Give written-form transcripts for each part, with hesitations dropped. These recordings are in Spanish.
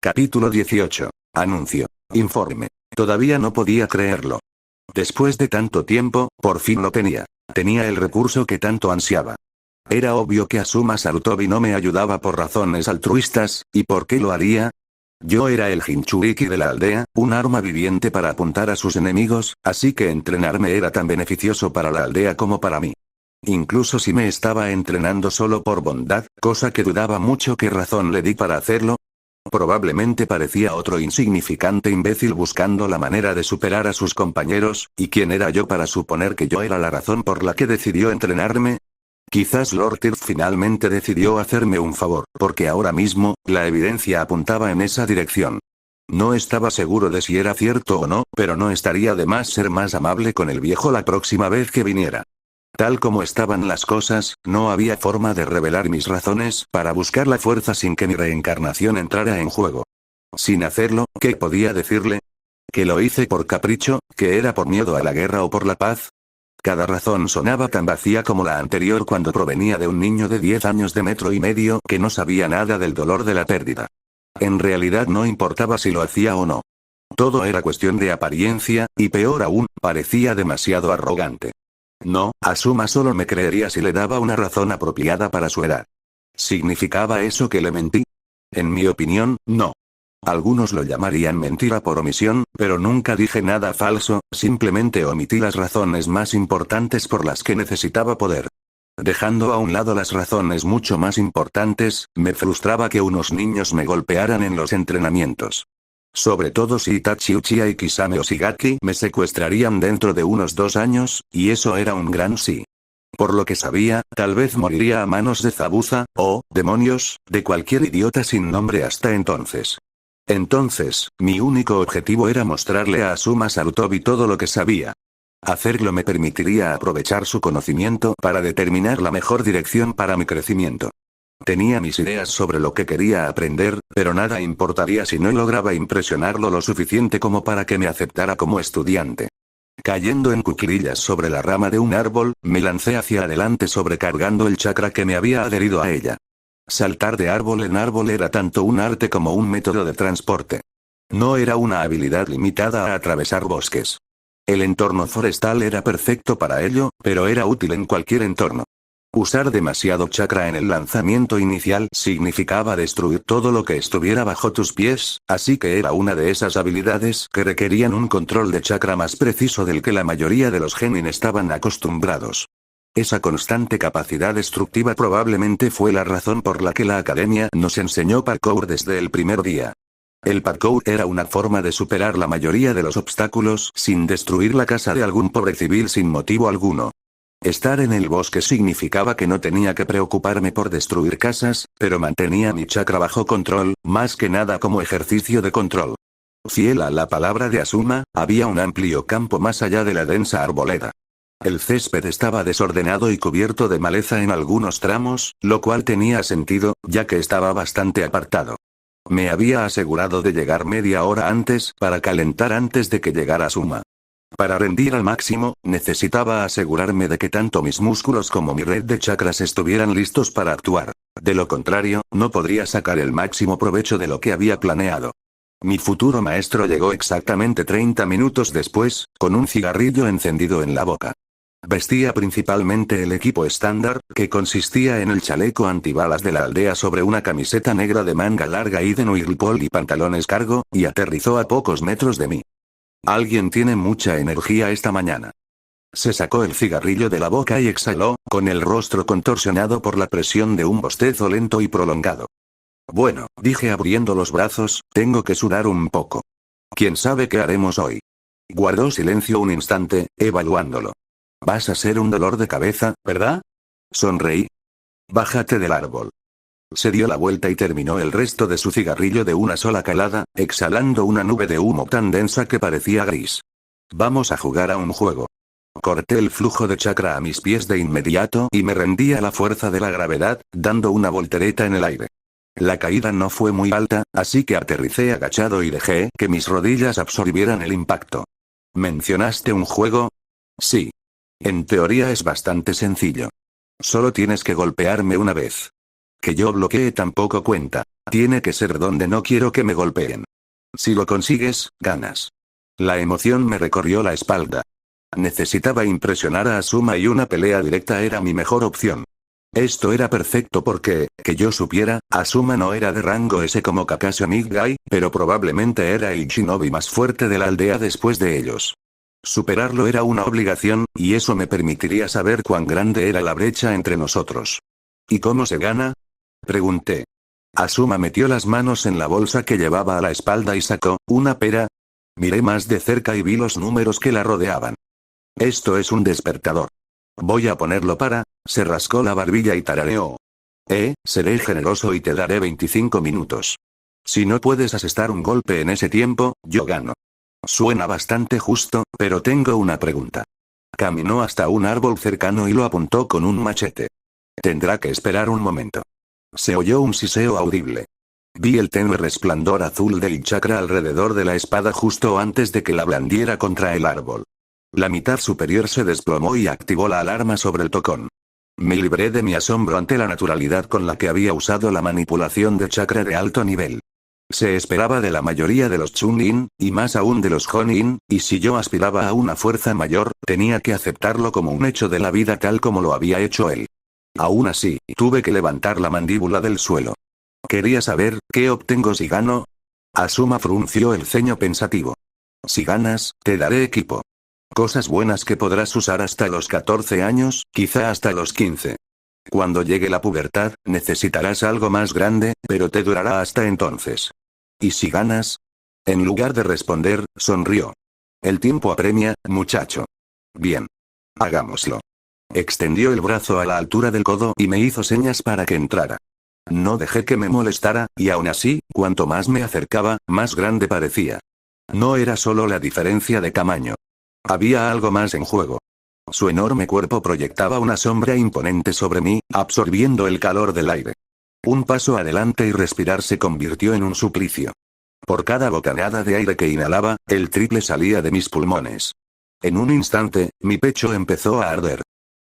Capítulo 18. Anuncio. Informe. Todavía no podía creerlo. Después de tanto tiempo, por fin lo tenía. Tenía el recurso que tanto ansiaba. Era obvio que Asuma Sarutobi no me ayudaba por razones altruistas, ¿y por qué lo haría? Yo era el Jinchuriki de la aldea, un arma viviente para apuntar a sus enemigos, así que entrenarme era tan beneficioso para la aldea como para mí. Incluso si me estaba entrenando solo por bondad, cosa que dudaba mucho, ¿qué razón le di para hacerlo? Probablemente parecía otro insignificante imbécil buscando la manera de superar a sus compañeros, ¿y quién era yo para suponer que yo era la razón por la que decidió entrenarme? Quizás Lord Tirth finalmente decidió hacerme un favor, porque ahora mismo, la evidencia apuntaba en esa dirección. No estaba seguro de si era cierto o no, pero no estaría de más ser más amable con el viejo la próxima vez que viniera. Tal como estaban las cosas, no había forma de revelar mis razones para buscar la fuerza sin que mi reencarnación entrara en juego. Sin hacerlo, ¿qué podía decirle? ¿Que lo hice por capricho, que era por miedo a la guerra o por la paz? Cada razón sonaba tan vacía como la anterior cuando provenía de un niño de 10 años de 1,5 metros que no sabía nada del dolor de la pérdida. En realidad no importaba si lo hacía o no. Todo era cuestión de apariencia, y peor aún, parecía demasiado arrogante. No, Asuma solo me creería si le daba una razón apropiada para su edad. ¿Significaba eso que le mentí? En mi opinión, no. Algunos lo llamarían mentira por omisión, pero nunca dije nada falso, simplemente omití las razones más importantes por las que necesitaba poder. Dejando a un lado las razones mucho más importantes, me frustraba que unos niños me golpearan en los entrenamientos. Sobre todo si Itachi Uchiha y Kisame Oshigaki me secuestrarían dentro de unos 2 años, y eso era un gran sí. Por lo que sabía, tal vez moriría a manos de Zabuza, o, demonios, de cualquier idiota sin nombre hasta entonces. Entonces, mi único objetivo era mostrarle a Asuma Sarutobi todo lo que sabía. Hacerlo me permitiría aprovechar su conocimiento para determinar la mejor dirección para mi crecimiento. Tenía mis ideas sobre lo que quería aprender, pero nada importaría si no lograba impresionarlo lo suficiente como para que me aceptara como estudiante. Cayendo en cuclillas sobre la rama de un árbol, me lancé hacia adelante sobrecargando el chakra que me había adherido a ella. Saltar de árbol en árbol era tanto un arte como un método de transporte. No era una habilidad limitada a atravesar bosques. El entorno forestal era perfecto para ello, pero era útil en cualquier entorno. Usar demasiado chakra en el lanzamiento inicial significaba destruir todo lo que estuviera bajo tus pies, así que era una de esas habilidades que requerían un control de chakra más preciso del que la mayoría de los genin estaban acostumbrados. Esa constante capacidad destructiva probablemente fue la razón por la que la academia nos enseñó parkour desde el primer día. El parkour era una forma de superar la mayoría de los obstáculos sin destruir la casa de algún pobre civil sin motivo alguno. Estar en el bosque significaba que no tenía que preocuparme por destruir casas, pero mantenía mi chakra bajo control, más que nada como ejercicio de control. Fiel a la palabra de Asuma, había un amplio campo más allá de la densa arboleda. El césped estaba desordenado y cubierto de maleza en algunos tramos, lo cual tenía sentido, ya que estaba bastante apartado. Me había asegurado de llegar media hora antes para calentar antes de que llegara Asuma. Para rendir al máximo, necesitaba asegurarme de que tanto mis músculos como mi red de chakras estuvieran listos para actuar. De lo contrario, no podría sacar el máximo provecho de lo que había planeado. Mi futuro maestro llegó exactamente 30 minutos después, con un cigarrillo encendido en la boca. Vestía principalmente el equipo estándar, que consistía en el chaleco antibalas de la aldea sobre una camiseta negra de manga larga y de Nuirlpol y pantalones cargo, y aterrizó a pocos metros de mí. Alguien tiene mucha energía esta mañana. Se sacó el cigarrillo de la boca y exhaló, con el rostro contorsionado por la presión de un bostezo lento y prolongado. Bueno, dije abriendo los brazos, tengo que sudar un poco. ¿Quién sabe qué haremos hoy? Guardó silencio un instante, evaluándolo. Vas a ser un dolor de cabeza, ¿verdad? Sonreí. Bájate del árbol. Se dio la vuelta y terminó el resto de su cigarrillo de una sola calada, exhalando una nube de humo tan densa que parecía gris. Vamos a jugar a un juego. Corté el flujo de chakra a mis pies de inmediato y me rendí a la fuerza de la gravedad, dando una voltereta en el aire. La caída no fue muy alta, así que aterricé agachado y dejé que mis rodillas absorbieran el impacto. ¿Mencionaste un juego? Sí. En teoría es bastante sencillo. Solo tienes que golpearme una vez. Que yo bloquee tampoco cuenta. Tiene que ser donde no quiero que me golpeen. Si lo consigues, ganas. La emoción me recorrió la espalda. Necesitaba impresionar a Asuma y una pelea directa era mi mejor opción. Esto era perfecto porque, que yo supiera, Asuma no era de rango S como Kakashi o Midgai, pero probablemente era el shinobi más fuerte de la aldea después de ellos. Superarlo era una obligación, y eso me permitiría saber cuán grande era la brecha entre nosotros. ¿Y cómo se gana? Pregunté. Asuma metió las manos en la bolsa que llevaba a la espalda y sacó una pera. Miré más de cerca y vi los números que la rodeaban. Esto es un despertador. Voy a ponerlo para... Se rascó la barbilla y tarareó. Seré generoso y te daré 25 minutos. Si no puedes asestar un golpe en ese tiempo, yo gano. Suena bastante justo, pero tengo una pregunta. Caminó hasta un árbol cercano y lo apuntó con un machete. Tendrá que esperar un momento. Se oyó un siseo audible. Vi el tenue resplandor azul del chakra alrededor de la espada justo antes de que la blandiera contra el árbol. La mitad superior se desplomó y activó la alarma sobre el tocón. Me libré de mi asombro ante la naturalidad con la que había usado la manipulación de chakra de alto nivel. Se esperaba de la mayoría de los Chunin, y más aún de los Jonin, y si yo aspiraba a una fuerza mayor, tenía que aceptarlo como un hecho de la vida tal como lo había hecho él. Aún así, tuve que levantar la mandíbula del suelo. Quería saber, ¿qué obtengo si gano? Asuma frunció el ceño pensativo. Si ganas, te daré equipo. Cosas buenas que podrás usar hasta los 14 años, quizá hasta los 15. Cuando llegue la pubertad, necesitarás algo más grande, pero te durará hasta entonces. ¿Y si ganas? En lugar de responder, sonrió. El tiempo apremia, muchacho. Bien. Hagámoslo. Extendió el brazo a la altura del codo y me hizo señas para que entrara. No dejé que me molestara, y aún así, cuanto más me acercaba, más grande parecía. No era solo la diferencia de tamaño. Había algo más en juego. Su enorme cuerpo proyectaba una sombra imponente sobre mí, absorbiendo el calor del aire. Un paso adelante y respirar se convirtió en un suplicio. Por cada bocanada de aire que inhalaba, el triple salía de mis pulmones. En un instante, mi pecho empezó a arder.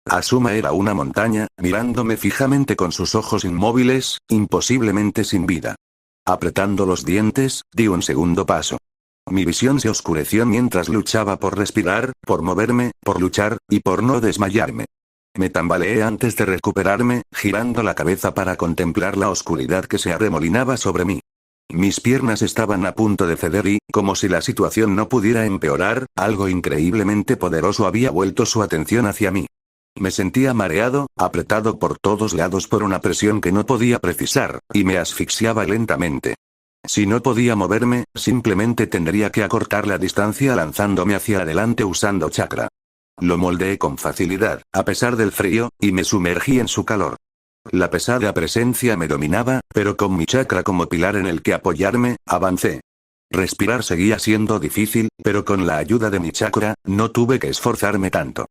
Asuma era una montaña, mirándome fijamente con sus ojos inmóviles, imposiblemente sin vida. Apretando los dientes, di un segundo paso. Mi visión se oscureció mientras luchaba por respirar, por moverme, por luchar, y por no desmayarme. Me tambaleé antes de recuperarme, girando la cabeza para contemplar la oscuridad que se arremolinaba sobre mí. Mis piernas estaban a punto de ceder y, como si la situación no pudiera empeorar, algo increíblemente poderoso había vuelto su atención hacia mí. Me sentía mareado, apretado por todos lados por una presión que no podía precisar, y me asfixiaba lentamente. Si no podía moverme, simplemente tendría que acortar la distancia lanzándome hacia adelante usando chakra. Lo moldeé con facilidad, a pesar del frío, y me sumergí en su calor. La pesada presencia me dominaba, pero con mi chakra como pilar en el que apoyarme, avancé. Respirar seguía siendo difícil, pero con la ayuda de mi chakra, no tuve que esforzarme tanto.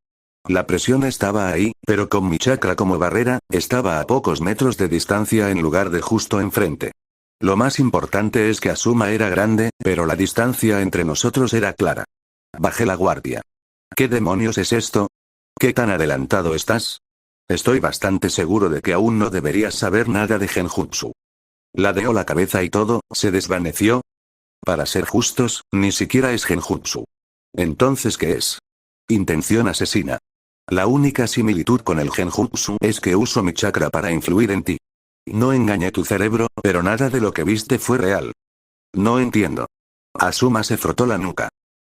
La presión estaba ahí, pero con mi chakra como barrera, estaba a pocos metros de distancia en lugar de justo enfrente. Lo más importante es que Asuma era grande, pero la distancia entre nosotros era clara. Bajé la guardia. ¿Qué demonios es esto? ¿Qué tan adelantado estás? Estoy bastante seguro de que aún no deberías saber nada de Genjutsu. Ladeó la cabeza y todo, se desvaneció. Para ser justos, ni siquiera es Genjutsu. Entonces, ¿qué es? Intención asesina. La única similitud con el Genjutsu es que uso mi chakra para influir en ti. No engañé tu cerebro, pero nada de lo que viste fue real. No entiendo. Asuma se frotó la nuca.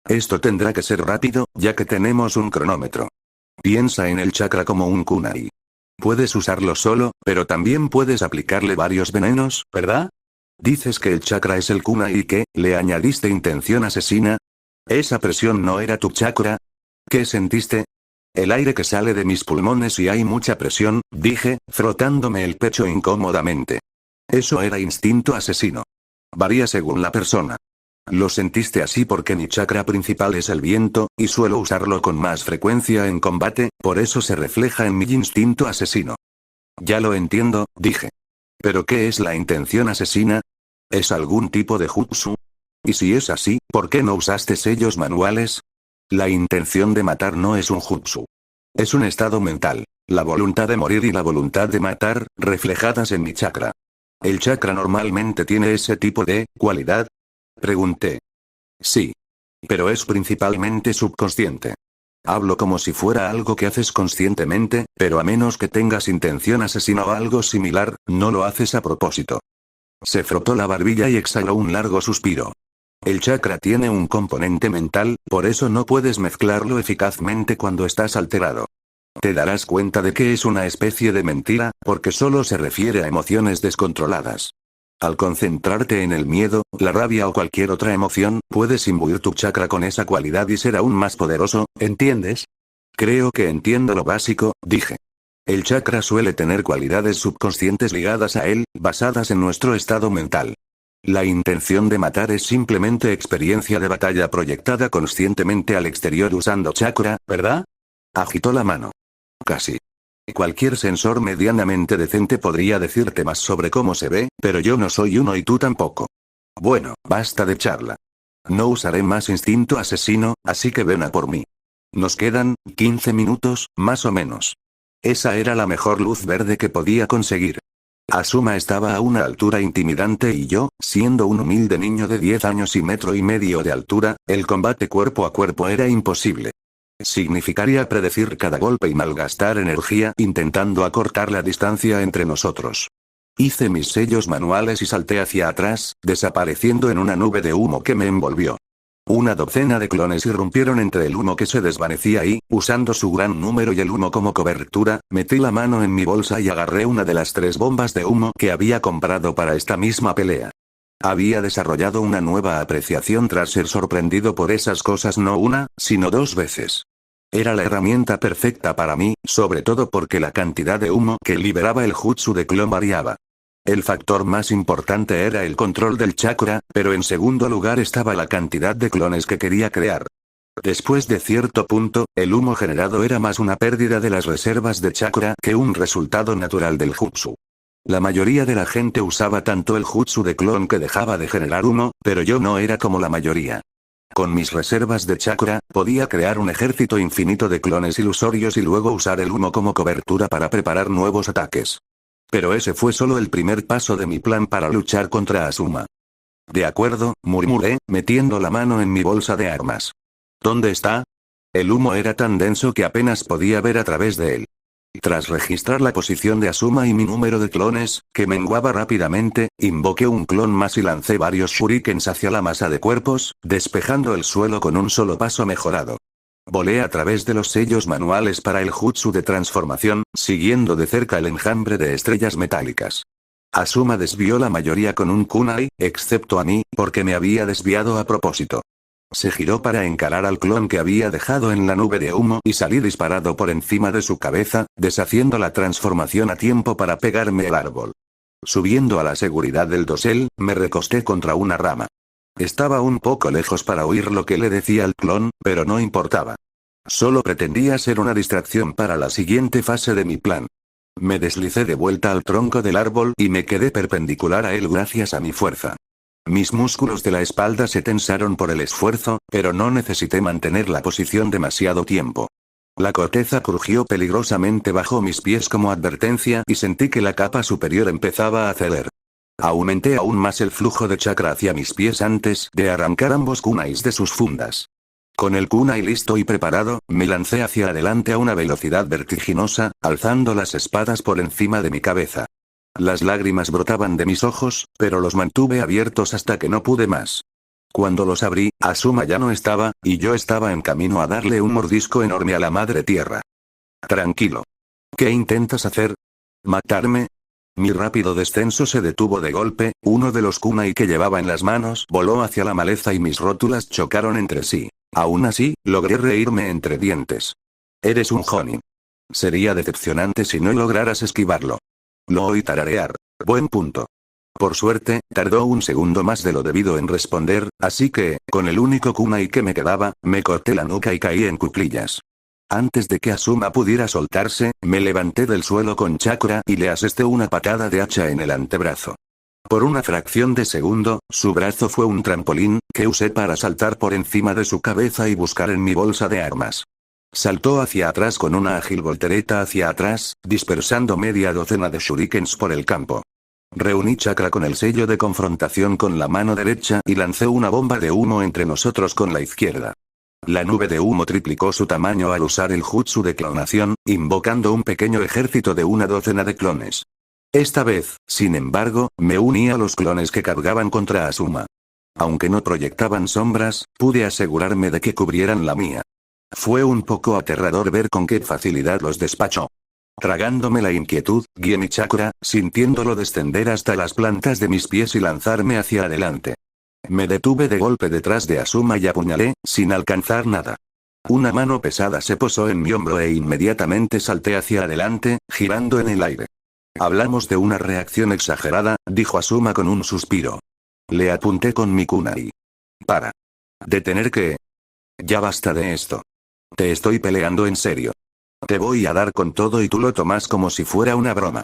Esto tendrá que ser rápido, ya que tenemos un cronómetro. Piensa en el chakra como un kunai. Puedes usarlo solo, pero también puedes aplicarle varios venenos, ¿verdad? Dices que el chakra es el kunai y que, le añadiste intención asesina. ¿Esa presión no era tu chakra? ¿Qué sentiste? El aire que sale de mis pulmones y hay mucha presión, dije, frotándome el pecho incómodamente. Eso era instinto asesino. Varía según la persona. Lo sentiste así porque mi chakra principal es el viento, y suelo usarlo con más frecuencia en combate, por eso se refleja en mi instinto asesino. Ya lo entiendo, dije. ¿Pero qué es la intención asesina? ¿Es algún tipo de jutsu? Y si es así, ¿por qué no usaste sellos manuales? La intención de matar no es un jutsu. Es un estado mental. La voluntad de morir y la voluntad de matar, reflejadas en mi chakra. ¿El chakra normalmente tiene ese tipo de cualidad? Pregunté. Sí. Pero es principalmente subconsciente. Hablo como si fuera algo que haces conscientemente, pero a menos que tengas intención asesina o algo similar, no lo haces a propósito. Se frotó la barbilla y exhaló un largo suspiro. El chakra tiene un componente mental, por eso no puedes mezclarlo eficazmente cuando estás alterado. Te darás cuenta de que es una especie de mentira, porque solo se refiere a emociones descontroladas. Al concentrarte en el miedo, la rabia o cualquier otra emoción, puedes imbuir tu chakra con esa cualidad y ser aún más poderoso, ¿entiendes? Creo que entiendo lo básico, dije. El chakra suele tener cualidades subconscientes ligadas a él, basadas en nuestro estado mental. La intención de matar es simplemente experiencia de batalla proyectada conscientemente al exterior usando chakra, ¿verdad? Agitó la mano. Casi. Cualquier sensor medianamente decente podría decirte más sobre cómo se ve, pero yo no soy uno y tú tampoco. Bueno, basta de charla. No usaré más instinto asesino, así que ven a por mí. Nos quedan 15 minutos, más o menos. Esa era la mejor luz verde que podía conseguir. Asuma estaba a una altura intimidante y yo, siendo un humilde niño de 10 años y 1,5 metros de altura, el combate cuerpo a cuerpo era imposible. Significaría predecir cada golpe y malgastar energía intentando acortar la distancia entre nosotros. Hice mis sellos manuales y salté hacia atrás, desapareciendo en una nube de humo que me envolvió. Una docena de clones irrumpieron entre el humo que se desvanecía y, usando su gran número y el humo como cobertura, metí la mano en mi bolsa y agarré una de las 3 bombas de humo que había comprado para esta misma pelea. Había desarrollado una nueva apreciación tras ser sorprendido por esas cosas no una, sino 2 veces. Era la herramienta perfecta para mí, sobre todo porque la cantidad de humo que liberaba el jutsu de clon variaba. El factor más importante era el control del chakra, pero en segundo lugar estaba la cantidad de clones que quería crear. Después de cierto punto, el humo generado era más una pérdida de las reservas de chakra que un resultado natural del jutsu. La mayoría de la gente usaba tanto el jutsu de clon que dejaba de generar humo, pero yo no era como la mayoría. Con mis reservas de chakra, podía crear un ejército infinito de clones ilusorios y luego usar el humo como cobertura para preparar nuevos ataques. Pero ese fue solo el primer paso de mi plan para luchar contra Asuma. De acuerdo, murmuré, metiendo la mano en mi bolsa de armas. ¿Dónde está? El humo era tan denso que apenas podía ver a través de él. Tras registrar la posición de Asuma y mi número de clones, que menguaba rápidamente, invoqué un clon más y lancé varios shurikens hacia la masa de cuerpos, despejando el suelo con un solo paso mejorado. Volé a través de los sellos manuales para el jutsu de transformación, siguiendo de cerca el enjambre de estrellas metálicas. Asuma desvió la mayoría con un kunai, excepto a mí, porque me había desviado a propósito. Se giró para encarar al clon que había dejado en la nube de humo y salí disparado por encima de su cabeza, deshaciendo la transformación a tiempo para pegarme el árbol. Subiendo a la seguridad del dosel, me recosté contra una rama. Estaba un poco lejos para oír lo que le decía al clon, pero no importaba. Solo pretendía ser una distracción para la siguiente fase de mi plan. Me deslicé de vuelta al tronco del árbol y me quedé perpendicular a él gracias a mi fuerza. Mis músculos de la espalda se tensaron por el esfuerzo, pero no necesité mantener la posición demasiado tiempo. La corteza crujió peligrosamente bajo mis pies como advertencia y sentí que la capa superior empezaba a ceder. Aumenté aún más el flujo de chakra hacia mis pies antes de arrancar ambos kunais de sus fundas. Con el kunai listo y preparado, me lancé hacia adelante a una velocidad vertiginosa, alzando las espadas por encima de mi cabeza. Las lágrimas brotaban de mis ojos, pero los mantuve abiertos hasta que no pude más. Cuando los abrí, Asuma ya no estaba, y yo estaba en camino a darle un mordisco enorme a la madre tierra. Tranquilo. ¿Qué intentas hacer? ¿Matarme? Mi rápido descenso se detuvo de golpe, uno de los kunai que llevaba en las manos voló hacia la maleza y mis rótulas chocaron entre sí. Aún así, logré reírme entre dientes. Eres un jonin. Sería decepcionante si no lograras esquivarlo. Lo oí tararear. Buen punto. Por suerte, tardó un segundo más de lo debido en responder, así que, con el único kunai que me quedaba, me corté la nuca y caí en cuclillas. Antes de que Asuma pudiera soltarse, me levanté del suelo con chakra y le asesté una patada de hacha en el antebrazo. Por una fracción de segundo, su brazo fue un trampolín, que usé para saltar por encima de su cabeza y buscar en mi bolsa de armas. Saltó hacia atrás con una ágil voltereta hacia atrás, dispersando media docena de shurikens por el campo. Reuní chakra con el sello de confrontación con la mano derecha y lancé una bomba de humo entre nosotros con la izquierda. La nube de humo triplicó su tamaño al usar el jutsu de clonación, invocando un pequeño ejército de una docena de clones. Esta vez, sin embargo, me uní a los clones que cargaban contra Asuma. Aunque no proyectaban sombras, pude asegurarme de que cubrieran la mía. Fue un poco aterrador ver con qué facilidad los despachó. Tragándome la inquietud, guié mi chakra, sintiéndolo descender hasta las plantas de mis pies y lanzarme hacia adelante. Me detuve de golpe detrás de Asuma y apuñalé, sin alcanzar nada. Una mano pesada se posó en mi hombro e inmediatamente salté hacia adelante, girando en el aire. Hablamos de una reacción exagerada, dijo Asuma con un suspiro. Le apunté con mi kunai. Para. ¿Detener qué? Ya basta de esto. Te estoy peleando en serio. Te voy a dar con todo y tú lo tomas como si fuera una broma.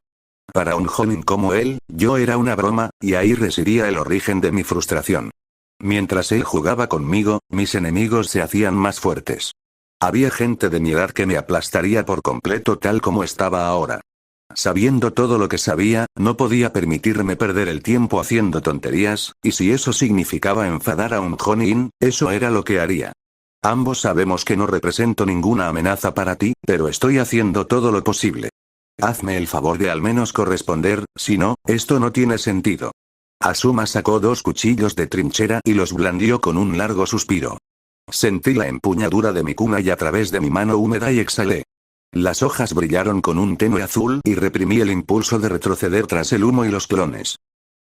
Para un jonin como él, yo era una broma, y ahí residía el origen de mi frustración. Mientras él jugaba conmigo, mis enemigos se hacían más fuertes. Había gente de mi edad que me aplastaría por completo tal como estaba ahora. Sabiendo todo lo que sabía, no podía permitirme perder el tiempo haciendo tonterías, y si eso significaba enfadar a un jonin, eso era lo que haría. Ambos sabemos que no represento ninguna amenaza para ti, pero estoy haciendo todo lo posible. Hazme el favor de al menos corresponder, si no, esto no tiene sentido. Asuma sacó 2 cuchillos de trinchera y los blandió con un largo suspiro. Sentí la empuñadura de mi kunai a través de mi mano húmeda y exhalé. Las hojas brillaron con un tenue azul y reprimí el impulso de retroceder tras el humo y los clones.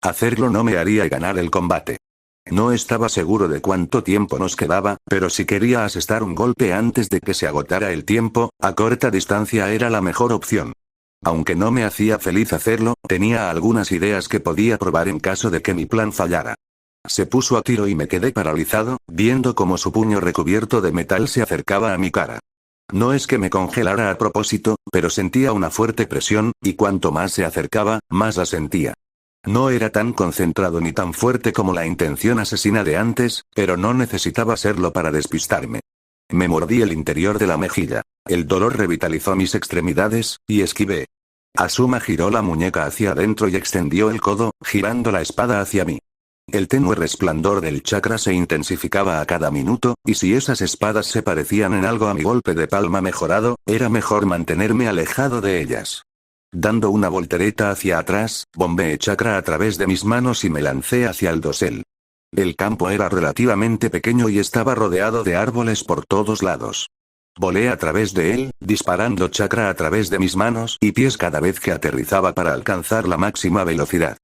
Hacerlo no me haría ganar el combate. No estaba seguro de cuánto tiempo nos quedaba, pero si quería asestar un golpe antes de que se agotara el tiempo, a corta distancia era la mejor opción. Aunque no me hacía feliz hacerlo, tenía algunas ideas que podía probar en caso de que mi plan fallara. Se puso a tiro y me quedé paralizado, viendo cómo su puño recubierto de metal se acercaba a mi cara. No es que me congelara a propósito, pero sentía una fuerte presión, y cuanto más se acercaba, más la sentía. No era tan concentrado ni tan fuerte como la intención asesina de antes, pero no necesitaba serlo para despistarme. Me mordí el interior de la mejilla. El dolor revitalizó mis extremidades, y esquivé. Asuma giró la muñeca hacia adentro y extendió el codo, girando la espada hacia mí. El tenue resplandor del chakra se intensificaba a cada minuto, y si esas espadas se parecían en algo a mi golpe de palma mejorado, era mejor mantenerme alejado de ellas. Dando una voltereta hacia atrás, bombeé chakra a través de mis manos y me lancé hacia el dosel. El campo era relativamente pequeño y estaba rodeado de árboles por todos lados. Volé a través de él, disparando chakra a través de mis manos y pies cada vez que aterrizaba para alcanzar la máxima velocidad.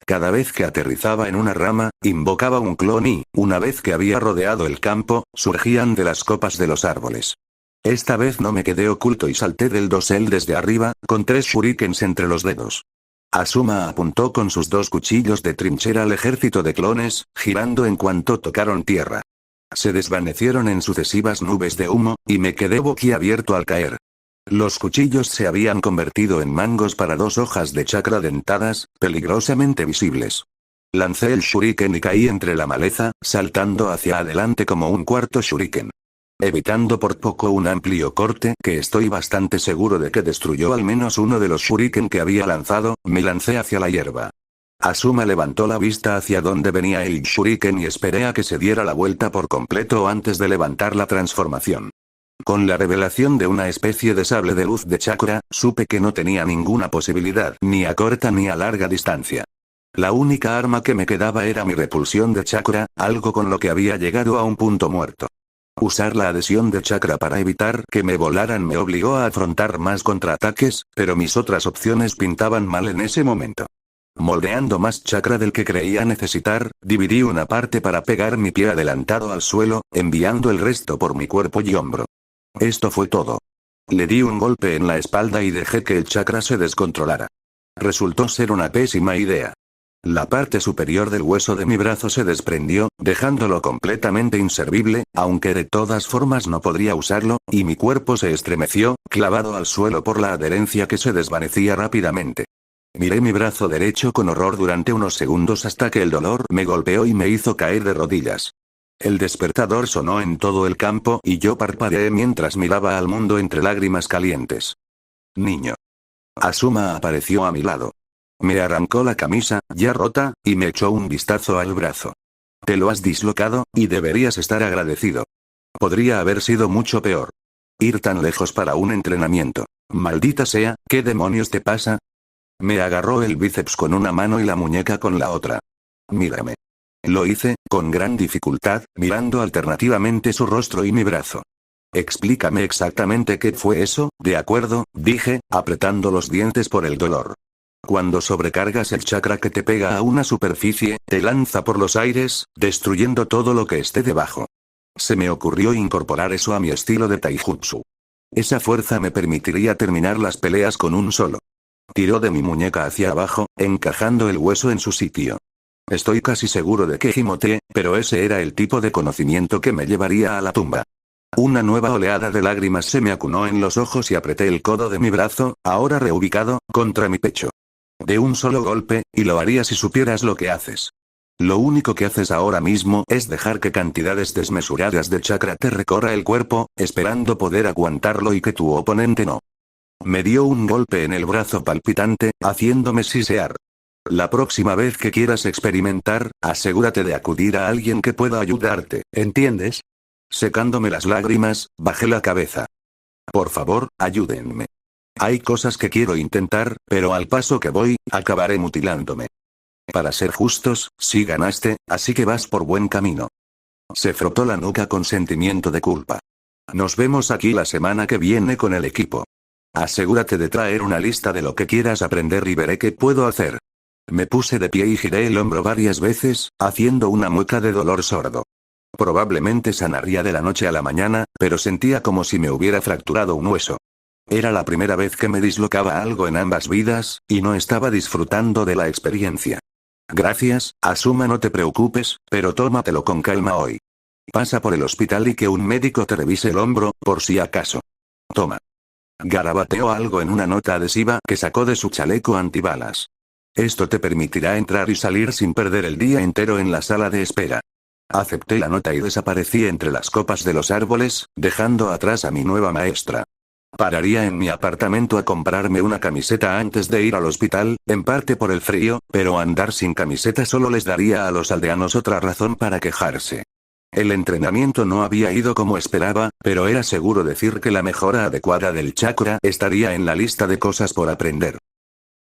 Cada vez que aterrizaba en una rama, invocaba un clon y, una vez que había rodeado el campo, surgían de las copas de los árboles. Esta vez no me quedé oculto y salté del dosel desde arriba, con 3 shurikens entre los dedos. Asuma apuntó con sus 2 cuchillos de trinchera al ejército de clones, girando en cuanto tocaron tierra. Se desvanecieron en sucesivas nubes de humo, y me quedé boquiabierto al caer. Los cuchillos se habían convertido en mangos para 2 hojas de chakra dentadas, peligrosamente visibles. Lancé el shuriken y caí entre la maleza, saltando hacia adelante como un cuarto shuriken. Evitando por poco un amplio corte que estoy bastante seguro de que destruyó al menos uno de los shuriken que había lanzado, me lancé hacia la hierba. Asuma levantó la vista hacia donde venía el shuriken y esperé a que se diera la vuelta por completo antes de levantar la transformación. Con la revelación de una especie de sable de luz de chakra, supe que no tenía ninguna posibilidad ni a corta ni a larga distancia. La única arma que me quedaba era mi repulsión de chakra, algo con lo que había llegado a un punto muerto. Usar la adhesión de chakra para evitar que me volaran me obligó a afrontar más contraataques, pero mis otras opciones pintaban mal en ese momento. Moldeando más chakra del que creía necesitar, dividí una parte para pegar mi pie adelantado al suelo, enviando el resto por mi cuerpo y hombro. Esto fue todo. Le di un golpe en la espalda y dejé que el chakra se descontrolara. Resultó ser una pésima idea. La parte superior del hueso de mi brazo se desprendió, dejándolo completamente inservible, aunque de todas formas no podría usarlo, y mi cuerpo se estremeció, clavado al suelo por la adherencia que se desvanecía rápidamente. Miré mi brazo derecho con horror durante unos segundos hasta que el dolor me golpeó y me hizo caer de rodillas. El despertador sonó en todo el campo y yo parpadeé mientras miraba al mundo entre lágrimas calientes. Niño. Asuma apareció a mi lado. Me arrancó la camisa, ya rota, y me echó un vistazo al brazo. Te lo has dislocado, y deberías estar agradecido. Podría haber sido mucho peor. Ir tan lejos para un entrenamiento. Maldita sea, ¿qué demonios te pasa? Me agarró el bíceps con una mano y la muñeca con la otra. Mírame. Lo hice, con gran dificultad, mirando alternativamente su rostro y mi brazo. Explícame exactamente qué fue eso, ¿de acuerdo?, dije, apretando los dientes por el dolor. Cuando sobrecargas el chakra que te pega a una superficie, te lanza por los aires, destruyendo todo lo que esté debajo. Se me ocurrió incorporar eso a mi estilo de taijutsu. Esa fuerza me permitiría terminar las peleas con un solo. Tiró de mi muñeca hacia abajo, encajando el hueso en su sitio. Estoy casi seguro de que gimoteé, pero ese era el tipo de conocimiento que me llevaría a la tumba. Una nueva oleada de lágrimas se me acunó en los ojos y apreté el codo de mi brazo, ahora reubicado, contra mi pecho. De un solo golpe, y lo haría si supieras lo que haces. Lo único que haces ahora mismo es dejar que cantidades desmesuradas de chakra te recorra el cuerpo, esperando poder aguantarlo y que tu oponente no. Me dio un golpe en el brazo palpitante, haciéndome sisear. La próxima vez que quieras experimentar, asegúrate de acudir a alguien que pueda ayudarte, ¿entiendes? Secándome las lágrimas, bajé la cabeza. Por favor, ayúdenme. Hay cosas que quiero intentar, pero al paso que voy, acabaré mutilándome. Para ser justos, sí ganaste, así que vas por buen camino. Se frotó la nuca con sentimiento de culpa. Nos vemos aquí la semana que viene con el equipo. Asegúrate de traer una lista de lo que quieras aprender y veré qué puedo hacer. Me puse de pie y giré el hombro varias veces, haciendo una mueca de dolor sordo. Probablemente sanaría de la noche a la mañana, pero sentía como si me hubiera fracturado un hueso. Era la primera vez que me dislocaba algo en ambas vidas, y no estaba disfrutando de la experiencia. Gracias, Asuma, no te preocupes, pero tómatelo con calma hoy. Pasa por el hospital y que un médico te revise el hombro, por si acaso. Toma. Garabateó algo en una nota adhesiva que sacó de su chaleco antibalas. Esto te permitirá entrar y salir sin perder el día entero en la sala de espera. Acepté la nota y desaparecí entre las copas de los árboles, dejando atrás a mi nueva maestra. Pararía en mi apartamento a comprarme una camiseta antes de ir al hospital, en parte por el frío, pero andar sin camiseta solo les daría a los aldeanos otra razón para quejarse. El entrenamiento no había ido como esperaba, pero era seguro decir que la mejora adecuada del chakra estaría en la lista de cosas por aprender.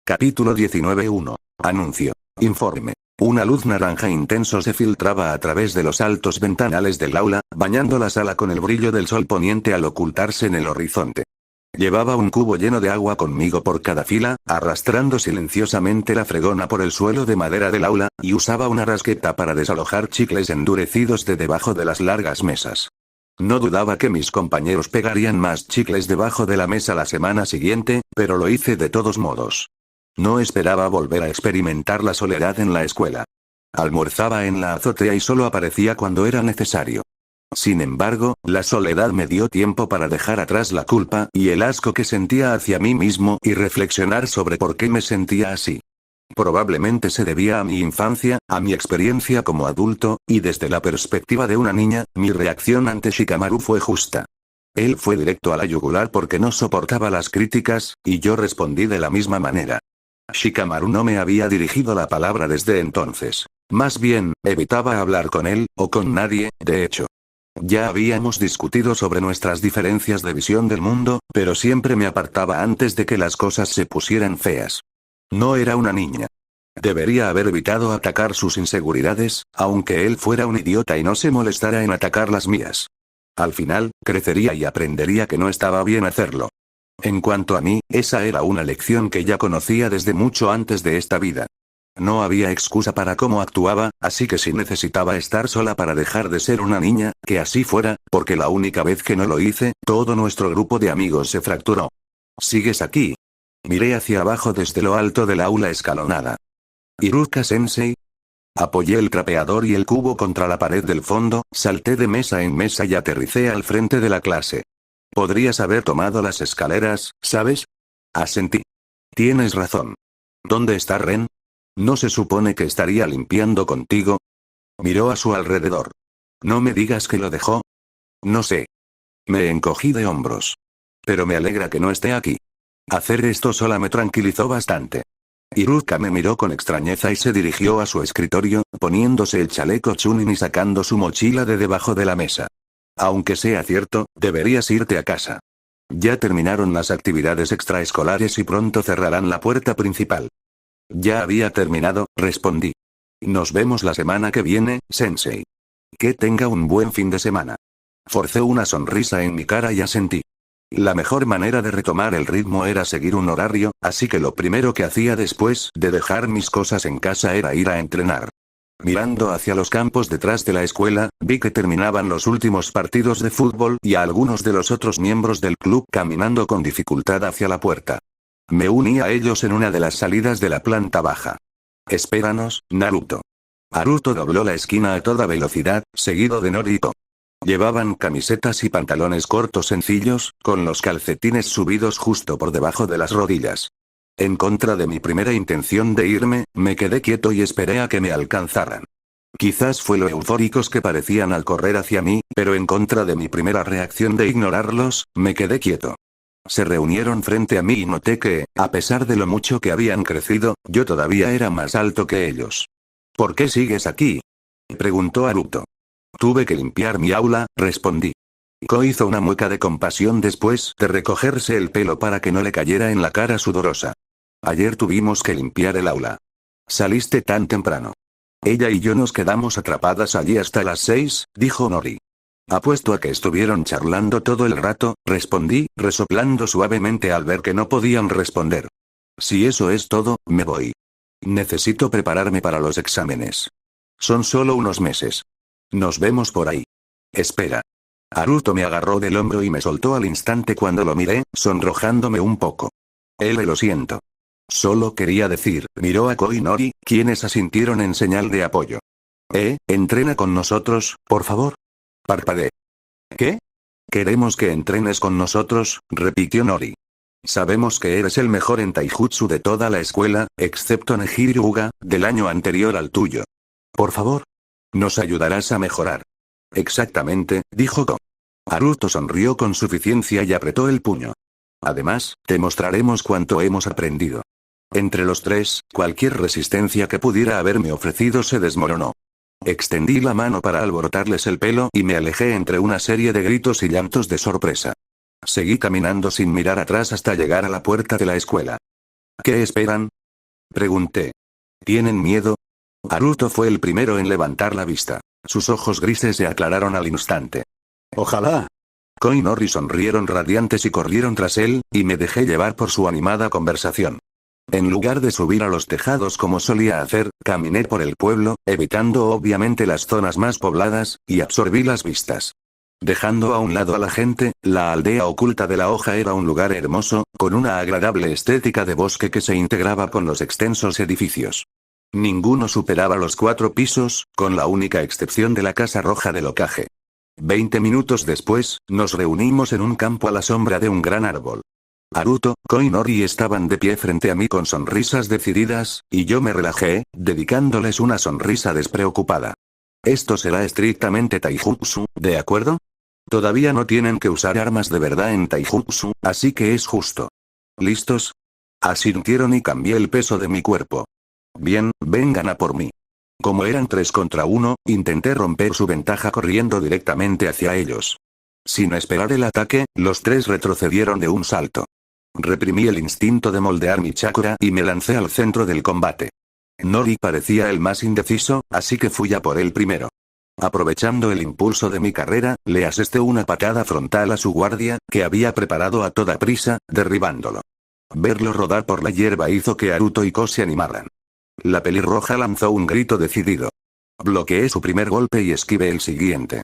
Capítulo 19:1. Anuncio. Informe. Una luz naranja intenso se filtraba a través de los altos ventanales del aula, bañando la sala con el brillo del sol poniente al ocultarse en el horizonte. Llevaba un cubo lleno de agua conmigo por cada fila, arrastrando silenciosamente la fregona por el suelo de madera del aula, y usaba una rasqueta para desalojar chicles endurecidos de debajo de las largas mesas. No dudaba que mis compañeros pegarían más chicles debajo de la mesa la semana siguiente, pero lo hice de todos modos. No esperaba volver a experimentar la soledad en la escuela. Almorzaba en la azotea y solo aparecía cuando era necesario. Sin embargo, la soledad me dio tiempo para dejar atrás la culpa y el asco que sentía hacia mí mismo y reflexionar sobre por qué me sentía así. Probablemente se debía a mi infancia, a mi experiencia como adulto, y desde la perspectiva de una niña, mi reacción ante Shikamaru fue justa. Él fue directo a la yugular porque no soportaba las críticas, y yo respondí de la misma manera. Shikamaru no me había dirigido la palabra desde entonces. Más bien, evitaba hablar con él, o con nadie, de hecho. Ya habíamos discutido sobre nuestras diferencias de visión del mundo, pero siempre me apartaba antes de que las cosas se pusieran feas. No era una niña. Debería haber evitado atacar sus inseguridades, aunque él fuera un idiota y no se molestara en atacar las mías. Al final, crecería y aprendería que no estaba bien hacerlo. En cuanto a mí, esa era una lección que ya conocía desde mucho antes de esta vida. No había excusa para cómo actuaba, así que si necesitaba estar sola para dejar de ser una niña, que así fuera, porque la única vez que no lo hice, todo nuestro grupo de amigos se fracturó. ¿Sigues aquí? Miré hacia abajo desde lo alto del aula escalonada. ¿Iruka-sensei? Apoyé el trapeador y el cubo contra la pared del fondo, salté de mesa en mesa y aterricé al frente de la clase. Podrías haber tomado las escaleras, ¿sabes? Asentí. Tienes razón. ¿Dónde está Ren? ¿No se supone que estaría limpiando contigo? Miró a su alrededor. ¿No me digas que lo dejó? No sé. Me encogí de hombros. Pero me alegra que no esté aquí. Hacer esto sola me tranquilizó bastante. Iruka me miró con extrañeza y se dirigió a su escritorio, poniéndose el chaleco Chunin y sacando su mochila de debajo de la mesa. Aunque sea cierto, deberías irte a casa. Ya terminaron las actividades extraescolares y pronto cerrarán la puerta principal. Ya había terminado, respondí. Nos vemos la semana que viene, sensei. Que tenga un buen fin de semana. Forcé una sonrisa en mi cara y asentí. La mejor manera de retomar el ritmo era seguir un horario, así que lo primero que hacía después de dejar mis cosas en casa era ir a entrenar. Mirando hacia los campos detrás de la escuela, vi que terminaban los últimos partidos de fútbol y a algunos de los otros miembros del club caminando con dificultad hacia la puerta. Me uní a ellos en una de las salidas de la planta baja. Espéranos, Naruto. Naruto dobló la esquina a toda velocidad, seguido de Noriko. Llevaban camisetas y pantalones cortos sencillos, con los calcetines subidos justo por debajo de las rodillas. En contra de mi primera intención de irme, me quedé quieto y esperé a que me alcanzaran. Quizás fue lo eufóricos que parecían al correr hacia mí, pero en contra de mi primera reacción de ignorarlos, me quedé quieto. Se reunieron frente a mí y noté que, a pesar de lo mucho que habían crecido, yo todavía era más alto que ellos. ¿Por qué sigues aquí?, preguntó Naruto. Tuve que limpiar mi aula, respondí. Ko hizo una mueca de compasión después de recogerse el pelo para que no le cayera en la cara sudorosa. Ayer tuvimos que limpiar el aula. Saliste tan temprano. Ella y yo nos quedamos atrapadas allí hasta las 6, dijo Nori. Apuesto a que estuvieron charlando todo el rato, respondí, resoplando suavemente al ver que no podían responder. Si eso es todo, me voy. Necesito prepararme para los exámenes. Son solo unos meses. Nos vemos por ahí. Espera. Naruto me agarró del hombro y me soltó al instante cuando lo miré, sonrojándome un poco. Lo siento. Solo quería decir, miró a Ko y Nori, quienes asintieron en señal de apoyo. Entrena con nosotros, por favor. Parpadeé. ¿Qué? Queremos que entrenes con nosotros, repitió Nori. Sabemos que eres el mejor en taijutsu de toda la escuela, excepto Nejiro Uga, del año anterior al tuyo. Por favor. Nos ayudarás a mejorar. Exactamente, dijo Ko. Naruto sonrió con suficiencia y apretó el puño. Además, te mostraremos cuánto hemos aprendido. Entre los tres, cualquier resistencia que pudiera haberme ofrecido se desmoronó. Extendí la mano para alborotarles el pelo y me alejé entre una serie de gritos y llantos de sorpresa. Seguí caminando sin mirar atrás hasta llegar a la puerta de la escuela. ¿Qué esperan?, pregunté. ¿Tienen miedo? Naruto fue el primero en levantar la vista. Sus ojos grises se aclararon al instante. Ojalá. Ko y Nori sonrieron radiantes y corrieron tras él, y me dejé llevar por su animada conversación. En lugar de subir a los tejados como solía hacer, caminé por el pueblo, evitando obviamente las zonas más pobladas, y absorbí las vistas. Dejando a un lado a la gente, la aldea oculta de la hoja era un lugar hermoso, con una agradable estética de bosque que se integraba con los extensos edificios. Ninguno superaba los 4 pisos, con la única excepción de la casa roja del Hokage. 20 minutos después, nos reunimos en un campo a la sombra de un gran árbol. Naruto, Ko y Nori estaban de pie frente a mí con sonrisas decididas, y yo me relajé, dedicándoles una sonrisa despreocupada. Esto será estrictamente taijutsu, ¿de acuerdo? Todavía no tienen que usar armas de verdad en taijutsu, así que es justo. ¿Listos? Asintieron y cambié el peso de mi cuerpo. Bien, vengan a por mí. Como eran 3 contra 1, intenté romper su ventaja corriendo directamente hacia ellos. Sin esperar el ataque, los 3 retrocedieron de un salto. Reprimí el instinto de moldear mi chakra y me lancé al centro del combate. Nori parecía el más indeciso, así que fui a por él primero. Aprovechando el impulso de mi carrera, le asesté una patada frontal a su guardia, que había preparado a toda prisa, derribándolo. Verlo rodar por la hierba hizo que Naruto y Ko se animaran. La pelirroja lanzó un grito decidido. Bloqueé su primer golpe y esquivé el siguiente.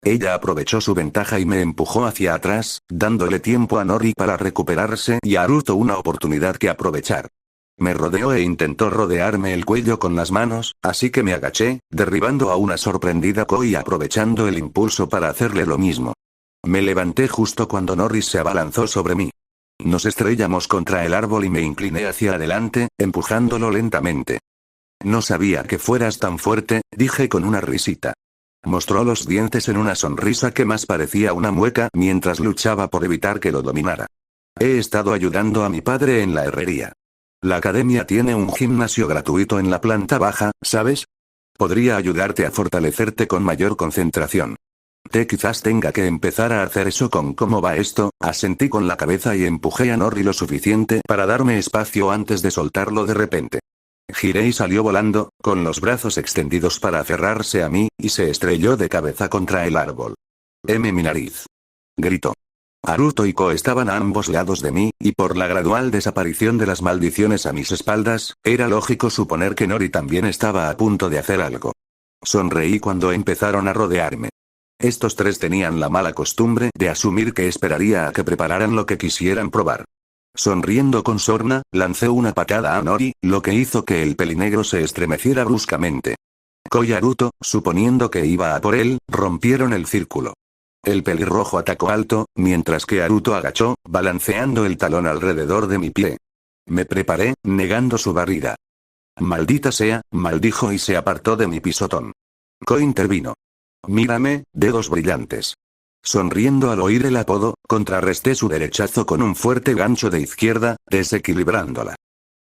Ella aprovechó su ventaja y me empujó hacia atrás, dándole tiempo a Nori para recuperarse y a Naruto una oportunidad que aprovechar. Me rodeó e intentó rodearme el cuello con las manos, así que me agaché, derribando a una sorprendida Ko y aprovechando el impulso para hacerle lo mismo. Me levanté justo cuando Nori se abalanzó sobre mí. Nos estrellamos contra el árbol y me incliné hacia adelante, empujándolo lentamente. No sabía que fueras tan fuerte, dije con una risita. Mostró los dientes en una sonrisa que más parecía una mueca mientras luchaba por evitar que lo dominara. He estado ayudando a mi padre en la herrería. La academia tiene un gimnasio gratuito en la planta baja, ¿sabes? Podría ayudarte a fortalecerte con mayor concentración. Quizás tenga que empezar a hacer eso con cómo va esto, asentí con la cabeza y empujé a Nori lo suficiente para darme espacio antes de soltarlo de repente. Giré y salió volando, con los brazos extendidos para aferrarse a mí, y se estrelló de cabeza contra el árbol. Mi nariz. Gritó. Haruto y Ko estaban a ambos lados de mí, y por la gradual desaparición de las maldiciones a mis espaldas, era lógico suponer que Nori también estaba a punto de hacer algo. Sonreí cuando empezaron a rodearme. Estos tres tenían la mala costumbre de asumir que esperaría a que prepararan lo que quisieran probar. Sonriendo con sorna, lancé una patada a Nori, lo que hizo que el pelinegro se estremeciera bruscamente. Ko y Haruto, suponiendo que iba a por él, rompieron el círculo. El pelirrojo atacó alto, mientras que Haruto agachó, balanceando el talón alrededor de mi pie. Me preparé, negando su barrida. Maldita sea, maldijo y se apartó de mi pisotón. Ko intervino. Mírame, dedos brillantes. Sonriendo al oír el apodo, contrarresté su derechazo con un fuerte gancho de izquierda, desequilibrándola.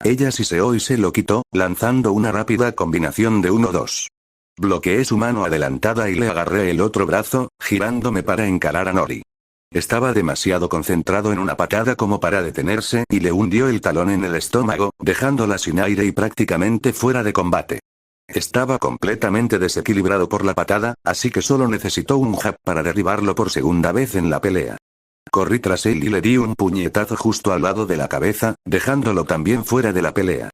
Ella siseó y se lo quitó, lanzando una rápida combinación de 1-2. Bloqueé su mano adelantada y le agarré el otro brazo, girándome para encarar a Nori. Estaba demasiado concentrado en una patada como para detenerse y le hundió el talón en el estómago, dejándola sin aire y prácticamente fuera de combate. Estaba completamente desequilibrado por la patada, así que solo necesitó un jab para derribarlo por segunda vez en la pelea. Corrí tras él y le di un puñetazo justo al lado de la cabeza, dejándolo también fuera de la pelea.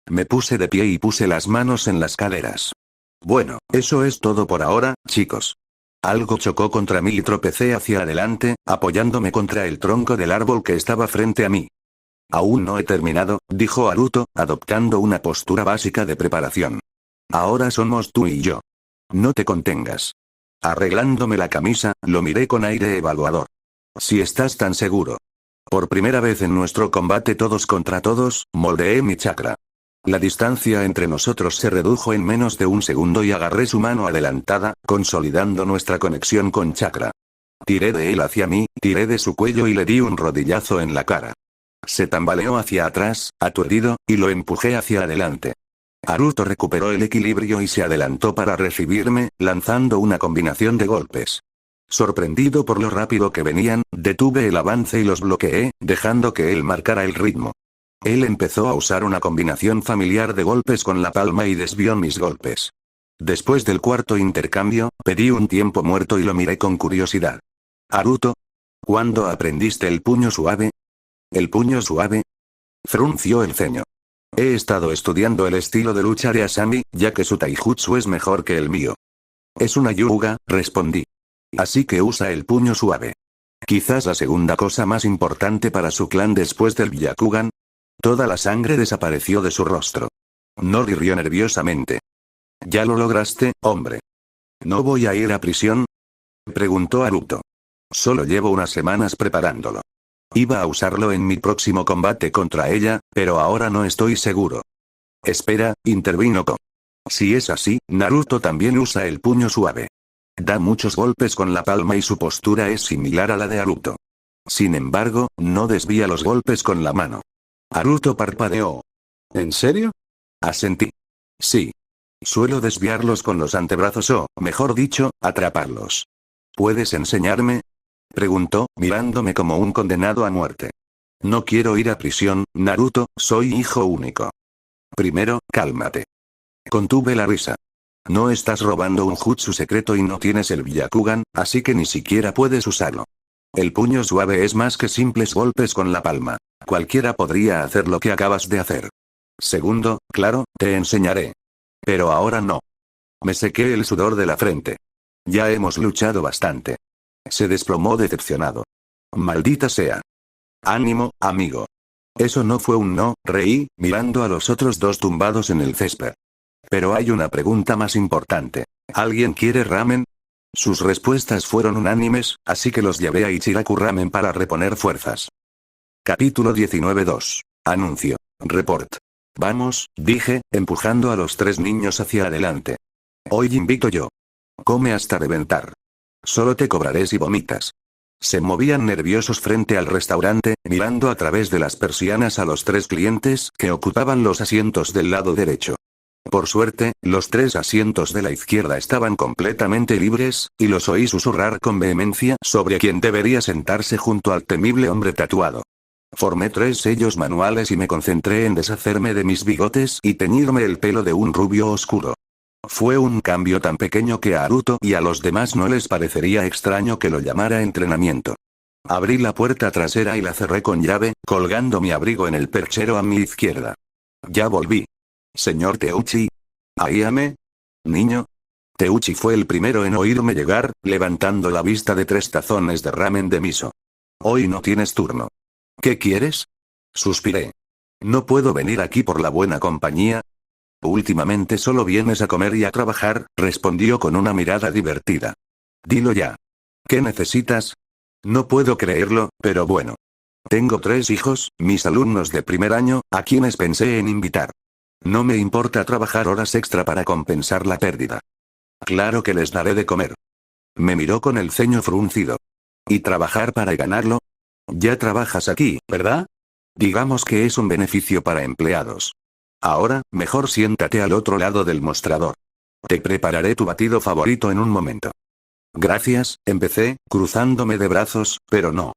Me puse de pie y puse las manos en las caderas. Bueno, eso es todo por ahora, chicos. Algo chocó contra mí y tropecé hacia adelante, apoyándome contra el tronco del árbol que estaba frente a mí. Aún no he terminado, dijo Haruto, adoptando una postura básica de preparación. Ahora somos tú y yo. No te contengas. Arreglándome la camisa, lo miré con aire evaluador. Si estás tan seguro. Por primera vez en nuestro combate todos contra todos, moldeé mi chakra. La distancia entre nosotros se redujo en menos de un segundo y agarré su mano adelantada, consolidando nuestra conexión con chakra. Tiré de él hacia mí, tiré de su cuello y le di un rodillazo en la cara. Se tambaleó hacia atrás, aturdido, y lo empujé hacia adelante. Haruto recuperó el equilibrio y se adelantó para recibirme, lanzando una combinación de golpes. Sorprendido por lo rápido que venían, detuve el avance y los bloqueé, dejando que él marcara el ritmo. Él empezó a usar una combinación familiar de golpes con la palma y desvió mis golpes. Después del cuarto intercambio, pedí un tiempo muerto y lo miré con curiosidad. Haruto, ¿cuándo aprendiste el puño suave? ¿El puño suave? Frunció el ceño. He estado estudiando el estilo de lucha de Asami, ya que su taijutsu es mejor que el mío. Es una yuga, respondí. Así que usa el puño suave. Quizás la segunda cosa más importante para su clan después del Byakugan. Toda la sangre desapareció de su rostro. Nori rió nerviosamente. ¿Ya lo lograste, hombre? ¿No voy a ir a prisión? Preguntó Haruto. Solo llevo unas semanas preparándolo. Iba a usarlo en mi próximo combate contra ella, pero ahora no estoy seguro. Espera, intervino Ko. Si es así, Naruto también usa el puño suave. Da muchos golpes con la palma y su postura es similar a la de Haruto. Sin embargo, no desvía los golpes con la mano. Haruto parpadeó. ¿En serio? Asentí. Sí. Suelo desviarlos con los antebrazos o, mejor dicho, atraparlos. ¿Puedes enseñarme? Preguntó, mirándome como un condenado a muerte. No quiero ir a prisión, Naruto, soy hijo único. Primero, cálmate. Contuve la risa. No estás robando un jutsu secreto y no tienes el Byakugan, así que ni siquiera puedes usarlo. El puño suave es más que simples golpes con la palma. Cualquiera podría hacer lo que acabas de hacer. Segundo, claro, te enseñaré. Pero ahora no. Me sequé el sudor de la frente. Ya hemos luchado bastante. Se desplomó decepcionado. Maldita sea. Ánimo, amigo. Eso no fue un no, reí, mirando a los otros dos tumbados en el césped. Pero hay una pregunta más importante. ¿Alguien quiere ramen? Sus respuestas fueron unánimes, así que los llevé a Ichiraku Ramen para reponer fuerzas. Capítulo 19-2. Anuncio. Report. Vamos, dije, empujando a los tres niños hacia adelante. Hoy invito yo. Come hasta reventar. Solo te cobraré si vomitas. Se movían nerviosos frente al restaurante, mirando a través de las persianas a los 3 clientes que ocupaban los asientos del lado derecho. Por suerte, los 3 asientos de la izquierda estaban completamente libres, y los oí susurrar con vehemencia sobre quién debería sentarse junto al temible hombre tatuado. Formé 3 sellos manuales y me concentré en deshacerme de mis bigotes y teñirme el pelo de un rubio oscuro. Fue un cambio tan pequeño que a Haruto y a los demás no les parecería extraño que lo llamara entrenamiento. Abrí la puerta trasera y la cerré con llave, colgando mi abrigo en el perchero a mi izquierda. Ya volví. Señor Teuchi. Ayame. Niño. Teuchi fue el primero en oírme llegar, levantando la vista de 3 tazones de ramen de miso. Hoy no tienes turno. ¿Qué quieres? Suspiré. No puedo venir aquí por la buena compañía. Últimamente solo vienes a comer y a trabajar, respondió con una mirada divertida. Dilo ya. ¿Qué necesitas? No puedo creerlo, pero bueno. Tengo 3 hijos, mis alumnos de primer año, a quienes pensé en invitar. No me importa trabajar horas extra para compensar la pérdida. Claro que les daré de comer. Me miró con el ceño fruncido. ¿Y trabajar para ganarlo? Ya trabajas aquí, ¿verdad? Digamos que es un beneficio para empleados. Ahora, mejor siéntate al otro lado del mostrador. Te prepararé tu batido favorito en un momento. Gracias, empecé, cruzándome de brazos, pero no.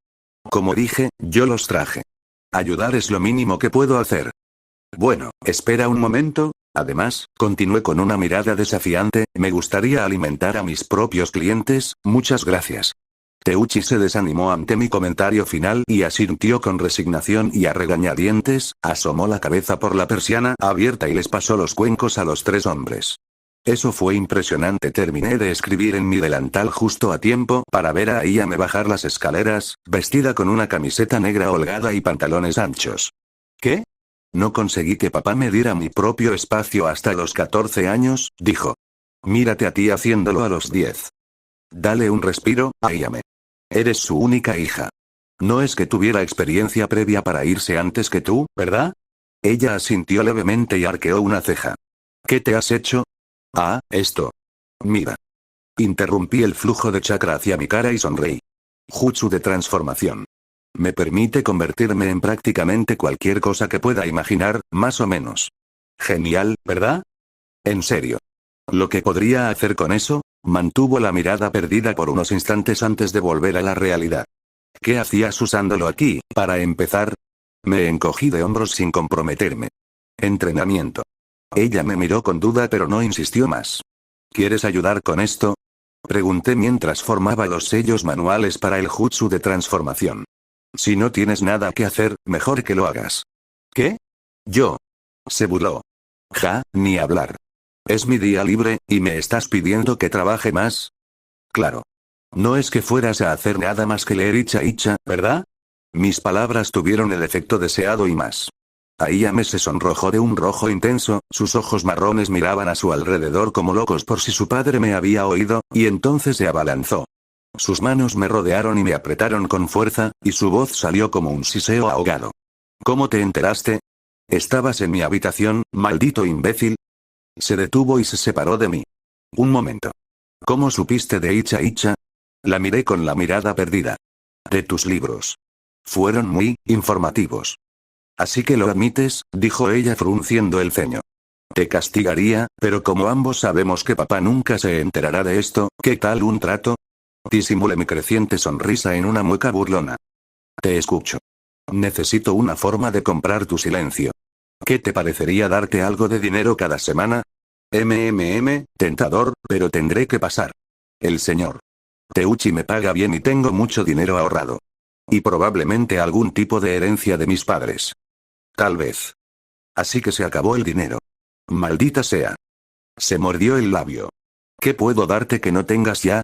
Como dije, yo los traje. Ayudar es lo mínimo que puedo hacer. Bueno, espera un momento. Además, continué con una mirada desafiante, me gustaría alimentar a mis propios clientes, muchas gracias. Teuchi se desanimó ante mi comentario final y asintió con resignación y a regañadientes, asomó la cabeza por la persiana abierta y les pasó los cuencos a los 3 hombres. Eso fue impresionante. Terminé de escribir en mi delantal justo a tiempo para ver a Ayame bajar las escaleras, vestida con una camiseta negra holgada y pantalones anchos. ¿Qué? No conseguí que papá me diera mi propio espacio hasta los 14 años, dijo. Mírate a ti haciéndolo a los 10. Dale un respiro, Ayame. Eres su única hija. No es que tuviera experiencia previa para irse antes que tú, ¿verdad? Ella asintió levemente y arqueó una ceja. ¿Qué te has hecho? Ah, esto. Mira. Interrumpí el flujo de chakra hacia mi cara y sonreí. Jutsu de transformación. Me permite convertirme en prácticamente cualquier cosa que pueda imaginar, más o menos. Genial, ¿verdad? En serio. ¿Lo que podría hacer con eso? Mantuvo la mirada perdida por unos instantes antes de volver a la realidad. ¿Qué hacías usándolo aquí, para empezar? Me encogí de hombros sin comprometerme. Entrenamiento. Ella me miró con duda pero no insistió más. ¿Quieres ayudar con esto? Pregunté mientras formaba los sellos manuales para el jutsu de transformación. Si no tienes nada que hacer, mejor que lo hagas. ¿Qué? Yo. Se burló. Ja, ni hablar. Es mi día libre, ¿y me estás pidiendo que trabaje más? Claro. No es que fueras a hacer nada más que leer Icha, ¿verdad? Mis palabras tuvieron el efecto deseado y más. Ayame se sonrojó de un rojo intenso, sus ojos marrones miraban a su alrededor como locos por si su padre me había oído, y entonces se abalanzó. Sus manos me rodearon y me apretaron con fuerza, y su voz salió como un siseo ahogado. ¿Cómo te enteraste? Estabas en mi habitación, maldito imbécil. Se detuvo y se separó de mí. Un momento. ¿Cómo supiste de Icha? La miré con la mirada perdida. De tus libros. Fueron muy informativos. Así que lo admites, dijo ella frunciendo el ceño. Te castigaría, pero como ambos sabemos que papá nunca se enterará de esto, ¿qué tal un trato? Disimulé mi creciente sonrisa en una mueca burlona. Te escucho. Necesito una forma de comprar tu silencio. ¿Qué te parecería darte algo de dinero cada semana? Tentador, pero tendré que pasar. El señor Teuchi me paga bien y tengo mucho dinero ahorrado. Y probablemente algún tipo de herencia de mis padres. Tal vez. Así que se acabó el dinero. Maldita sea. Se mordió el labio. ¿Qué puedo darte que no tengas ya?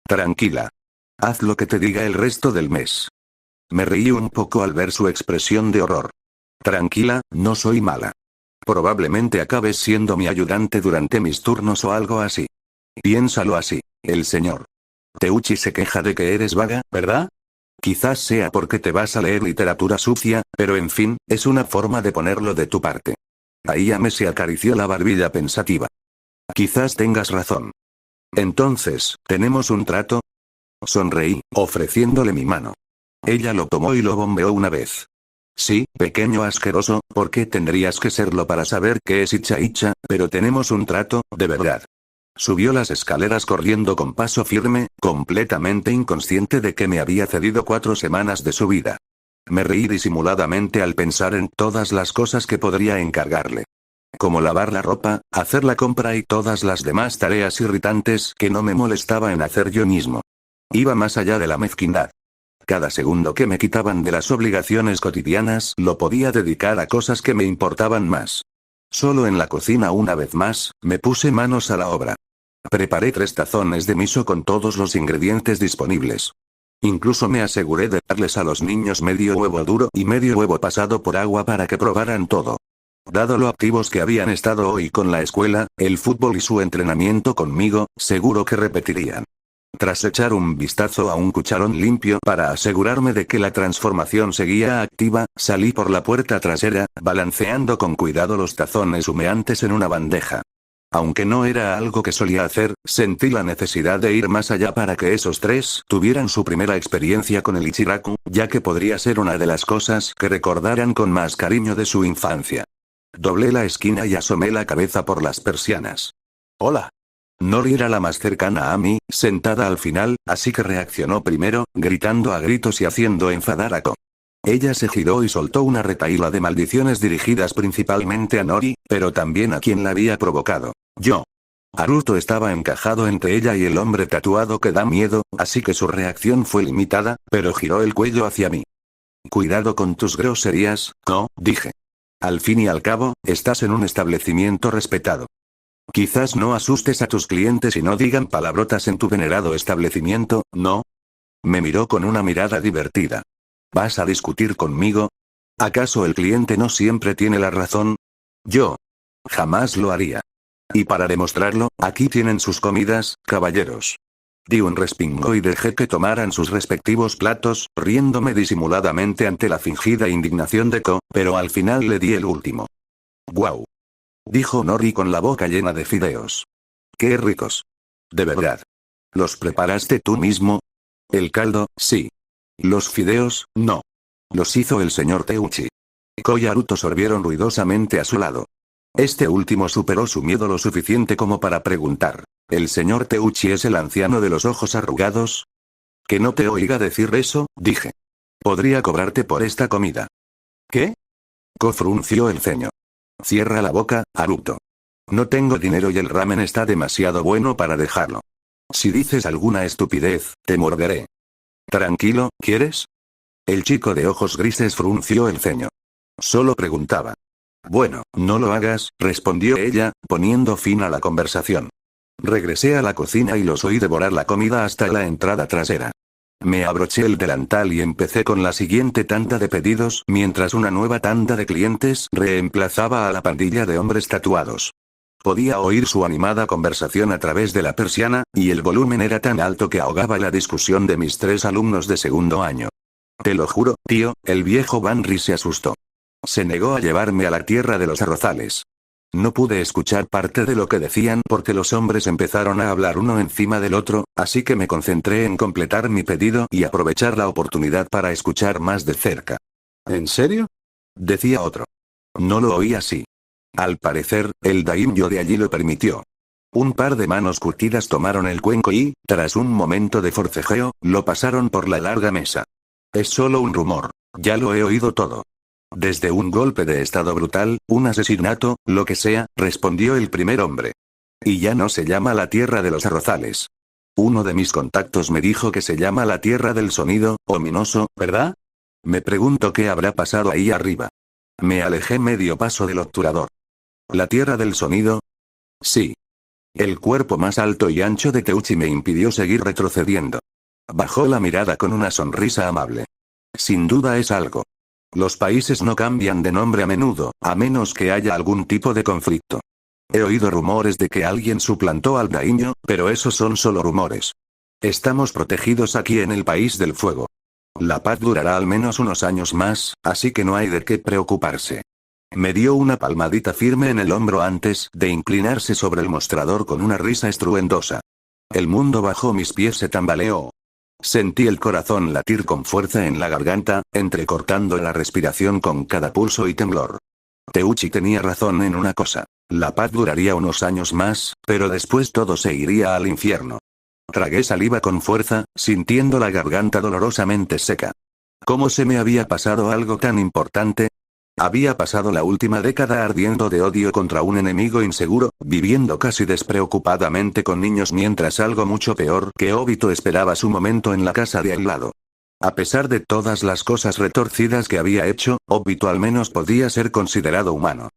Tranquila. Haz lo que te diga el resto del mes. Me reí un poco al ver su expresión de horror. Tranquila, no soy mala. Probablemente acabes siendo mi ayudante durante mis turnos o algo así. Piénsalo así, el señor Teuchi se queja de que eres vaga, ¿verdad? Quizás sea porque te vas a leer literatura sucia, pero en fin, es una forma de ponerlo de tu parte. Ayame se acarició la barbilla pensativa. Quizás tengas razón. Entonces, ¿tenemos un trato? Sonreí, ofreciéndole mi mano. Ella lo tomó y lo bombeó una vez. Sí, pequeño asqueroso, ¿por qué tendrías que serlo para saber qué es Icha Icha? Pero tenemos un trato, de verdad. Subió las escaleras corriendo con paso firme, completamente inconsciente de que me había cedido 4 semanas de su vida. Me reí disimuladamente al pensar en todas las cosas que podría encargarle. Como lavar la ropa, hacer la compra y todas las demás tareas irritantes que no me molestaba en hacer yo mismo. Iba más allá de la mezquindad. Cada segundo que me quitaban de las obligaciones cotidianas lo podía dedicar a cosas que me importaban más. Solo en la cocina una vez más, me puse manos a la obra. Preparé 3 tazones de miso con todos los ingredientes disponibles. Incluso me aseguré de darles a los niños medio huevo duro y medio huevo pasado por agua para que probaran todo. Dado lo activos que habían estado hoy con la escuela, el fútbol y su entrenamiento conmigo, seguro que repetirían. Tras echar un vistazo a un cucharón limpio para asegurarme de que la transformación seguía activa, salí por la puerta trasera, balanceando con cuidado los tazones humeantes en una bandeja. Aunque no era algo que solía hacer, sentí la necesidad de ir más allá para que esos 3 tuvieran su primera experiencia con el Ichiraku, ya que podría ser una de las cosas que recordaran con más cariño de su infancia. Doblé la esquina y asomé la cabeza por las persianas. Hola. Nori era la más cercana a mí, sentada al final, así que reaccionó primero, gritando a gritos y haciendo enfadar a Ko. Ella se giró y soltó una retahíla de maldiciones dirigidas principalmente a Nori, pero también a quien la había provocado, yo. Haruto estaba encajado entre ella y el hombre tatuado que da miedo, así que su reacción fue limitada, pero giró el cuello hacia mí. Cuidado con tus groserías, Ko, dije. Al fin y al cabo, estás en un establecimiento respetado. Quizás no asustes a tus clientes y no digan palabrotas en tu venerado establecimiento, ¿no? Me miró con una mirada divertida. ¿Vas a discutir conmigo? ¿Acaso el cliente no siempre tiene la razón? Yo. Jamás lo haría. Y para demostrarlo, aquí tienen sus comidas, caballeros. Di un respingo y dejé que tomaran sus respectivos platos, riéndome disimuladamente ante la fingida indignación de Ko, pero al final le di el último. ¡Guau! Dijo Nori con la boca llena de fideos. ¡Qué ricos! De verdad. ¿Los preparaste tú mismo? El caldo, sí. Los fideos, no. Los hizo el señor Teuchi. Ko y Haruto sorbieron ruidosamente a su lado. Este último superó su miedo lo suficiente como para preguntar. ¿El señor Teuchi es el anciano de los ojos arrugados? Que no te oiga decir eso, dije. Podría cobrarte por esta comida. ¿Qué? Ko frunció el ceño. Cierra la boca, Haruto. No tengo dinero y el ramen está demasiado bueno para dejarlo. Si dices alguna estupidez, te morderé. Tranquilo, ¿quieres? El chico de ojos grises frunció el ceño. Solo preguntaba. Bueno, no lo hagas, respondió ella, poniendo fin a la conversación. Regresé a la cocina y los oí devorar la comida hasta la entrada trasera. Me abroché el delantal y empecé con la siguiente tanda de pedidos mientras una nueva tanda de clientes reemplazaba a la pandilla de hombres tatuados. Podía oír su animada conversación a través de la persiana, y el volumen era tan alto que ahogaba la discusión de mis 3 alumnos de segundo año. Te lo juro, tío, el viejo Banri se asustó. Se negó a llevarme a la tierra de los arrozales. No pude escuchar parte de lo que decían porque los hombres empezaron a hablar uno encima del otro, así que me concentré en completar mi pedido y aprovechar la oportunidad para escuchar más de cerca. ¿En serio? Decía otro. No lo oí así. Al parecer, el daimyo de allí lo permitió. Un par de manos curtidas tomaron el cuenco y, tras un momento de forcejeo, lo pasaron por la larga mesa. Es solo un rumor. Ya lo he oído todo. Desde un golpe de estado brutal, un asesinato, lo que sea, respondió el primer hombre. Y ya no se llama la tierra de los arrozales. Uno de mis contactos me dijo que se llama la tierra del sonido, ominoso, ¿verdad? Me pregunto qué habrá pasado ahí arriba. Me alejé medio paso del obturador. ¿La tierra del sonido? Sí. El cuerpo más alto y ancho de Teuchi me impidió seguir retrocediendo. Bajó la mirada con una sonrisa amable. Sin duda es algo. Los países no cambian de nombre a menudo, a menos que haya algún tipo de conflicto. He oído rumores de que alguien suplantó al daimyo, pero esos son solo rumores. Estamos protegidos aquí en el país del fuego. La paz durará al menos unos años más, así que no hay de qué preocuparse. Me dio una palmadita firme en el hombro antes de inclinarse sobre el mostrador con una risa estruendosa. El mundo bajo mis pies se tambaleó. Sentí el corazón latir con fuerza en la garganta, entrecortando la respiración con cada pulso y temblor. Teuchi tenía razón en una cosa. La paz duraría unos años más, pero después todo se iría al infierno. Tragué saliva con fuerza, sintiendo la garganta dolorosamente seca. ¿Cómo se me había pasado algo tan importante? Había pasado la última década ardiendo de odio contra un enemigo inseguro, viviendo casi despreocupadamente con niños mientras algo mucho peor que Obito esperaba su momento en la casa de al lado. A pesar de todas las cosas retorcidas que había hecho, Obito al menos podía ser considerado humano.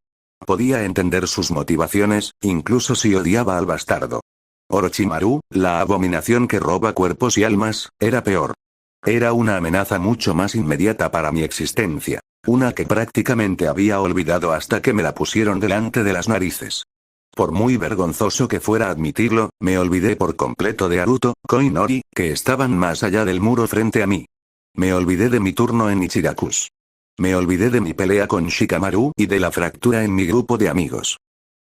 Podía entender sus motivaciones, incluso si odiaba al bastardo. Orochimaru, la abominación que roba cuerpos y almas, era peor. Era una amenaza mucho más inmediata para mi existencia. Una que prácticamente había olvidado hasta que me la pusieron delante de las narices. Por muy vergonzoso que fuera admitirlo, me olvidé por completo de Naruto, Koinori, que estaban más allá del muro frente a mí. Me olvidé de mi turno en Ichirakusa. Me olvidé de mi pelea con Shikamaru y de la fractura en mi grupo de amigos.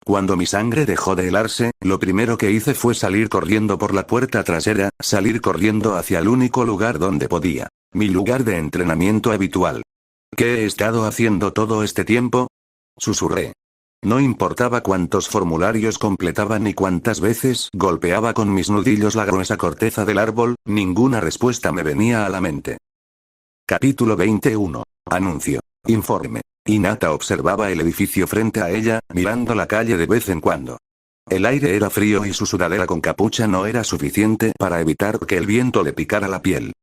Cuando mi sangre dejó de helarse, lo primero que hice fue salir corriendo por la puerta trasera, salir corriendo hacia el único lugar donde podía. Mi lugar de entrenamiento habitual. ¿Qué he estado haciendo todo este tiempo? Susurré. No importaba cuántos formularios completaba ni cuántas veces golpeaba con mis nudillos la gruesa corteza del árbol, ninguna respuesta me venía a la mente. Capítulo 21. Anuncio. Informe. Hinata observaba el edificio frente a ella, mirando la calle de vez en cuando. El aire era frío y su sudadera con capucha no era suficiente para evitar que el viento le picara la piel.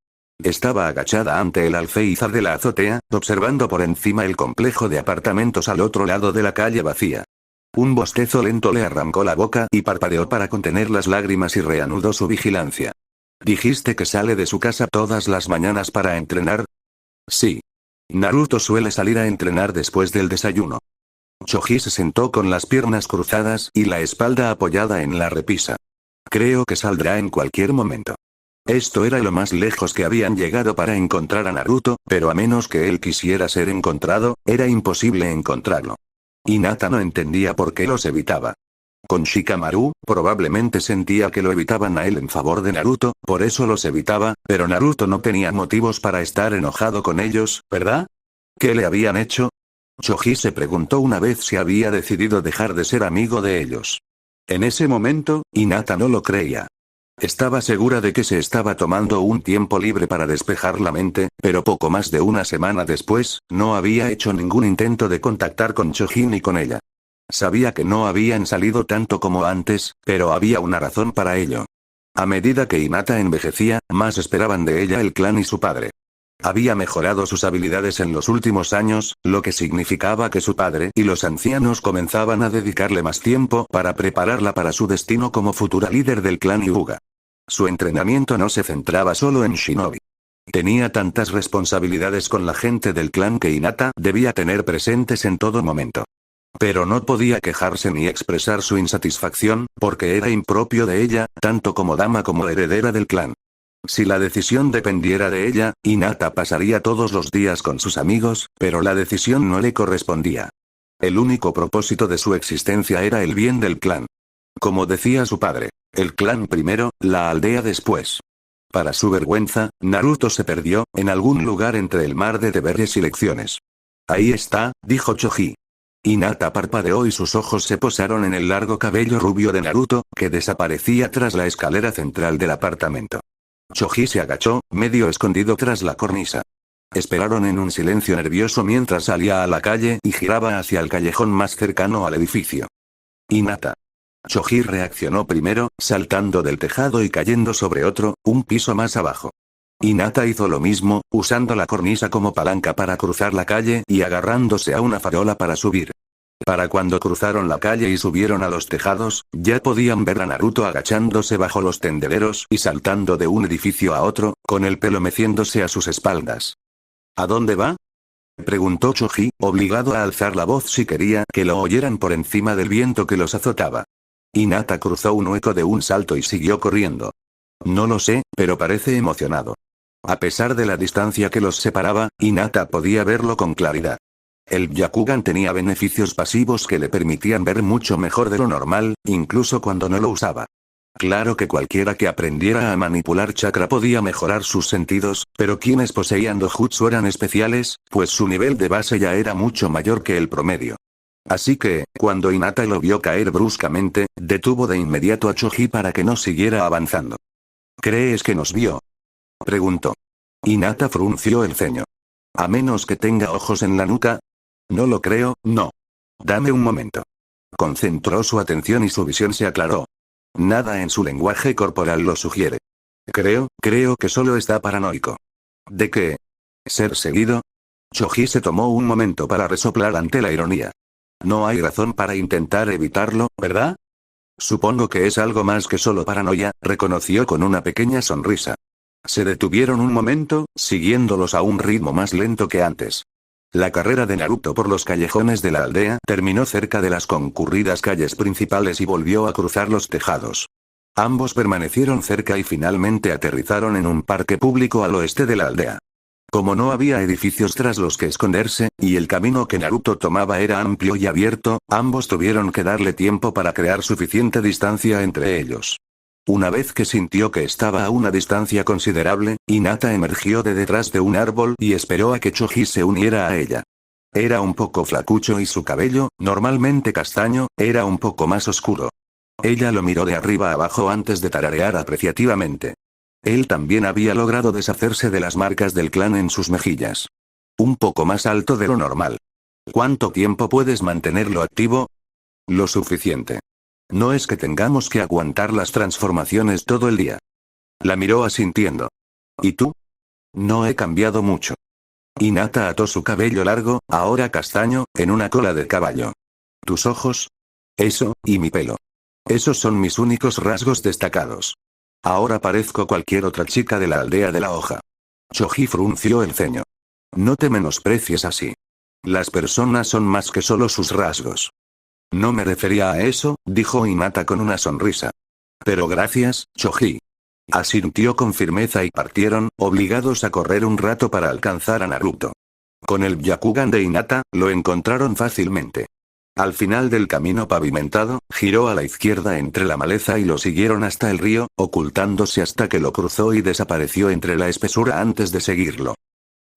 Estaba agachada ante el alféizar de la azotea, observando por encima el complejo de apartamentos al otro lado de la calle vacía. Un bostezo lento le arrancó la boca y parpadeó para contener las lágrimas y reanudó su vigilancia. ¿Dijiste que sale de su casa todas las mañanas para entrenar? Sí. Naruto suele salir a entrenar después del desayuno. Choji se sentó con las piernas cruzadas y la espalda apoyada en la repisa. Creo que saldrá en cualquier momento. Esto era lo más lejos que habían llegado para encontrar a Naruto, pero a menos que él quisiera ser encontrado, era imposible encontrarlo. Hinata no entendía por qué los evitaba. Con Shikamaru, probablemente sentía que lo evitaban a él en favor de Naruto, por eso los evitaba, pero Naruto no tenía motivos para estar enojado con ellos, ¿verdad? ¿Qué le habían hecho? Choji se preguntó una vez si había decidido dejar de ser amigo de ellos. En ese momento, Hinata no lo creía. Estaba segura de que se estaba tomando un tiempo libre para despejar la mente, pero poco más de una semana después, no había hecho ningún intento de contactar con Choji ni con ella. Sabía que no habían salido tanto como antes, pero había una razón para ello. A medida que Hinata envejecía, más esperaban de ella el clan y su padre. Había mejorado sus habilidades en los últimos años, lo que significaba que su padre y los ancianos comenzaban a dedicarle más tiempo para prepararla para su destino como futura líder del clan Hyuga. Su entrenamiento no se centraba solo en Shinobi. Tenía tantas responsabilidades con la gente del clan que Hinata debía tener presentes en todo momento. Pero no podía quejarse ni expresar su insatisfacción, porque era impropio de ella, tanto como dama como heredera del clan. Si la decisión dependiera de ella, Hinata pasaría todos los días con sus amigos, pero la decisión no le correspondía. El único propósito de su existencia era el bien del clan. Como decía su padre, el clan primero, la aldea después. Para su vergüenza, Naruto se perdió, en algún lugar entre el mar de deberes y lecciones. Ahí está, dijo Choji. Hinata parpadeó y sus ojos se posaron en el largo cabello rubio de Naruto, que desaparecía tras la escalera central del apartamento. Choji se agachó, medio escondido tras la cornisa. Esperaron en un silencio nervioso mientras salía a la calle y giraba hacia el callejón más cercano al edificio. Hinata. Choji reaccionó primero, saltando del tejado y cayendo sobre otro, un piso más abajo. Hinata hizo lo mismo, usando la cornisa como palanca para cruzar la calle y agarrándose a una farola para subir. Para cuando cruzaron la calle y subieron a los tejados, ya podían ver a Naruto agachándose bajo los tendederos y saltando de un edificio a otro, con el pelo meciéndose a sus espaldas. ¿A dónde va? Preguntó Choji, obligado a alzar la voz si quería que lo oyeran por encima del viento que los azotaba. Hinata cruzó un hueco de un salto y siguió corriendo. No lo sé, pero parece emocionado. A pesar de la distancia que los separaba, Hinata podía verlo con claridad. El Byakugan tenía beneficios pasivos que le permitían ver mucho mejor de lo normal, incluso cuando no lo usaba. Claro que cualquiera que aprendiera a manipular chakra podía mejorar sus sentidos, pero quienes poseían dojutsu eran especiales, pues su nivel de base ya era mucho mayor que el promedio. Así que, cuando Hinata lo vio caer bruscamente, detuvo de inmediato a Choji para que no siguiera avanzando. ¿Crees que nos vio?, preguntó. Hinata frunció el ceño. A menos que tenga ojos en la nuca. No lo creo, no. Dame un momento. Concentró su atención y su visión se aclaró. Nada en su lenguaje corporal lo sugiere. Creo que solo está paranoico. ¿De qué? ¿Ser seguido? Choji se tomó un momento para resoplar ante la ironía. No hay razón para intentar evitarlo, ¿verdad? Supongo que es algo más que solo paranoia, reconoció con una pequeña sonrisa. Se detuvieron un momento, siguiéndolos a un ritmo más lento que antes. La carrera de Naruto por los callejones de la aldea terminó cerca de las concurridas calles principales y volvió a cruzar los tejados. Ambos permanecieron cerca y finalmente aterrizaron en un parque público al oeste de la aldea. Como no había edificios tras los que esconderse, y el camino que Naruto tomaba era amplio y abierto, ambos tuvieron que darle tiempo para crear suficiente distancia entre ellos. Una vez que sintió que estaba a una distancia considerable, Hinata emergió de detrás de un árbol y esperó a que Choji se uniera a ella. Era un poco flacucho y su cabello, normalmente castaño, era un poco más oscuro. Ella lo miró de arriba abajo antes de tararear apreciativamente. Él también había logrado deshacerse de las marcas del clan en sus mejillas. Un poco más alto de lo normal. ¿Cuánto tiempo puedes mantenerlo activo? Lo suficiente. No es que tengamos que aguantar las transformaciones todo el día. La miró asintiendo. ¿Y tú? No he cambiado mucho. Hinata ató su cabello largo, ahora castaño, en una cola de caballo. ¿Tus ojos? Eso, y mi pelo. Esos son mis únicos rasgos destacados. Ahora parezco cualquier otra chica de la aldea de la hoja. Choji frunció el ceño. No te menosprecies así. Las personas son más que solo sus rasgos. No me refería a eso, dijo Hinata con una sonrisa. Pero gracias, Choji. Asintió con firmeza y partieron, obligados a correr un rato para alcanzar a Naruto. Con el Byakugan de Hinata, lo encontraron fácilmente. Al final del camino pavimentado, giró a la izquierda entre la maleza y lo siguieron hasta el río, ocultándose hasta que lo cruzó y desapareció entre la espesura antes de seguirlo.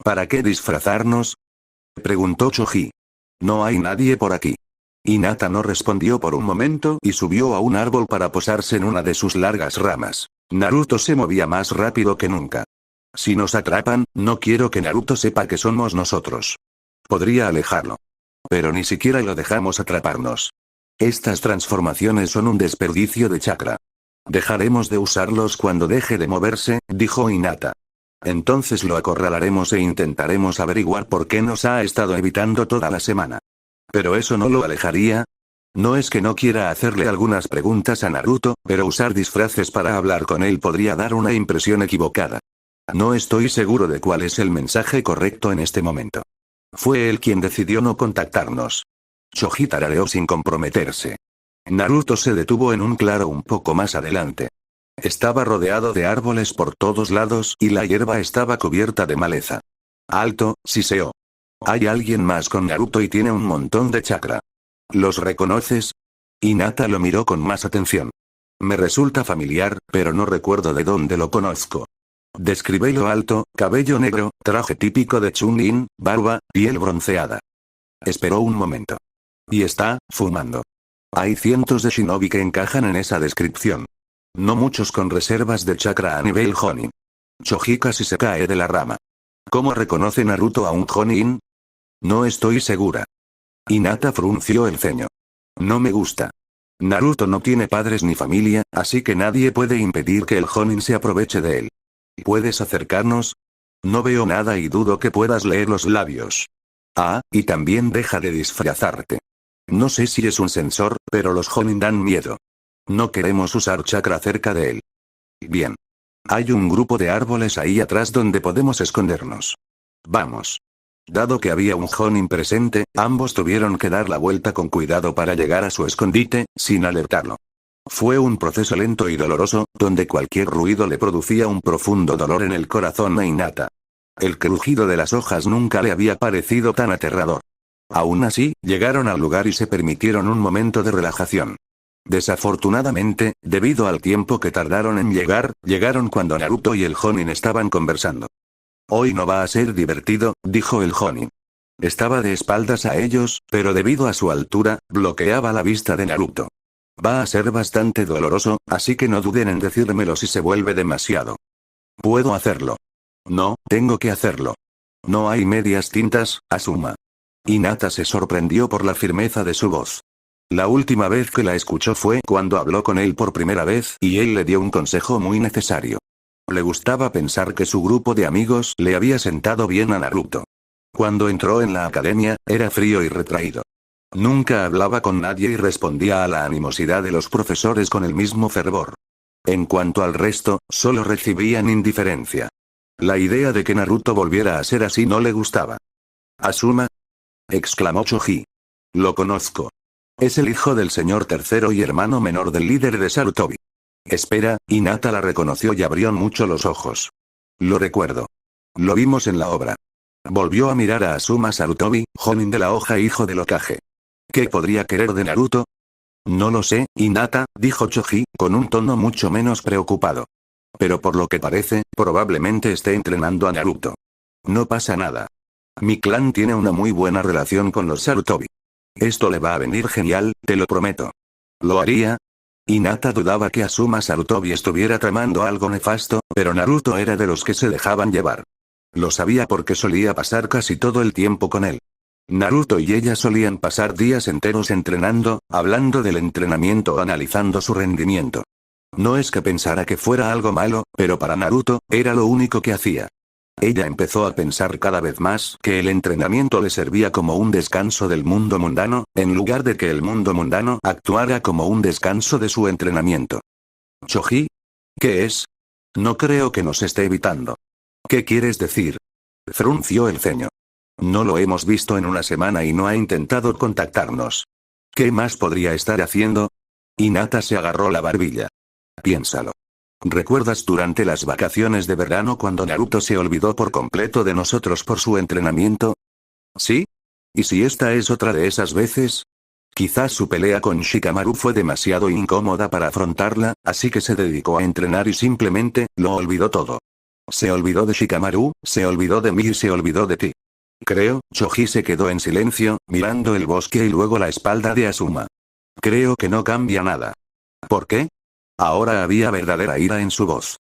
¿Para qué disfrazarnos?, preguntó Choji. No hay nadie por aquí. Hinata no respondió por un momento y subió a un árbol para posarse en una de sus largas ramas. Naruto se movía más rápido que nunca. Si nos atrapan, no quiero que Naruto sepa que somos nosotros. Podría alejarlo. Pero ni siquiera lo dejamos atraparnos. Estas transformaciones son un desperdicio de chakra. Dejaremos de usarlos cuando deje de moverse, dijo Hinata. Entonces lo acorralaremos e intentaremos averiguar por qué nos ha estado evitando toda la semana. ¿Pero eso no lo alejaría? No es que no quiera hacerle algunas preguntas a Naruto, pero usar disfraces para hablar con él podría dar una impresión equivocada. No estoy seguro de cuál es el mensaje correcto en este momento. Fue él quien decidió no contactarnos. Choji tarareó sin comprometerse. Naruto se detuvo en un claro un poco más adelante. Estaba rodeado de árboles por todos lados y la hierba estaba cubierta de maleza. Alto, Siseo. Hay alguien más con Naruto y tiene un montón de chakra. ¿Los reconoces? Hinata lo miró con más atención. Me resulta familiar, pero no recuerdo de dónde lo conozco. Descríbelo. Alto, cabello negro, traje típico de Chunin, barba, piel bronceada. Esperó un momento. Y está, fumando. Hay cientos de shinobi que encajan en esa descripción. No muchos con reservas de chakra a nivel Jonin. Choji casi se cae de la rama. ¿Cómo reconoce Naruto a un Jonin? No estoy segura. Hinata frunció el ceño. No me gusta. Naruto no tiene padres ni familia, así que nadie puede impedir que el Jonin se aproveche de él. ¿Puedes acercarnos? No veo nada y dudo que puedas leer los labios. Ah, y también deja de disfrazarte. No sé si es un sensor, pero los Jonin dan miedo. No queremos usar chakra cerca de él. Bien. Hay un grupo de árboles ahí atrás donde podemos escondernos. Vamos. Dado que había un Jonin presente, ambos tuvieron que dar la vuelta con cuidado para llegar a su escondite, sin alertarlo. Fue un proceso lento y doloroso, donde cualquier ruido le producía un profundo dolor en el corazón a Hinata. El crujido de las hojas nunca le había parecido tan aterrador. Aún así, llegaron al lugar y se permitieron un momento de relajación. Desafortunadamente, debido al tiempo que tardaron en llegar, llegaron cuando Naruto y el Jonin estaban conversando. Hoy no va a ser divertido, dijo el Jonin. Estaba de espaldas a ellos, pero debido a su altura, bloqueaba la vista de Naruto. Va a ser bastante doloroso, así que no duden en decírmelo si se vuelve demasiado. Puedo hacerlo. No, tengo que hacerlo. No hay medias tintas, Asuma. Hinata se sorprendió por la firmeza de su voz. La última vez que la escuchó fue cuando habló con él por primera vez y él le dio un consejo muy necesario. Le gustaba pensar que su grupo de amigos le había sentado bien a Naruto. Cuando entró en la academia, era frío y retraído. Nunca hablaba con nadie y respondía a la animosidad de los profesores con el mismo fervor. En cuanto al resto, solo recibían indiferencia. La idea de que Naruto volviera a ser así no le gustaba. «¿Asuma?», exclamó Choji. «Lo conozco. Es el hijo del señor tercero y hermano menor del líder de Sarutobi». Espera, Hinata la reconoció y abrió mucho los ojos. «Lo recuerdo. Lo vimos en la obra». Volvió a mirar a Asuma Sarutobi, Jonin de la hoja hijo del Hokage. ¿Qué podría querer de Naruto? No lo sé, Hinata, dijo Choji, con un tono mucho menos preocupado. Pero por lo que parece, probablemente esté entrenando a Naruto. No pasa nada. Mi clan tiene una muy buena relación con los Sarutobi. Esto le va a venir genial, te lo prometo. ¿Lo haría? Hinata dudaba que Asuma Sarutobi estuviera tramando algo nefasto, pero Naruto era de los que se dejaban llevar. Lo sabía porque solía pasar casi todo el tiempo con él. Naruto y ella solían pasar días enteros entrenando, hablando del entrenamiento o analizando su rendimiento. No es que pensara que fuera algo malo, pero para Naruto, era lo único que hacía. Ella empezó a pensar cada vez más que el entrenamiento le servía como un descanso del mundo mundano, en lugar de que el mundo mundano actuara como un descanso de su entrenamiento. ¿Choji? ¿Qué es? No creo que nos esté evitando. ¿Qué quieres decir? Frunció el ceño. No lo hemos visto en una semana y no ha intentado contactarnos. ¿Qué más podría estar haciendo? Hinata se agarró la barbilla. Piénsalo. ¿Recuerdas durante las vacaciones de verano cuando Naruto se olvidó por completo de nosotros por su entrenamiento? ¿Sí? ¿Y si esta es otra de esas veces? Quizás su pelea con Shikamaru fue demasiado incómoda para afrontarla, así que se dedicó a entrenar y simplemente, lo olvidó todo. Se olvidó de Shikamaru, se olvidó de mí y se olvidó de ti. Creo, Choji se quedó en silencio, mirando el bosque y luego la espalda de Asuma. Creo que no cambia nada. ¿Por qué? Ahora había verdadera ira en su voz.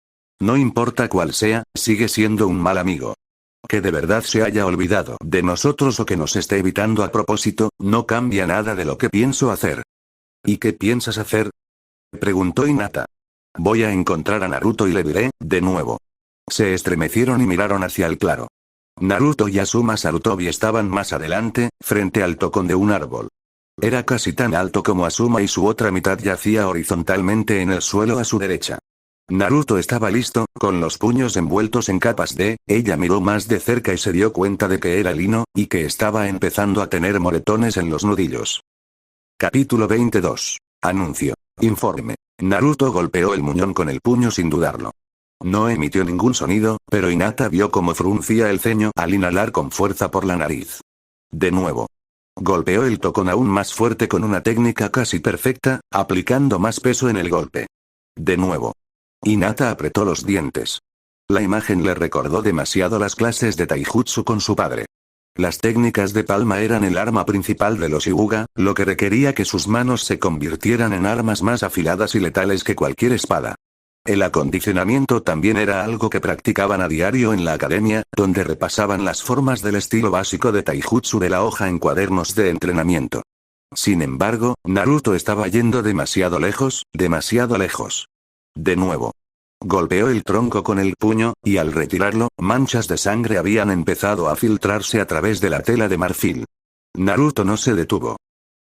No importa cuál sea, sigue siendo un mal amigo. Que de verdad se haya olvidado de nosotros o que nos esté evitando a propósito, no cambia nada de lo que pienso hacer. ¿Y qué piensas hacer? Preguntó Hinata. Voy a encontrar a Naruto y le diré, de nuevo. Se estremecieron y miraron hacia el claro. Naruto y Asuma Sarutobi estaban más adelante, frente al tocón de un árbol. Era casi tan alto como Asuma y su otra mitad yacía horizontalmente en el suelo a su derecha. Naruto estaba listo, con los puños envueltos en capas ella miró más de cerca y se dio cuenta de que era lino, y que estaba empezando a tener moretones en los nudillos. Capítulo 22. Anuncio. Informe. Naruto golpeó el muñón con el puño sin dudarlo. No emitió ningún sonido, pero Hinata vio cómo fruncía el ceño al inhalar con fuerza por la nariz. De nuevo. Golpeó el tocón aún más fuerte con una técnica casi perfecta, aplicando más peso en el golpe. De nuevo. Hinata apretó los dientes. La imagen le recordó demasiado las clases de taijutsu con su padre. Las técnicas de palma eran el arma principal de los Hyuga, lo que requería que sus manos se convirtieran en armas más afiladas y letales que cualquier espada. El acondicionamiento también era algo que practicaban a diario en la academia, donde repasaban las formas del estilo básico de taijutsu de la hoja en cuadernos de entrenamiento. Sin embargo, Naruto estaba yendo demasiado lejos, demasiado lejos. De nuevo. Golpeó el tronco con el puño, y al retirarlo, manchas de sangre habían empezado a filtrarse a través de la tela de marfil. Naruto no se detuvo.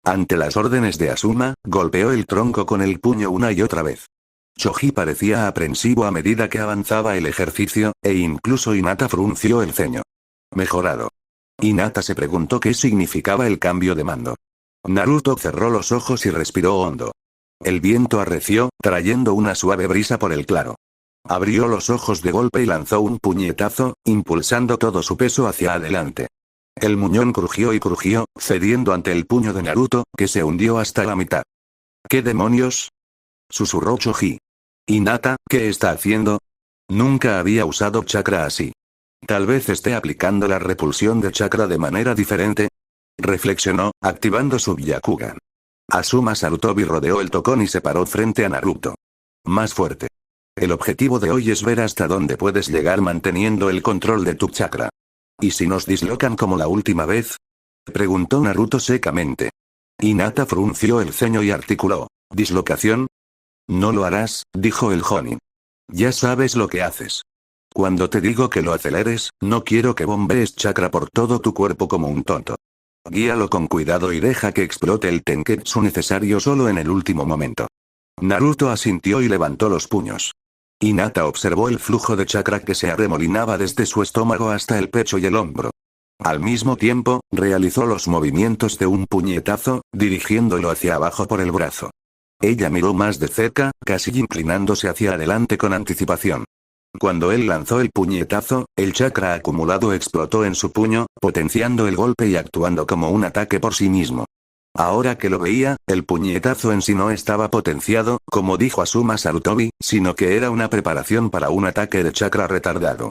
Ante las órdenes de Asuma, golpeó el tronco con el puño una y otra vez. Choji parecía aprensivo a medida que avanzaba el ejercicio, e incluso Hinata frunció el ceño. Mejorado. Hinata se preguntó qué significaba el cambio de mando. Naruto cerró los ojos y respiró hondo. El viento arreció, trayendo una suave brisa por el claro. Abrió los ojos de golpe y lanzó un puñetazo, impulsando todo su peso hacia adelante. El muñón crujió y crujió, cediendo ante el puño de Naruto, que se hundió hasta la mitad. ¿Qué demonios? Susurró Choji. Hinata, ¿qué está haciendo? Nunca había usado chakra así. Tal vez esté aplicando la repulsión de chakra de manera diferente. Reflexionó, activando su Byakugan. Asuma Sarutobi rodeó el tocón y se paró frente a Naruto. Más fuerte. El objetivo de hoy es ver hasta dónde puedes llegar manteniendo el control de tu chakra. ¿Y si nos dislocan como la última vez? Preguntó Naruto secamente. Hinata frunció el ceño y articuló. ¿Dislocación? No lo harás, dijo el Jonin. Ya sabes lo que haces. Cuando te digo que lo aceleres, no quiero que bombees chakra por todo tu cuerpo como un tonto. Guíalo con cuidado y deja que explote el tenketsu necesario solo en el último momento. Naruto asintió y levantó los puños. Hinata observó el flujo de chakra que se arremolinaba desde su estómago hasta el pecho y el hombro. Al mismo tiempo, realizó los movimientos de un puñetazo, dirigiéndolo hacia abajo por el brazo. Ella miró más de cerca, casi inclinándose hacia adelante con anticipación. Cuando él lanzó el puñetazo, el chakra acumulado explotó en su puño, potenciando el golpe y actuando como un ataque por sí mismo. Ahora que lo veía, el puñetazo en sí no estaba potenciado, como dijo Asuma Sarutobi, sino que era una preparación para un ataque de chakra retardado.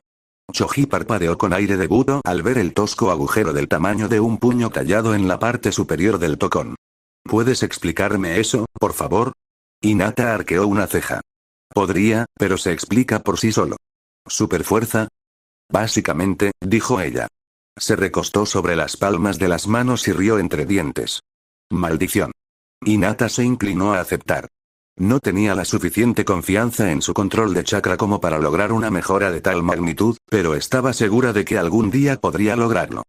Choji parpadeó con aire de budo al ver el tosco agujero del tamaño de un puño tallado en la parte superior del tocón. ¿Puedes explicarme eso, por favor? Hinata arqueó una ceja. Podría, pero se explica por sí solo. ¿Superfuerza? Básicamente, dijo ella. Se recostó sobre las palmas de las manos y rió entre dientes. Maldición. Hinata se inclinó a aceptar. No tenía la suficiente confianza en su control de chakra como para lograr una mejora de tal magnitud, pero estaba segura de que algún día podría lograrlo.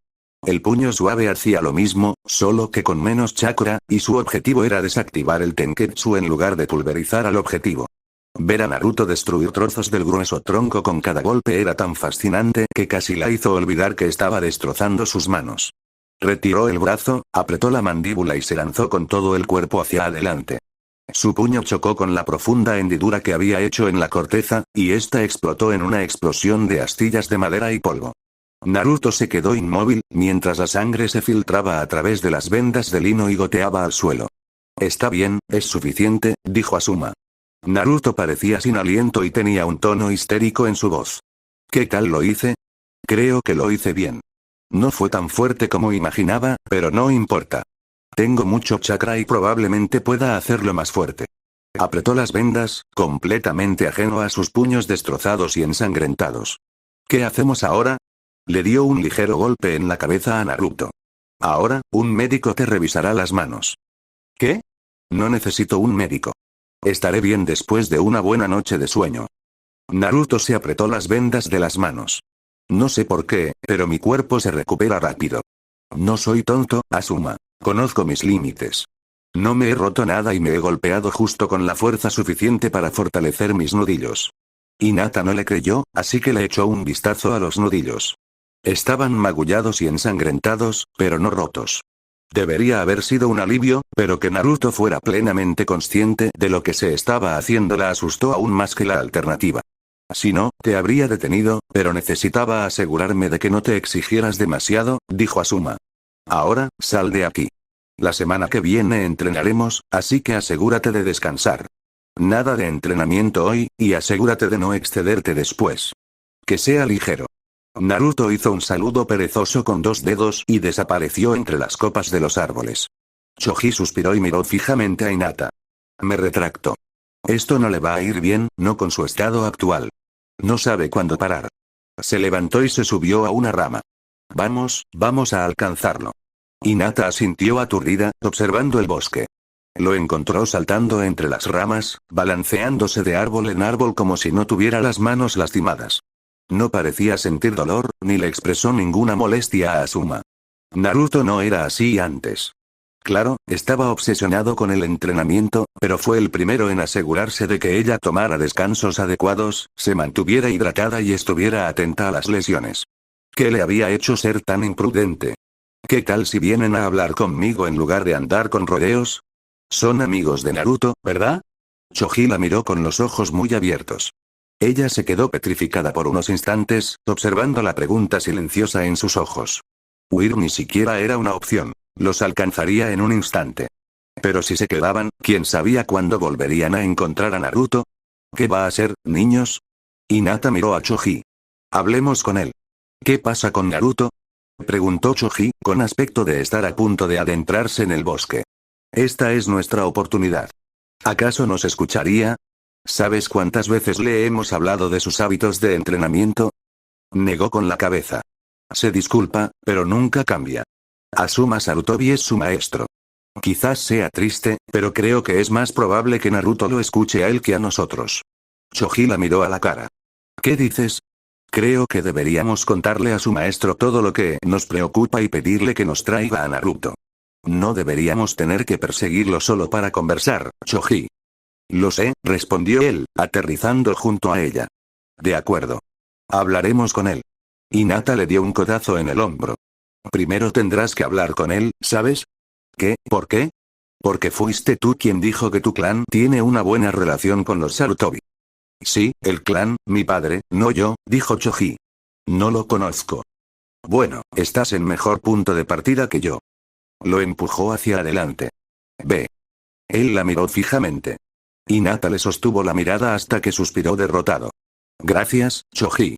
El puño suave hacía lo mismo, solo que con menos chakra, y su objetivo era desactivar el tenketsu en lugar de pulverizar al objetivo. Ver a Naruto destruir trozos del grueso tronco con cada golpe era tan fascinante que casi la hizo olvidar que estaba destrozando sus manos. Retiró el brazo, apretó la mandíbula y se lanzó con todo el cuerpo hacia adelante. Su puño chocó con la profunda hendidura que había hecho en la corteza, y esta explotó en una explosión de astillas de madera y polvo. Naruto se quedó inmóvil, mientras la sangre se filtraba a través de las vendas de lino y goteaba al suelo. Está bien, es suficiente, dijo Asuma. Naruto parecía sin aliento y tenía un tono histérico en su voz. ¿Qué tal lo hice? Creo que lo hice bien. No fue tan fuerte como imaginaba, pero no importa. Tengo mucho chakra y probablemente pueda hacerlo más fuerte. Apretó las vendas, completamente ajeno a sus puños destrozados y ensangrentados. ¿Qué hacemos ahora? Le dio un ligero golpe en la cabeza a Naruto. Ahora, un médico te revisará las manos. ¿Qué? No necesito un médico. Estaré bien después de una buena noche de sueño. Naruto se apretó las vendas de las manos. No sé por qué, pero mi cuerpo se recupera rápido. No soy tonto, Asuma. Conozco mis límites. No me he roto nada y me he golpeado justo con la fuerza suficiente para fortalecer mis nudillos. Hinata no le creyó, así que le echó un vistazo a los nudillos. Estaban magullados y ensangrentados, pero no rotos. Debería haber sido un alivio, pero que Naruto fuera plenamente consciente de lo que se estaba haciendo la asustó aún más que la alternativa. Si no, te habría detenido, pero necesitaba asegurarme de que no te exigieras demasiado, dijo Asuma. Ahora, sal de aquí. La semana que viene entrenaremos, así que asegúrate de descansar. Nada de entrenamiento hoy, y asegúrate de no excederte después. Que sea ligero. Naruto hizo un saludo perezoso con dos dedos y desapareció entre las copas de los árboles. Choji suspiró y miró fijamente a Hinata. Me retracto. Esto no le va a ir bien, no con su estado actual. No sabe cuándo parar. Se levantó y se subió a una rama. Vamos a alcanzarlo. Hinata asintió aturdida, observando el bosque. Lo encontró saltando entre las ramas, balanceándose de árbol en árbol como si no tuviera las manos lastimadas. No parecía sentir dolor, ni le expresó ninguna molestia a Asuma. Naruto no era así antes. Claro, estaba obsesionado con el entrenamiento, pero fue el primero en asegurarse de que ella tomara descansos adecuados, se mantuviera hidratada y estuviera atenta a las lesiones. ¿Qué le había hecho ser tan imprudente? ¿Qué tal si vienen a hablar conmigo en lugar de andar con rodeos? Son amigos de Naruto, ¿verdad? Choji la miró con los ojos muy abiertos. Ella se quedó petrificada por unos instantes, observando la pregunta silenciosa en sus ojos. Huir ni siquiera era una opción. Los alcanzaría en un instante. Pero si se quedaban, ¿quién sabía cuándo volverían a encontrar a Naruto? ¿Qué va a hacer, niños? Hinata miró a Choji. Hablemos con él. ¿Qué pasa con Naruto? Preguntó Choji, con aspecto de estar a punto de adentrarse en el bosque. Esta es nuestra oportunidad. ¿Acaso nos escucharía? ¿Sabes cuántas veces le hemos hablado de sus hábitos de entrenamiento? Negó con la cabeza. Se disculpa, pero nunca cambia. Asuma Sarutobi es su maestro. Quizás sea triste, pero creo que es más probable que Naruto lo escuche a él que a nosotros. Choji la miró a la cara. ¿Qué dices? Creo que deberíamos contarle a su maestro todo lo que nos preocupa y pedirle que nos traiga a Naruto. No deberíamos tener que perseguirlo solo para conversar, Choji. Lo sé, respondió él, aterrizando junto a ella. De acuerdo. Hablaremos con él. Hinata le dio un codazo en el hombro. Primero tendrás que hablar con él, ¿sabes? ¿Qué? ¿Por qué? Porque fuiste tú quien dijo que tu clan tiene una buena relación con los Sarutobi. Sí, el clan, mi padre, no yo, dijo Choji. No lo conozco. Bueno, estás en mejor punto de partida que yo. Lo empujó hacia adelante. Ve. Él la miró fijamente. Hinata le sostuvo la mirada hasta que suspiró derrotado. Gracias, Choji.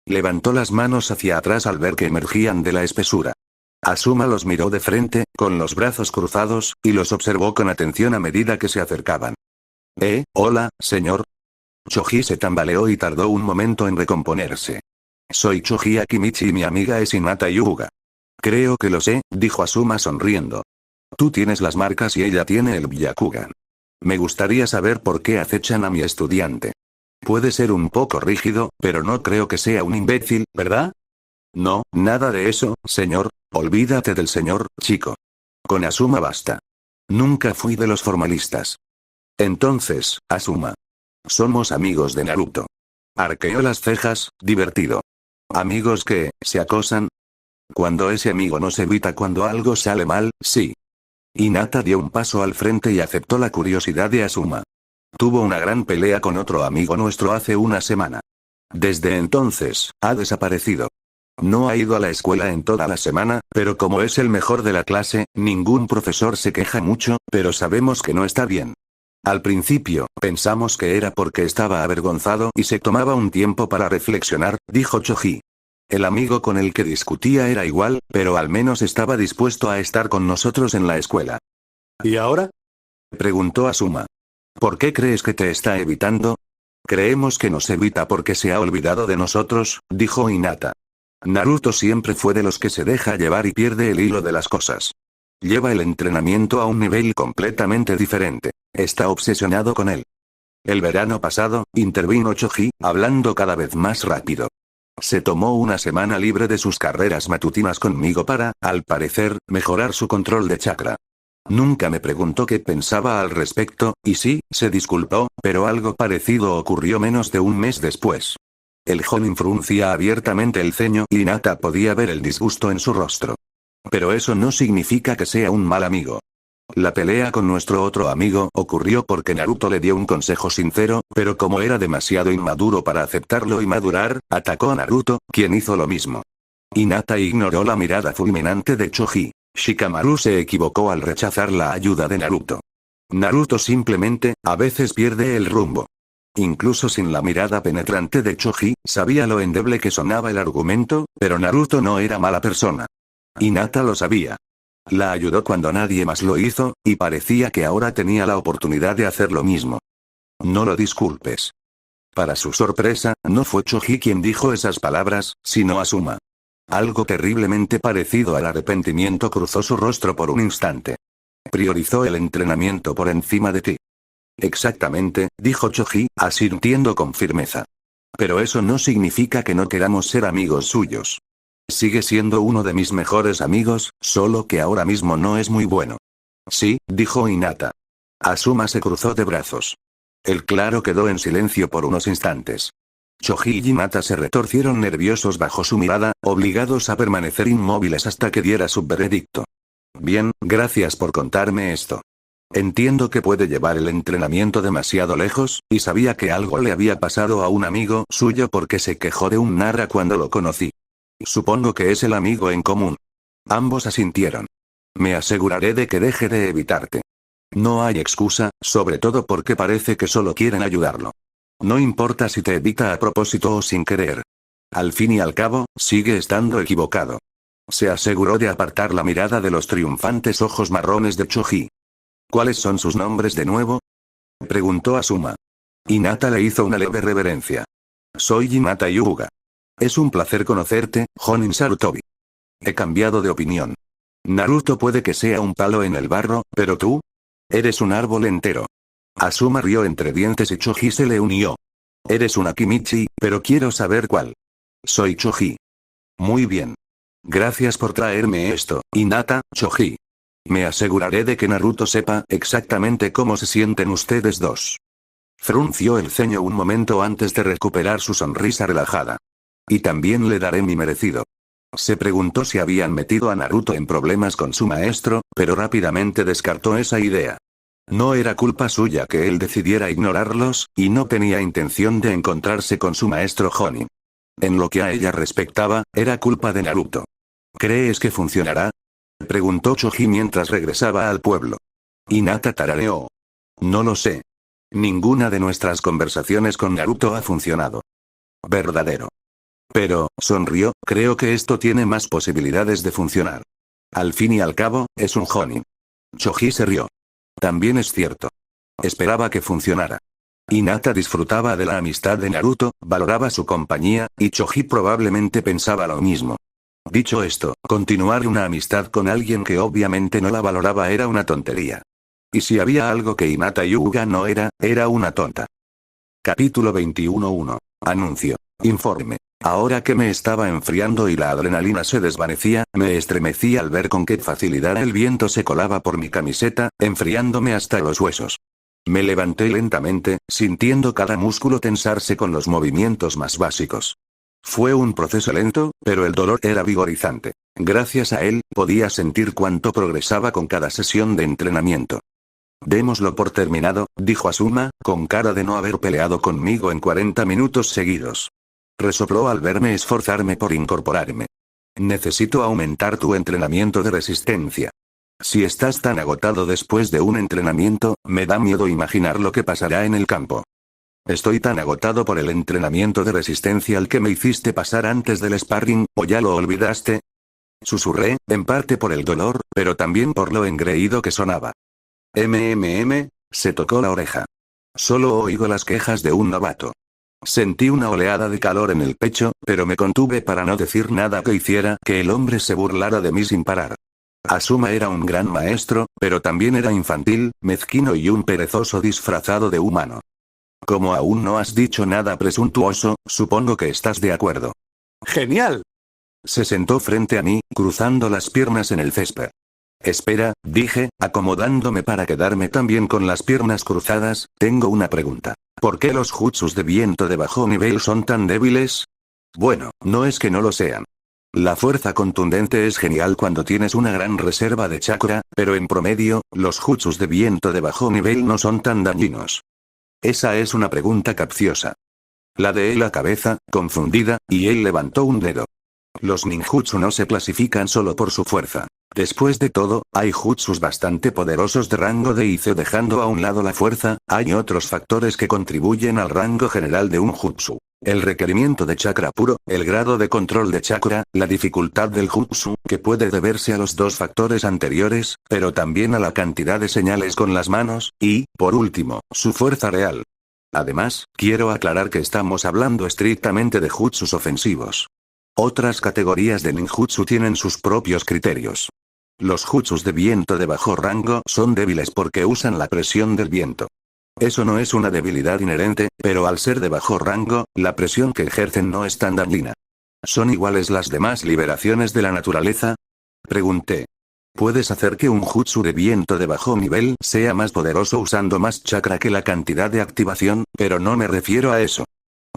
Levantó las manos hacia atrás al ver que emergían de la espesura. Asuma los miró de frente, con los brazos cruzados, y los observó con atención a medida que se acercaban. Hola, señor. Choji se tambaleó y tardó un momento en recomponerse. Soy Choji Akimichi y mi amiga es Hinata Hyuga. Creo que lo sé, dijo Asuma sonriendo. Tú tienes las marcas y ella tiene el Byakugan. Me gustaría saber por qué acechan a mi estudiante. Puede ser un poco rígido, pero no creo que sea un imbécil, ¿verdad? No, nada de eso, señor. Olvídate del señor, chico. Con Asuma basta. Nunca fui de los formalistas. Entonces, Asuma. Somos amigos de Naruto. Arqueó las cejas, divertido. ¿Amigos que se acosan? Cuando ese amigo nos evita cuando algo sale mal, sí. Hinata dio un paso al frente y aceptó la curiosidad de Asuma. Tuvo una gran pelea con otro amigo nuestro hace una semana. Desde entonces, ha desaparecido. No ha ido a la escuela en toda la semana, pero como es el mejor de la clase, ningún profesor se queja mucho, pero sabemos que no está bien. Al principio, pensamos que era porque estaba avergonzado y se tomaba un tiempo para reflexionar, dijo Choji. El amigo con el que discutía era igual, pero al menos estaba dispuesto a estar con nosotros en la escuela. ¿Y ahora? Preguntó Asuma. ¿Por qué crees que te está evitando? Creemos que nos evita porque se ha olvidado de nosotros, dijo Hinata. Naruto siempre fue de los que se deja llevar y pierde el hilo de las cosas. Lleva el entrenamiento a un nivel completamente diferente. Está obsesionado con él. El verano pasado, intervino Choji, hablando cada vez más rápido. Se tomó una semana libre de sus carreras matutinas conmigo para, al parecer, mejorar su control de chakra. Nunca me preguntó qué pensaba al respecto, y sí, se disculpó, pero algo parecido ocurrió menos de un mes después. El joven fruncía abiertamente el ceño y Hinata podía ver el disgusto en su rostro. Pero eso no significa que sea un mal amigo. La pelea con nuestro otro amigo ocurrió porque Naruto le dio un consejo sincero, pero como era demasiado inmaduro para aceptarlo y madurar, atacó a Naruto, quien hizo lo mismo. Hinata ignoró la mirada fulminante de Choji. Shikamaru se equivocó al rechazar la ayuda de Naruto. Naruto simplemente, a veces pierde el rumbo. Incluso sin la mirada penetrante de Choji, sabía lo endeble que sonaba el argumento, pero Naruto no era mala persona. Hinata lo sabía. La ayudó cuando nadie más lo hizo, y parecía que ahora tenía la oportunidad de hacer lo mismo. No lo disculpes. Para su sorpresa, no fue Choji quien dijo esas palabras, sino Asuma. Algo terriblemente parecido al arrepentimiento cruzó su rostro por un instante. Priorizó el entrenamiento por encima de ti. Exactamente, dijo Choji, asintiendo con firmeza. Pero eso no significa que no queramos ser amigos suyos. Sigue siendo uno de mis mejores amigos, solo que ahora mismo no es muy bueno. Sí, dijo Hinata. Asuma se cruzó de brazos. El claro quedó en silencio por unos instantes. Choji y Hinata se retorcieron nerviosos bajo su mirada, obligados a permanecer inmóviles hasta que diera su veredicto. Bien, gracias por contarme esto. Entiendo que puede llevar el entrenamiento demasiado lejos, y sabía que algo le había pasado a un amigo suyo porque se quejó de un Nara cuando lo conocí. Supongo que es el amigo en común. Ambos asintieron. Me aseguraré de que deje de evitarte. No hay excusa, sobre todo porque parece que solo quieren ayudarlo. No importa si te evita a propósito o sin querer. Al fin y al cabo, sigue estando equivocado. Se aseguró de apartar la mirada de los triunfantes ojos marrones de Choji. ¿Cuáles son sus nombres de nuevo? Preguntó Asuma. Hinata le hizo una leve reverencia. Soy Hinata Hyuga. Es un placer conocerte, Jonin Sarutobi. He cambiado de opinión. Naruto puede que sea un palo en el barro, pero tú eres un árbol entero. Asuma rió entre dientes y Choji se le unió. Eres un Akimichi, pero quiero saber cuál. Soy Choji. Muy bien. Gracias por traerme esto, Hinata, Choji. Me aseguraré de que Naruto sepa exactamente cómo se sienten ustedes dos. Frunció el ceño un momento antes de recuperar su sonrisa relajada. Y también le daré mi merecido. Se preguntó si habían metido a Naruto en problemas con su maestro, pero rápidamente descartó esa idea. No era culpa suya que él decidiera ignorarlos, y no tenía intención de encontrarse con su maestro Jonin. En lo que a ella respectaba, era culpa de Naruto. ¿Crees que funcionará? Preguntó Choji mientras regresaba al pueblo. Hinata tarareó. No lo sé. Ninguna de nuestras conversaciones con Naruto ha funcionado. Verdadero. Pero, sonrió, creo que esto tiene más posibilidades de funcionar. Al fin y al cabo, es un Jonin. Choji se rió. También es cierto. Esperaba que funcionara. Hinata disfrutaba de la amistad de Naruto, valoraba su compañía, y Choji probablemente pensaba lo mismo. Dicho esto, continuar una amistad con alguien que obviamente no la valoraba era una tontería. Y si había algo que Hinata Hyuga no era, era una tonta. Capítulo 21:1. Anuncio. Informe. Ahora que me estaba enfriando y la adrenalina se desvanecía, me estremecí al ver con qué facilidad el viento se colaba por mi camiseta, enfriándome hasta los huesos. Me levanté lentamente, sintiendo cada músculo tensarse con los movimientos más básicos. Fue un proceso lento, pero el dolor era vigorizante. Gracias a él, podía sentir cuánto progresaba con cada sesión de entrenamiento. Démoslo por terminado, dijo Asuma, con cara de no haber peleado conmigo en 40 minutos seguidos. Resopló al verme esforzarme por incorporarme. Necesito aumentar tu entrenamiento de resistencia. Si estás tan agotado después de un entrenamiento, me da miedo imaginar lo que pasará en el campo. Estoy tan agotado por el entrenamiento de resistencia al que me hiciste pasar antes del sparring, ¿o ya lo olvidaste? Susurré, en parte por el dolor, pero también por lo engreído que sonaba. Se tocó la oreja. Solo oigo las quejas de un novato. Sentí una oleada de calor en el pecho, pero me contuve para no decir nada que hiciera que el hombre se burlara de mí sin parar. Asuma era un gran maestro, pero también era infantil, mezquino y un perezoso disfrazado de humano. Como aún no has dicho nada presuntuoso, supongo que estás de acuerdo. ¡Genial! Se sentó frente a mí, cruzando las piernas en el césped. Espera, dije, acomodándome para quedarme también con las piernas cruzadas, tengo una pregunta. ¿Por qué los jutsus de viento de bajo nivel son tan débiles? Bueno, no es que no lo sean. La fuerza contundente es genial cuando tienes una gran reserva de chakra, pero en promedio, los jutsus de viento de bajo nivel no son tan dañinos. Esa es una pregunta capciosa. Ladeé la cabeza, confundida, y él levantó un dedo. Los ninjutsu no se clasifican solo por su fuerza. Después de todo, hay jutsus bastante poderosos de rango de Izo dejando a un lado la fuerza, hay otros factores que contribuyen al rango general de un jutsu. El requerimiento de chakra puro, el grado de control de chakra, la dificultad del jutsu, que puede deberse a los dos factores anteriores, pero también a la cantidad de señales con las manos, y, por último, su fuerza real. Además, quiero aclarar que estamos hablando estrictamente de jutsus ofensivos. Otras categorías de ninjutsu tienen sus propios criterios. Los jutsus de viento de bajo rango son débiles porque usan la presión del viento. Eso no es una debilidad inherente, pero al ser de bajo rango, la presión que ejercen no es tan dañina. ¿Son iguales las demás liberaciones de la naturaleza? Pregunté. Puedes hacer que un jutsu de viento de bajo nivel sea más poderoso usando más chakra que la cantidad de activación, pero no me refiero a eso.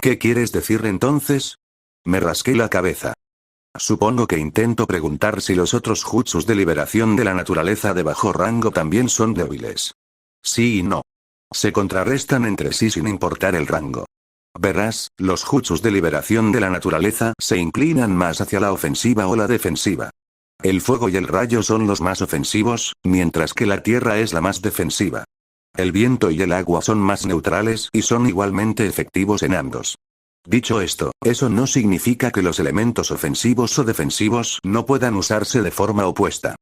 ¿Qué quieres decir entonces? Me rasqué la cabeza. Supongo que intento preguntar si los otros jutsus de liberación de la naturaleza de bajo rango también son débiles. Sí y no. Se contrarrestan entre sí sin importar el rango. Verás, los jutsus de liberación de la naturaleza se inclinan más hacia la ofensiva o la defensiva. El fuego y el rayo son los más ofensivos, mientras que la tierra es la más defensiva. El viento y el agua son más neutrales y son igualmente efectivos en ambos. Dicho esto, eso no significa que los elementos ofensivos o defensivos no puedan usarse de forma opuesta.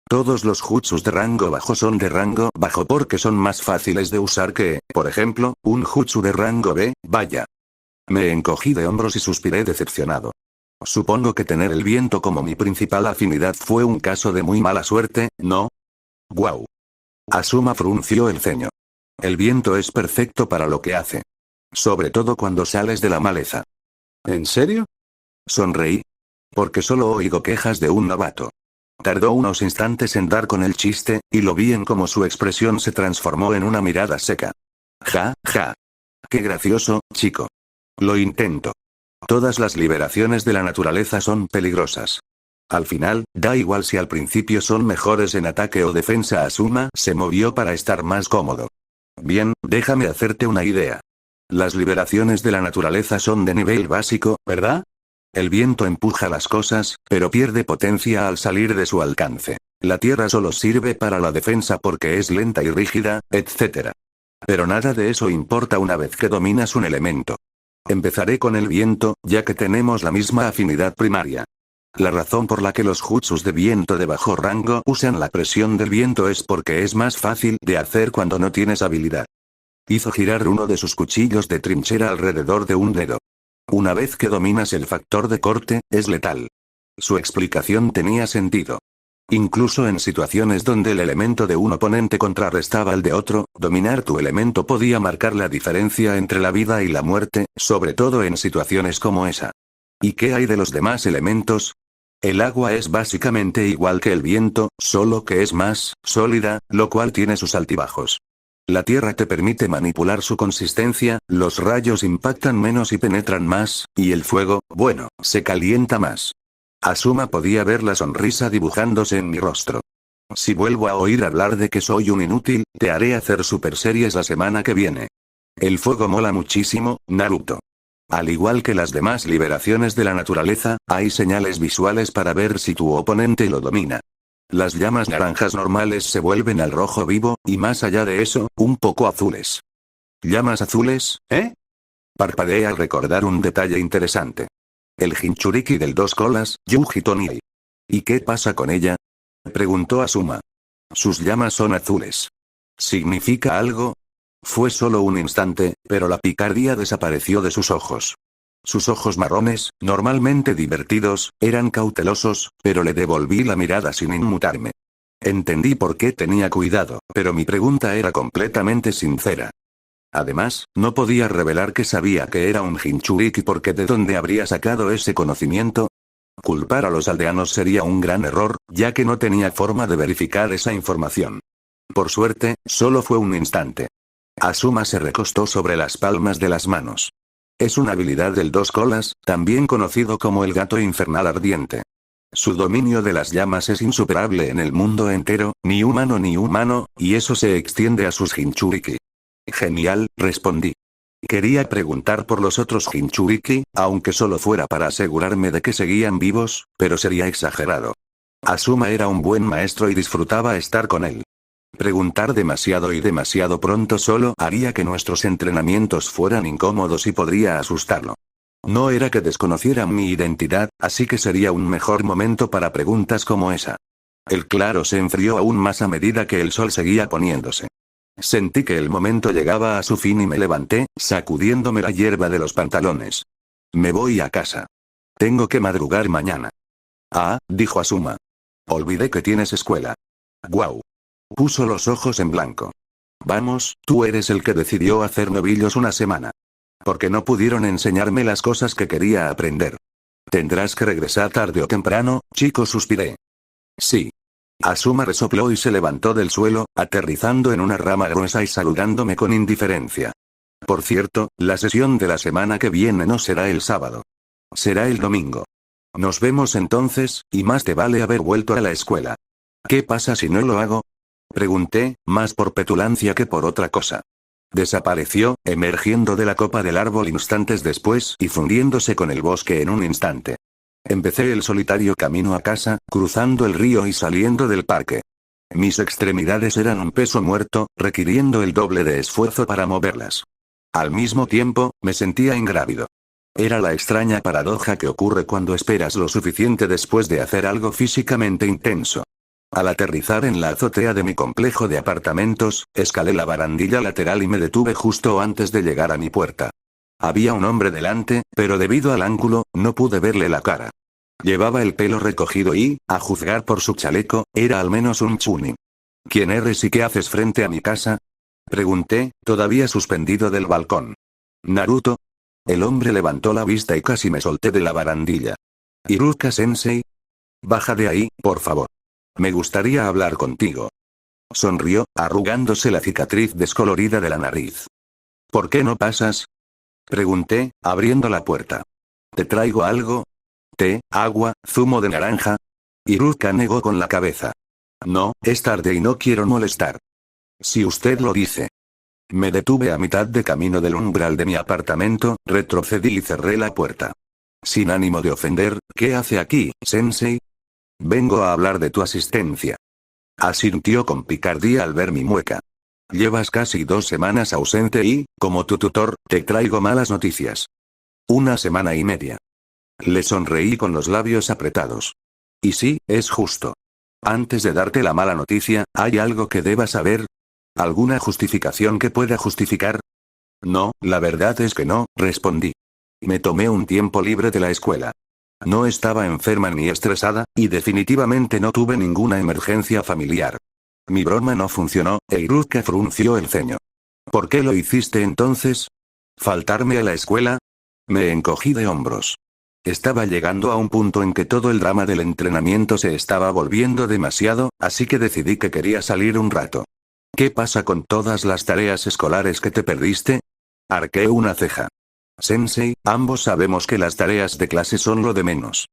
Todos los jutsus de rango bajo son de rango bajo porque son más fáciles de usar que, por ejemplo, un jutsu de rango B, vaya. Me encogí de hombros y suspiré decepcionado. Supongo que tener el viento como mi principal afinidad fue un caso de muy mala suerte, ¿no? Guau. Asuma frunció el ceño. El viento es perfecto para lo que hace. Sobre todo cuando sales de la maleza. ¿En serio? Sonreí. Porque solo oigo quejas de un novato. Tardó unos instantes en dar con el chiste, y lo vi en cómo su expresión se transformó en una mirada seca. Ja, ja. Qué gracioso, chico. Lo intento. Todas las liberaciones de la naturaleza son peligrosas. Al final, da igual si al principio son mejores en ataque o defensa. Asuma se movió para estar más cómodo. Bien, déjame hacerte una idea. Las liberaciones de la naturaleza son de nivel básico, ¿verdad? El viento empuja las cosas, pero pierde potencia al salir de su alcance. La tierra solo sirve para la defensa porque es lenta y rígida, etc. Pero nada de eso importa una vez que dominas un elemento. Empezaré con el viento, ya que tenemos la misma afinidad primaria. La razón por la que los jutsus de viento de bajo rango usan la presión del viento es porque es más fácil de hacer cuando no tienes habilidad. Hizo girar uno de sus cuchillos de trinchera alrededor de un dedo. Una vez que dominas el factor de corte, es letal. Su explicación tenía sentido. Incluso en situaciones donde el elemento de un oponente contrarrestaba al de otro, dominar tu elemento podía marcar la diferencia entre la vida y la muerte, sobre todo en situaciones como esa. ¿Y qué hay de los demás elementos? El agua es básicamente igual que el viento, solo que es más sólida, lo cual tiene sus altibajos. La tierra te permite manipular su consistencia, los rayos impactan menos y penetran más, y el fuego, bueno, se calienta más. Asuma podía ver la sonrisa dibujándose en mi rostro. Si vuelvo a oír hablar de que soy un inútil, te haré hacer super series la semana que viene. El fuego mola muchísimo, Naruto. Al igual que las demás liberaciones de la naturaleza, hay señales visuales para ver si tu oponente lo domina. Las llamas naranjas normales se vuelven al rojo vivo, y más allá de eso, un poco azules. ¿Llamas azules, eh? Parpadeé al recordar un detalle interesante. El Jinchuriki del dos colas, Yuji Toniei. ¿Y qué pasa con ella? Preguntó Asuma. Sus llamas son azules. ¿Significa algo? Fue solo un instante, pero la picardía desapareció de sus ojos. Sus ojos marrones, normalmente divertidos, eran cautelosos, pero le devolví la mirada sin inmutarme. Entendí por qué tenía cuidado, pero mi pregunta era completamente sincera. Además, no podía revelar que sabía que era un Jinchuriki porque ¿de dónde habría sacado ese conocimiento? Culpar a los aldeanos sería un gran error, ya que no tenía forma de verificar esa información. Por suerte, solo fue un instante. Asuma se recostó sobre las palmas de las manos. Es una habilidad del dos colas, también conocido como el gato infernal ardiente. Su dominio de las llamas es insuperable en el mundo entero, ni humano, y eso se extiende a sus Jinchuriki. Genial, respondí. Quería preguntar por los otros Jinchuriki, aunque solo fuera para asegurarme de que seguían vivos, pero sería exagerado. Asuma era un buen maestro y disfrutaba estar con él. Preguntar demasiado y demasiado pronto solo haría que nuestros entrenamientos fueran incómodos y podría asustarlo. No era que desconociera mi identidad, así que sería un mejor momento para preguntas como esa. El claro se enfrió aún más a medida que el sol seguía poniéndose. Sentí que el momento llegaba a su fin y me levanté, sacudiéndome la hierba de los pantalones. Me voy a casa. Tengo que madrugar mañana. Ah, dijo Asuma. Olvidé que tienes escuela. Guau. Puso los ojos en blanco. Vamos, tú eres el que decidió hacer novillos una semana. Porque no pudieron enseñarme las cosas que quería aprender. Tendrás que regresar tarde o temprano, chico, suspiré. Sí. Asuma resopló y se levantó del suelo, aterrizando en una rama gruesa y saludándome con indiferencia. Por cierto, la sesión de la semana que viene no será el sábado. Será el domingo. Nos vemos entonces, y más te vale haber vuelto a la escuela. ¿Qué pasa si no lo hago? Pregunté, más por petulancia que por otra cosa. Desapareció, emergiendo de la copa del árbol instantes después y fundiéndose con el bosque en un instante. Empecé el solitario camino a casa, cruzando el río y saliendo del parque. Mis extremidades eran un peso muerto, requiriendo el doble de esfuerzo para moverlas. Al mismo tiempo, me sentía ingrávido. Era la extraña paradoja que ocurre cuando esperas lo suficiente después de hacer algo físicamente intenso. Al aterrizar en la azotea de mi complejo de apartamentos, escalé la barandilla lateral y me detuve justo antes de llegar a mi puerta. Había un hombre delante, pero debido al ángulo, no pude verle la cara. Llevaba el pelo recogido y, a juzgar por su chaleco, era al menos un chunin. ¿Quién eres y qué haces frente a mi casa? Pregunté, todavía suspendido del balcón. ¿Naruto? El hombre levantó la vista y casi me solté de la barandilla. ¿Iruka-sensei? Baja de ahí, por favor. Me gustaría hablar contigo. Sonrió, arrugándose la cicatriz descolorida de la nariz. ¿Por qué no pasas? Pregunté, abriendo la puerta. ¿Te traigo algo? ¿Té, agua, zumo de naranja? Iruka negó con la cabeza. No, es tarde y no quiero molestar. Si usted lo dice. Me detuve a mitad de camino del umbral de mi apartamento, retrocedí y cerré la puerta. Sin ánimo de ofender, ¿qué hace aquí, sensei? Vengo a hablar de tu asistencia. Asintió con picardía al ver mi mueca. Llevas casi 2 semanas ausente y, como tu tutor, te traigo malas noticias. 1 semana y media. Le sonreí con los labios apretados. Y sí, es justo. Antes de darte la mala noticia, ¿hay algo que debas saber? ¿Alguna justificación que pueda justificar? No, la verdad es que no, respondí. Me tomé un tiempo libre de la escuela. No estaba enferma ni estresada, y definitivamente no tuve ninguna emergencia familiar. Mi broma no funcionó, e Iruka frunció el ceño. ¿Por qué lo hiciste entonces? ¿Faltarme a la escuela? Me encogí de hombros. Estaba llegando a un punto en que todo el drama del entrenamiento se estaba volviendo demasiado, así que decidí que quería salir un rato. ¿Qué pasa con todas las tareas escolares que te perdiste? Arqué una ceja. Sensei, ambos sabemos que las tareas de clase son lo de menos.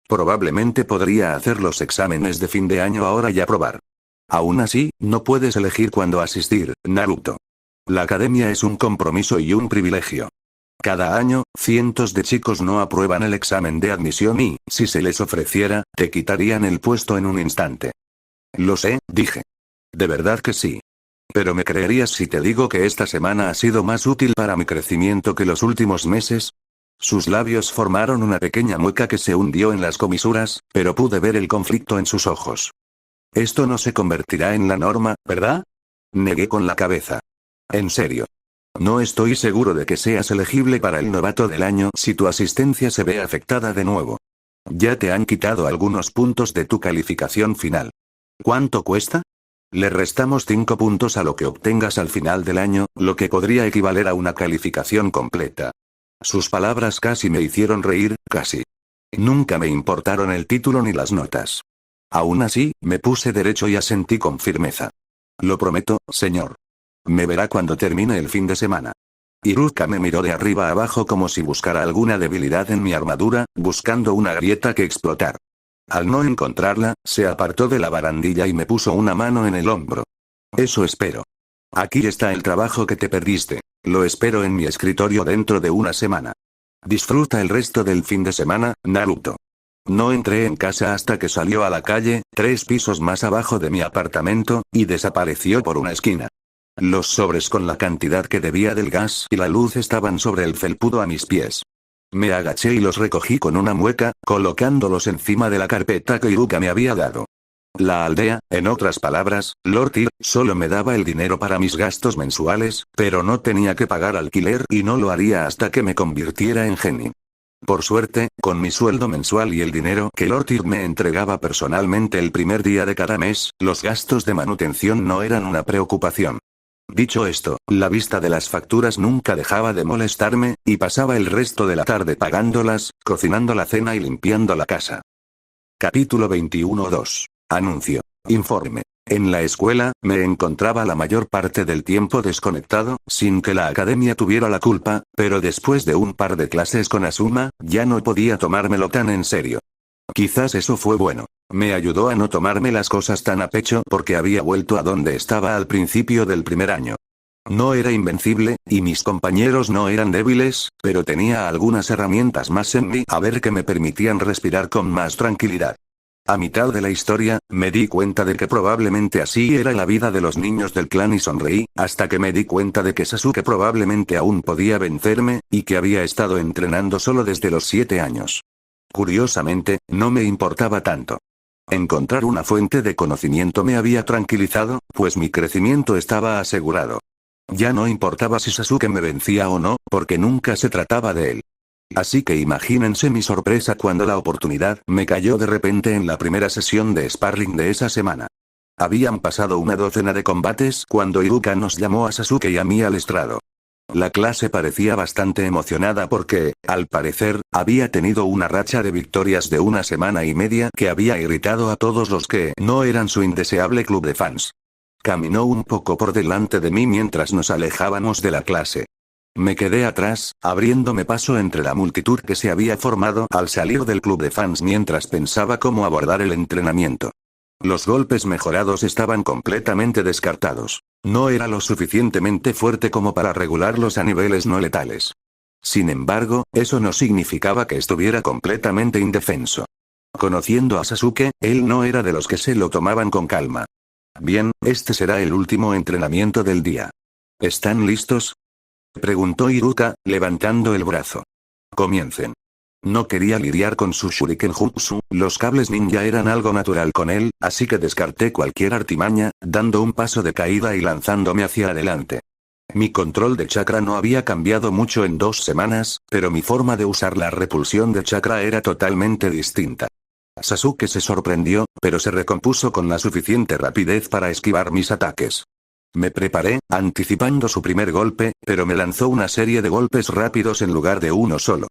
Probablemente podría hacer los exámenes de fin de año ahora y aprobar. Aún así, no puedes elegir cuándo asistir, Naruto. La academia es un compromiso y un privilegio. Cada año, cientos de chicos no aprueban el examen de admisión y, si se les ofreciera, te quitarían el puesto en un instante. Lo sé, dije. De verdad que sí. Pero ¿me creerías si te digo que esta semana ha sido más útil para mi crecimiento que los últimos meses? Sus labios formaron una pequeña mueca que se hundió en las comisuras, pero pude ver el conflicto en sus ojos. Esto no se convertirá en la norma, ¿verdad? Negué con la cabeza. En serio. No estoy seguro de que seas elegible para el novato del año si tu asistencia se ve afectada de nuevo. Ya te han quitado algunos puntos de tu calificación final. ¿Cuánto cuesta? Le restamos 5 puntos a lo que obtengas al final del año, lo que podría equivaler a una calificación completa. Sus palabras casi me hicieron reír, casi. Nunca me importaron el título ni las notas. Aún así, me puse derecho y asentí con firmeza. Lo prometo, señor. Me verá cuando termine el fin de semana. Iruka me miró de arriba a abajo como si buscara alguna debilidad en mi armadura, buscando una grieta que explotar. Al no encontrarla, se apartó de la barandilla y me puso una mano en el hombro. Eso espero. Aquí está el trabajo que te perdiste. Lo espero en mi escritorio dentro de 1 semana. Disfruta el resto del fin de semana, Naruto. No entré en casa hasta que salió a la calle, 3 pisos más abajo de mi apartamento, y desapareció por una esquina. Los sobres con la cantidad que debía del gas y la luz estaban sobre el felpudo a mis pies. Me agaché y los recogí con una mueca, colocándolos encima de la carpeta que Iruka me había dado. La aldea, en otras palabras, Lord Tyr, solo me daba el dinero para mis gastos mensuales, pero no tenía que pagar alquiler y no lo haría hasta que me convirtiera en genin. Por suerte, con mi sueldo mensual y el dinero que Lord Tyr me entregaba personalmente el primer día de cada mes, los gastos de manutención no eran una preocupación. Dicho esto, la vista de las facturas nunca dejaba de molestarme, y pasaba el resto de la tarde pagándolas, cocinando la cena y limpiando la casa. Capítulo 21-2. Anuncio. Informe. En la escuela, me encontraba la mayor parte del tiempo desconectado, sin que la academia tuviera la culpa, pero después de un par de clases con Asuma, ya no podía tomármelo tan en serio. Quizás eso fue bueno. Me ayudó a no tomarme las cosas tan a pecho porque había vuelto a donde estaba al principio del primer año. No era invencible, y mis compañeros no eran débiles, pero tenía algunas herramientas más en mí a ver que me permitían respirar con más tranquilidad. A mitad de la historia, me di cuenta de que probablemente así era la vida de los niños del clan y sonreí, hasta que me di cuenta de que Sasuke probablemente aún podía vencerme, y que había estado entrenando solo desde los 7 años. Curiosamente, no me importaba tanto. Encontrar una fuente de conocimiento me había tranquilizado, pues mi crecimiento estaba asegurado. Ya no importaba si Sasuke me vencía o no, porque nunca se trataba de él. Así que imagínense mi sorpresa cuando la oportunidad me cayó de repente en la primera sesión de sparring de esa semana. Habían pasado una docena de combates cuando Iruka nos llamó a Sasuke y a mí al estrado. La clase parecía bastante emocionada porque, al parecer, había tenido una racha de victorias de una semana y media que había irritado a todos los que no eran su indeseable club de fans. Caminó un poco por delante de mí mientras nos alejábamos de la clase. Me quedé atrás, abriéndome paso entre la multitud que se había formado al salir del club de fans mientras pensaba cómo abordar el entrenamiento. Los golpes mejorados estaban completamente descartados. No era lo suficientemente fuerte como para regularlos a niveles no letales. Sin embargo, eso no significaba que estuviera completamente indefenso. Conociendo a Sasuke, él no era de los que se lo tomaban con calma. Bien, este será el último entrenamiento del día. ¿Están listos?, preguntó Iruka, levantando el brazo. Comiencen. No quería lidiar con su Shuriken Jutsu, los cables ninja eran algo natural con él, así que descarté cualquier artimaña, dando un paso de caída y lanzándome hacia adelante. Mi control de chakra no había cambiado mucho en 2 semanas, pero mi forma de usar la repulsión de chakra era totalmente distinta. Sasuke se sorprendió, pero se recompuso con la suficiente rapidez para esquivar mis ataques. Me preparé, anticipando su primer golpe, pero me lanzó una serie de golpes rápidos en lugar de uno solo.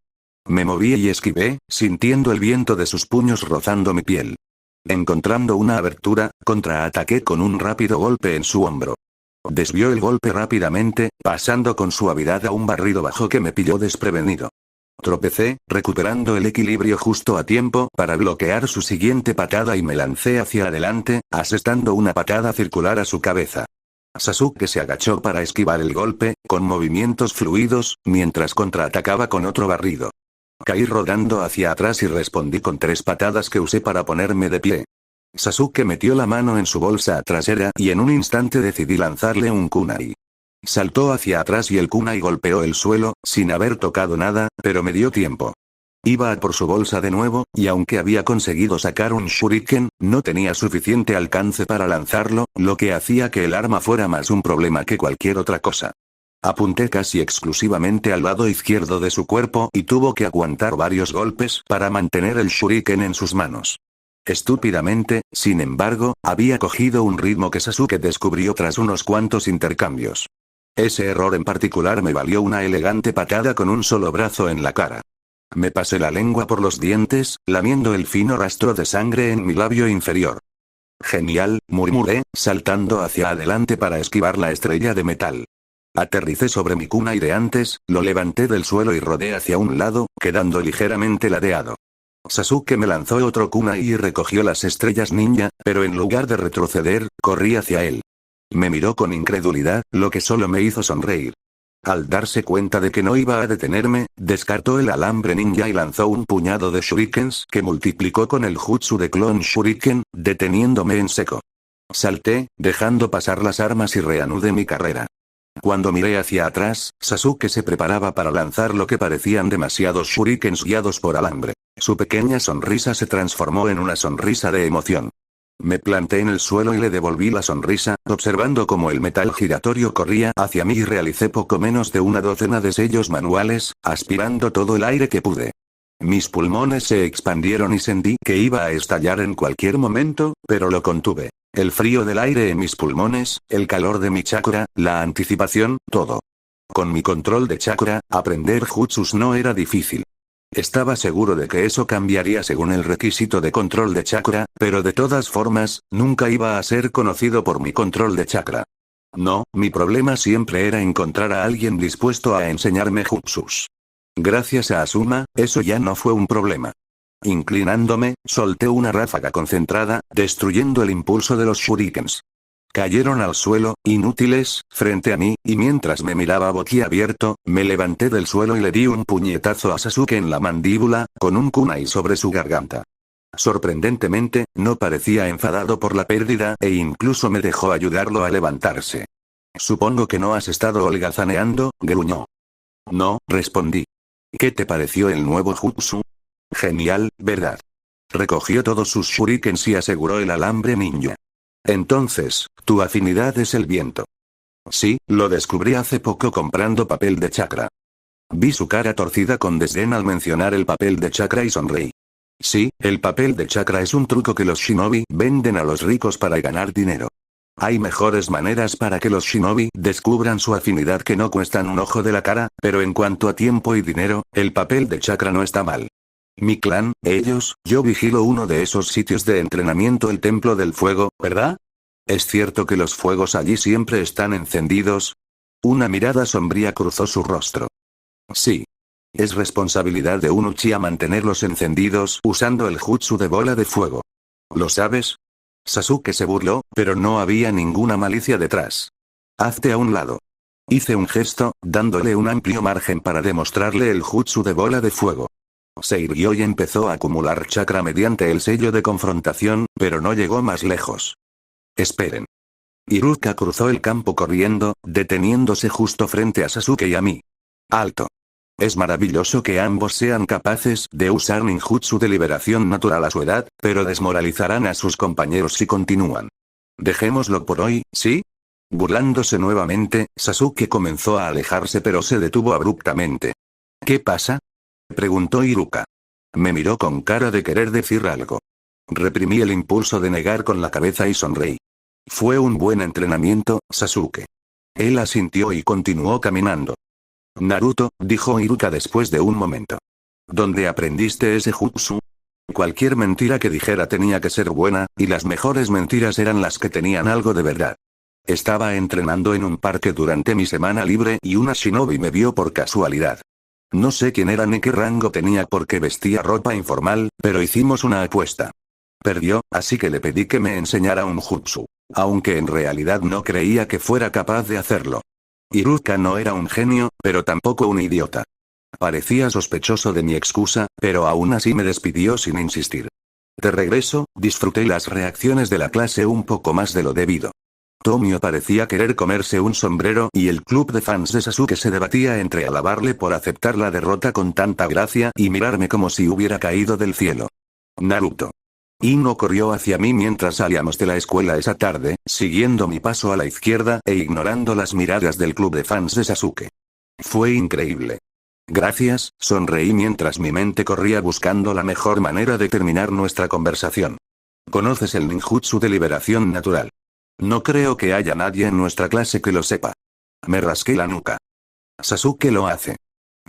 Me moví y esquivé, sintiendo el viento de sus puños rozando mi piel. Encontrando una abertura, contraataqué con un rápido golpe en su hombro. Desvió el golpe rápidamente, pasando con suavidad a un barrido bajo que me pilló desprevenido. Tropecé, recuperando el equilibrio justo a tiempo para bloquear su siguiente patada y me lancé hacia adelante, asestando una patada circular a su cabeza. Sasuke se agachó para esquivar el golpe, con movimientos fluidos, mientras contraatacaba con otro barrido. Caí rodando hacia atrás y respondí con 3 patadas que usé para ponerme de pie. Sasuke metió la mano en su bolsa trasera y en un instante decidí lanzarle un kunai. Saltó hacia atrás y el kunai golpeó el suelo, sin haber tocado nada, pero me dio tiempo. Iba a por su bolsa de nuevo, y aunque había conseguido sacar un shuriken, no tenía suficiente alcance para lanzarlo, lo que hacía que el arma fuera más un problema que cualquier otra cosa. Apunté casi exclusivamente al lado izquierdo de su cuerpo y tuvo que aguantar varios golpes para mantener el shuriken en sus manos. Estúpidamente, sin embargo, había cogido un ritmo que Sasuke descubrió tras unos cuantos intercambios. Ese error en particular me valió una elegante patada con un solo brazo en la cara. Me pasé la lengua por los dientes, lamiendo el fino rastro de sangre en mi labio inferior. Genial, murmuré, saltando hacia adelante para esquivar la estrella de metal. Aterricé sobre mi kunai de antes, lo levanté del suelo y rodé hacia un lado, quedando ligeramente ladeado. Sasuke me lanzó otro kunai y recogió las estrellas ninja, pero en lugar de retroceder, corrí hacia él. Me miró con incredulidad, lo que solo me hizo sonreír. Al darse cuenta de que no iba a detenerme, descartó el alambre ninja y lanzó un puñado de shurikens que multiplicó con el jutsu de clon shuriken, deteniéndome en seco. Salté, dejando pasar las armas y reanudé mi carrera. Cuando miré hacia atrás, Sasuke se preparaba para lanzar lo que parecían demasiados shurikens guiados por alambre. Su pequeña sonrisa se transformó en una sonrisa de emoción. Me planté en el suelo y le devolví la sonrisa, observando cómo el metal giratorio corría hacia mí y realicé poco menos de una docena de sellos manuales, aspirando todo el aire que pude. Mis pulmones se expandieron y sentí que iba a estallar en cualquier momento, pero lo contuve. El frío del aire en mis pulmones, el calor de mi chakra, la anticipación, todo. Con mi control de chakra, aprender jutsus no era difícil. Estaba seguro de que eso cambiaría según el requisito de control de chakra, pero de todas formas, nunca iba a ser conocido por mi control de chakra. No, mi problema siempre era encontrar a alguien dispuesto a enseñarme jutsus. Gracias a Asuma, eso ya no fue un problema. Inclinándome, solté una ráfaga concentrada, destruyendo el impulso de los shurikens. Cayeron al suelo, inútiles, frente a mí, y mientras me miraba boquiabierto, me levanté del suelo y le di un puñetazo a Sasuke en la mandíbula, con un kunai sobre su garganta. Sorprendentemente, no parecía enfadado por la pérdida e incluso me dejó ayudarlo a levantarse. Supongo que no has estado holgazaneando, gruñó. No, respondí. ¿Qué te pareció el nuevo jutsu? Genial, ¿verdad? Recogió todos sus shurikens y aseguró el alambre ninja. Entonces, tu afinidad es el viento. Sí, lo descubrí hace poco comprando papel de chakra. Vi su cara torcida con desdén al mencionar el papel de chakra y sonreí. Sí, el papel de chakra es un truco que los shinobi venden a los ricos para ganar dinero. Hay mejores maneras para que los shinobi descubran su afinidad que no cuestan un ojo de la cara, pero en cuanto a tiempo y dinero, el papel de chakra no está mal. Mi clan, yo vigilo uno de esos sitios de entrenamiento, el Templo del Fuego, ¿verdad? ¿Es cierto que los fuegos allí siempre están encendidos? Una mirada sombría cruzó su rostro. Sí. Es responsabilidad de un Uchiha mantenerlos encendidos usando el jutsu de bola de fuego. ¿Lo sabes? Sasuke se burló, pero no había ninguna malicia detrás. Hazte a un lado. Hice un gesto, dándole un amplio margen para demostrarle el jutsu de bola de fuego. Se irguió y empezó a acumular chakra mediante el sello de confrontación, pero no llegó más lejos. Esperen. Iruka cruzó el campo corriendo, deteniéndose justo frente a Sasuke y a mí. Alto. Es maravilloso que ambos sean capaces de usar ninjutsu de liberación natural a su edad, pero desmoralizarán a sus compañeros si continúan. Dejémoslo por hoy, ¿sí? Burlándose nuevamente, Sasuke comenzó a alejarse pero se detuvo abruptamente. ¿Qué pasa? Preguntó Iruka. Me miró con cara de querer decir algo. Reprimí el impulso de negar con la cabeza y sonreí. Fue un buen entrenamiento, Sasuke. Él asintió y continuó caminando. Naruto, dijo Iruka después de un momento. ¿Dónde aprendiste ese jutsu? Cualquier mentira que dijera tenía que ser buena, y las mejores mentiras eran las que tenían algo de verdad. Estaba entrenando en un parque durante mi semana libre y una shinobi me vio por casualidad. No sé quién era ni qué rango tenía porque vestía ropa informal, pero hicimos una apuesta. Perdió, así que le pedí que me enseñara un jutsu, aunque en realidad no creía que fuera capaz de hacerlo. Iruka no era un genio, pero tampoco un idiota. Parecía sospechoso de mi excusa, pero aún así me despidió sin insistir. De regreso, disfruté las reacciones de la clase un poco más de lo debido. Tomio parecía querer comerse un sombrero y el club de fans de Sasuke se debatía entre alabarle por aceptar la derrota con tanta gracia y mirarme como si hubiera caído del cielo. Naruto. Ino corrió hacia mí mientras salíamos de la escuela esa tarde, siguiendo mi paso a la izquierda e ignorando las miradas del club de fans de Sasuke. Fue increíble. Gracias, sonreí mientras mi mente corría buscando la mejor manera de terminar nuestra conversación. ¿Conoces el ninjutsu de liberación natural? No creo que haya nadie en nuestra clase que lo sepa. Me rasqué la nuca. Sasuke lo hace.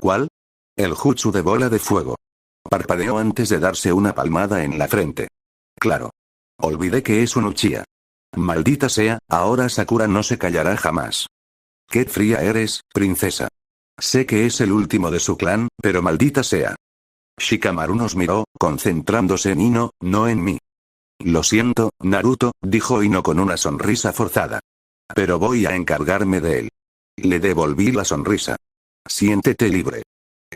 ¿Cuál? El jutsu de bola de fuego. Parpadeó antes de darse una palmada en la frente. Claro. Olvidé que es un Uchiha. Maldita sea, ahora Sakura no se callará jamás. Qué fría eres, princesa. Sé que es el último de su clan, pero maldita sea. Shikamaru nos miró, concentrándose en Ino, no en mí. Lo siento, Naruto, dijo Ino con una sonrisa forzada. Pero voy a encargarme de él. Le devolví la sonrisa. Siéntete libre.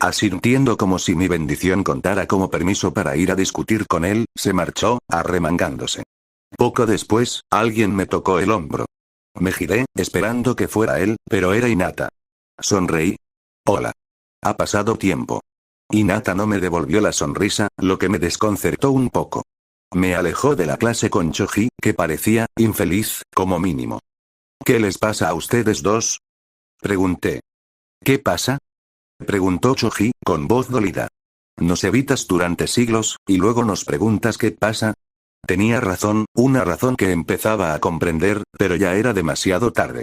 Asintiendo como si mi bendición contara como permiso para ir a discutir con él, se marchó, arremangándose. Poco después, alguien me tocó el hombro. Me giré, esperando que fuera él, pero era Hinata. Sonreí. Hola. Ha pasado tiempo. Hinata no me devolvió la sonrisa, lo que me desconcertó un poco. Me alejó de la clase con Choji, que parecía infeliz, como mínimo. ¿Qué les pasa a ustedes dos? Pregunté. ¿Qué pasa? Preguntó Choji, con voz dolida. Nos evitas durante siglos, y luego nos preguntas qué pasa. Tenía razón, una razón que empezaba a comprender, pero ya era demasiado tarde.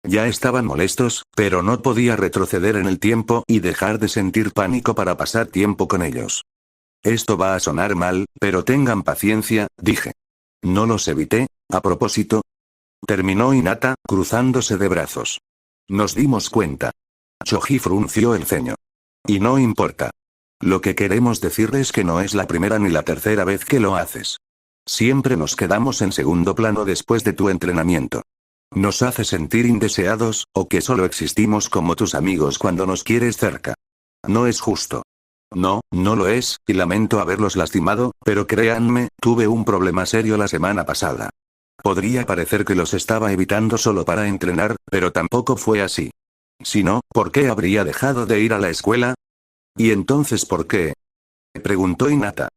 Ya estaban molestos, pero no podía retroceder en el tiempo y dejar de sentir pánico para pasar tiempo con ellos. Esto va a sonar mal, pero tengan paciencia, dije. No los evité, a propósito. Terminó Hinata, cruzándose de brazos. Nos dimos cuenta. Choji frunció el ceño. Y no importa. Lo que queremos decirle es que no es la primera ni la tercera vez que lo haces. Siempre nos quedamos en segundo plano después de tu entrenamiento. Nos hace sentir indeseados, o que solo existimos como tus amigos cuando nos quieres cerca. No es justo. No, no lo es, y lamento haberlos lastimado, pero créanme, tuve un problema serio la semana pasada. Podría parecer que los estaba evitando solo para entrenar, pero tampoco fue así. Si no, ¿por qué habría dejado de ir a la escuela? ¿Y entonces por qué? Preguntó Hinata.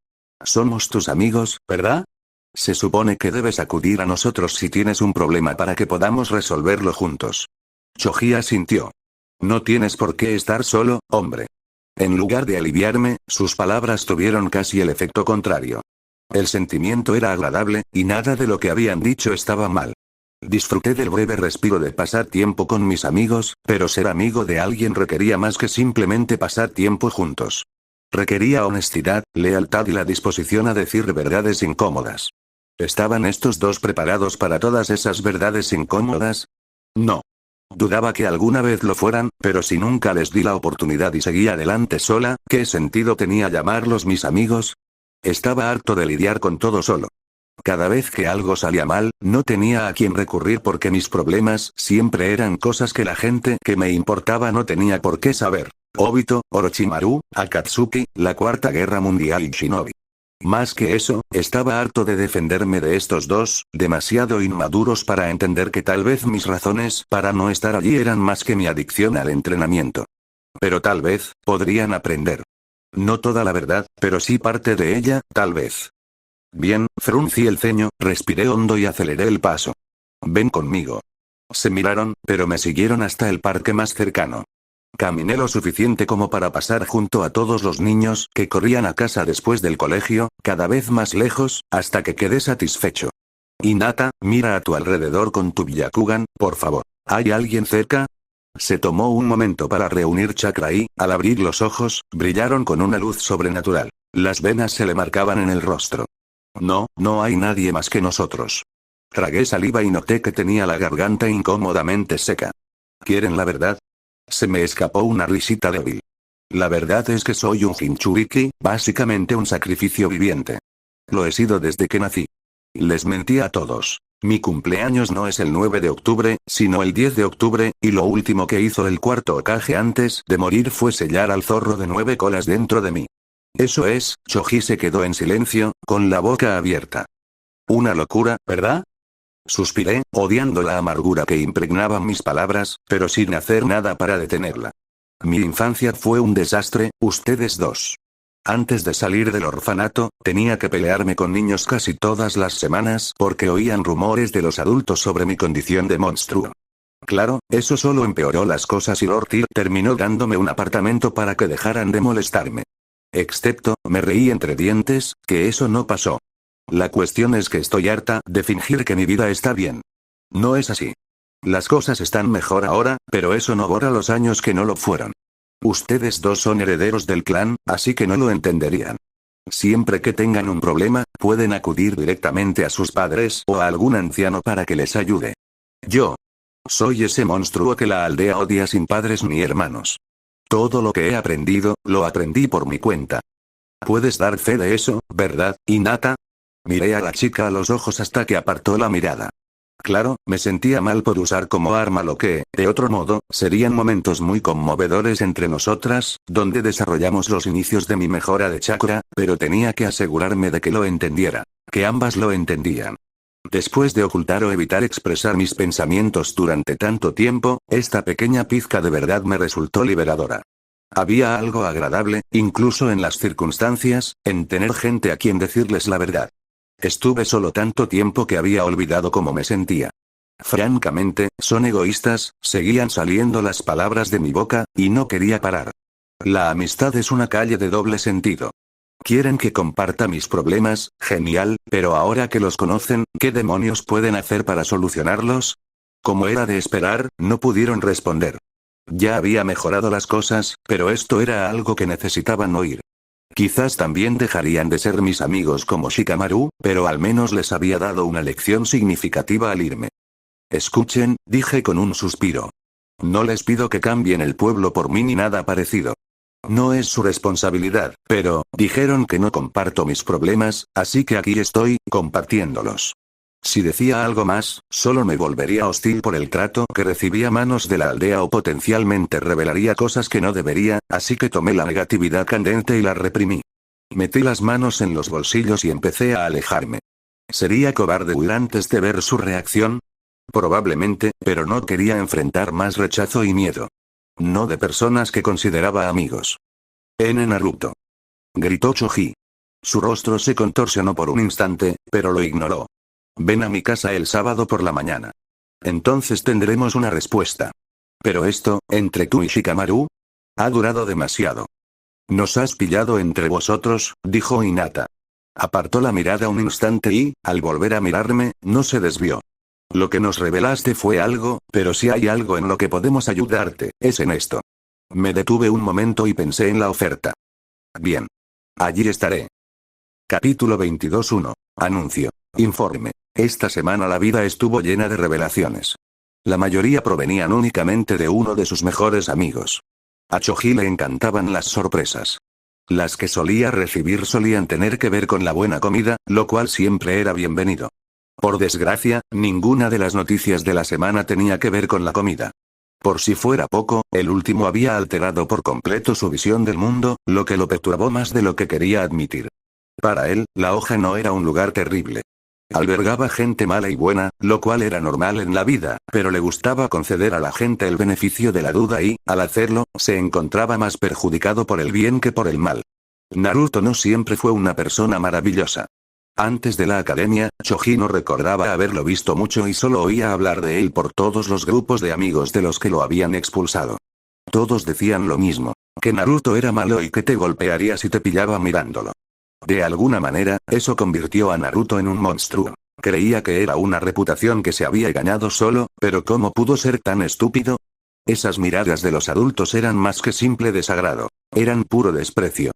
Somos tus amigos, ¿verdad? Se supone que debes acudir a nosotros si tienes un problema para que podamos resolverlo juntos. Choji asintió. No tienes por qué estar solo, hombre. En lugar de aliviarme, sus palabras tuvieron casi el efecto contrario. El sentimiento era agradable, y nada de lo que habían dicho estaba mal. Disfruté del breve respiro de pasar tiempo con mis amigos, pero ser amigo de alguien requería más que simplemente pasar tiempo juntos. Requería honestidad, lealtad y la disposición a decir verdades incómodas. ¿Estaban estos dos preparados para todas esas verdades incómodas? No. Dudaba que alguna vez lo fueran, pero si nunca les di la oportunidad y seguí adelante sola, ¿qué sentido tenía llamarlos mis amigos? Estaba harto de lidiar con todo solo. Cada vez que algo salía mal, no tenía a quién recurrir porque mis problemas siempre eran cosas que la gente que me importaba no tenía por qué saber. Obito, Orochimaru, Akatsuki, la Cuarta Guerra Mundial y Shinobi. Más que eso, estaba harto de defenderme de estos dos, demasiado inmaduros para entender que tal vez mis razones para no estar allí eran más que mi adicción al entrenamiento. Pero tal vez, podrían aprender. No toda la verdad, pero sí parte de ella, tal vez. Bien, fruncí el ceño, respiré hondo y aceleré el paso. Ven conmigo. Se miraron, pero me siguieron hasta el parque más cercano. Caminé lo suficiente como para pasar junto a todos los niños que corrían a casa después del colegio, cada vez más lejos, hasta que quedé satisfecho. Hinata, mira a tu alrededor con tu Byakugan, por favor. ¿Hay alguien cerca? Se tomó un momento para reunir chakra y, al abrir los ojos, brillaron con una luz sobrenatural. Las venas se le marcaban en el rostro. No, no hay nadie más que nosotros. Tragué saliva y noté que tenía la garganta incómodamente seca. ¿Quieren la verdad? Se me escapó una risita débil. La verdad es que soy un Jinchuriki, básicamente un sacrificio viviente. Lo he sido desde que nací. Les mentí a todos. Mi cumpleaños no es el 9 de octubre, sino el 10 de octubre, y lo último que hizo el cuarto Hokage antes de morir fue sellar al zorro de 9 colas dentro de mí. Eso es, Choji se quedó en silencio, con la boca abierta. Una locura, ¿verdad? Suspiré, odiando la amargura que impregnaban mis palabras, pero sin hacer nada para detenerla. Mi infancia fue un desastre, ustedes dos. Antes de salir del orfanato, tenía que pelearme con niños casi todas las semanas porque oían rumores de los adultos sobre mi condición de monstruo. Claro, eso solo empeoró las cosas y Lord Tyr terminó dándome un apartamento para que dejaran de molestarme. Excepto, me reí entre dientes, que eso no pasó. La cuestión es que estoy harta de fingir que mi vida está bien. No es así. Las cosas están mejor ahora, pero eso no borra los años que no lo fueron. Ustedes dos son herederos del clan, así que no lo entenderían. Siempre que tengan un problema, pueden acudir directamente a sus padres o a algún anciano para que les ayude. Yo soy ese monstruo que la aldea odia sin padres ni hermanos. Todo lo que he aprendido, lo aprendí por mi cuenta. Puedes dar fe de eso, ¿verdad, Hinata? Miré a la chica a los ojos hasta que apartó la mirada. Claro, me sentía mal por usar como arma lo que, de otro modo, serían momentos muy conmovedores entre nosotras, donde desarrollamos los inicios de mi mejora de chakra, pero tenía que asegurarme de que lo entendiera. Que ambas lo entendían. Después de ocultar o evitar expresar mis pensamientos durante tanto tiempo, esta pequeña pizca de verdad me resultó liberadora. Había algo agradable, incluso en las circunstancias, en tener gente a quien decirles la verdad. Estuve solo tanto tiempo que había olvidado cómo me sentía. Francamente, son egoístas, seguían saliendo las palabras de mi boca, y no quería parar. La amistad es una calle de doble sentido. Quieren que comparta mis problemas, genial, pero ahora que los conocen, ¿qué demonios pueden hacer para solucionarlos? Como era de esperar, no pudieron responder. Ya había mejorado las cosas, pero esto era algo que necesitaban oír. Quizás también dejarían de ser mis amigos como Shikamaru, pero al menos les había dado una lección significativa al irme. Escuchen, dije con un suspiro. No les pido que cambien el pueblo por mí ni nada parecido. No es su responsabilidad, pero, dijeron que no comparto mis problemas, así que aquí estoy, compartiéndolos. Si decía algo más, solo me volvería hostil por el trato que recibía a manos de la aldea o potencialmente revelaría cosas que no debería, así que tomé la negatividad candente y la reprimí. Metí las manos en los bolsillos y empecé a alejarme. ¿Sería cobarde huir antes de ver su reacción? Probablemente, pero no quería enfrentar más rechazo y miedo. No de personas que consideraba amigos. Naruto. Gritó Choji. Su rostro se contorsionó por un instante, pero lo ignoró. Ven a mi casa el sábado por la mañana. Entonces tendremos una respuesta. Pero esto, entre tú y Shikamaru, ha durado demasiado. Nos has pillado entre vosotros, dijo Hinata. Apartó la mirada un instante y, al volver a mirarme, no se desvió. Lo que nos revelaste fue algo, pero si hay algo en lo que podemos ayudarte, es en esto. Me detuve un momento y pensé en la oferta. Bien. Allí estaré. Capítulo 22:1. Anuncio. Informe. Esta semana la vida estuvo llena de revelaciones. La mayoría provenían únicamente de uno de sus mejores amigos. A Choji le encantaban las sorpresas. Las que solía recibir solían tener que ver con la buena comida, lo cual siempre era bienvenido. Por desgracia, ninguna de las noticias de la semana tenía que ver con la comida. Por si fuera poco, el último había alterado por completo su visión del mundo, lo que lo perturbó más de lo que quería admitir. Para él, la hoja no era un lugar terrible. Albergaba gente mala y buena, lo cual era normal en la vida, pero le gustaba conceder a la gente el beneficio de la duda y, al hacerlo, se encontraba más perjudicado por el bien que por el mal. Naruto no siempre fue una persona maravillosa. Antes de la academia, Choji no recordaba haberlo visto mucho y solo oía hablar de él por todos los grupos de amigos de los que lo habían expulsado. Todos decían lo mismo, que Naruto era malo y que te golpearía si te pillaba mirándolo. De alguna manera, eso convirtió a Naruto en un monstruo. Creía que era una reputación que se había ganado solo, pero ¿cómo pudo ser tan estúpido? Esas miradas de los adultos eran más que simple desagrado. Eran puro desprecio.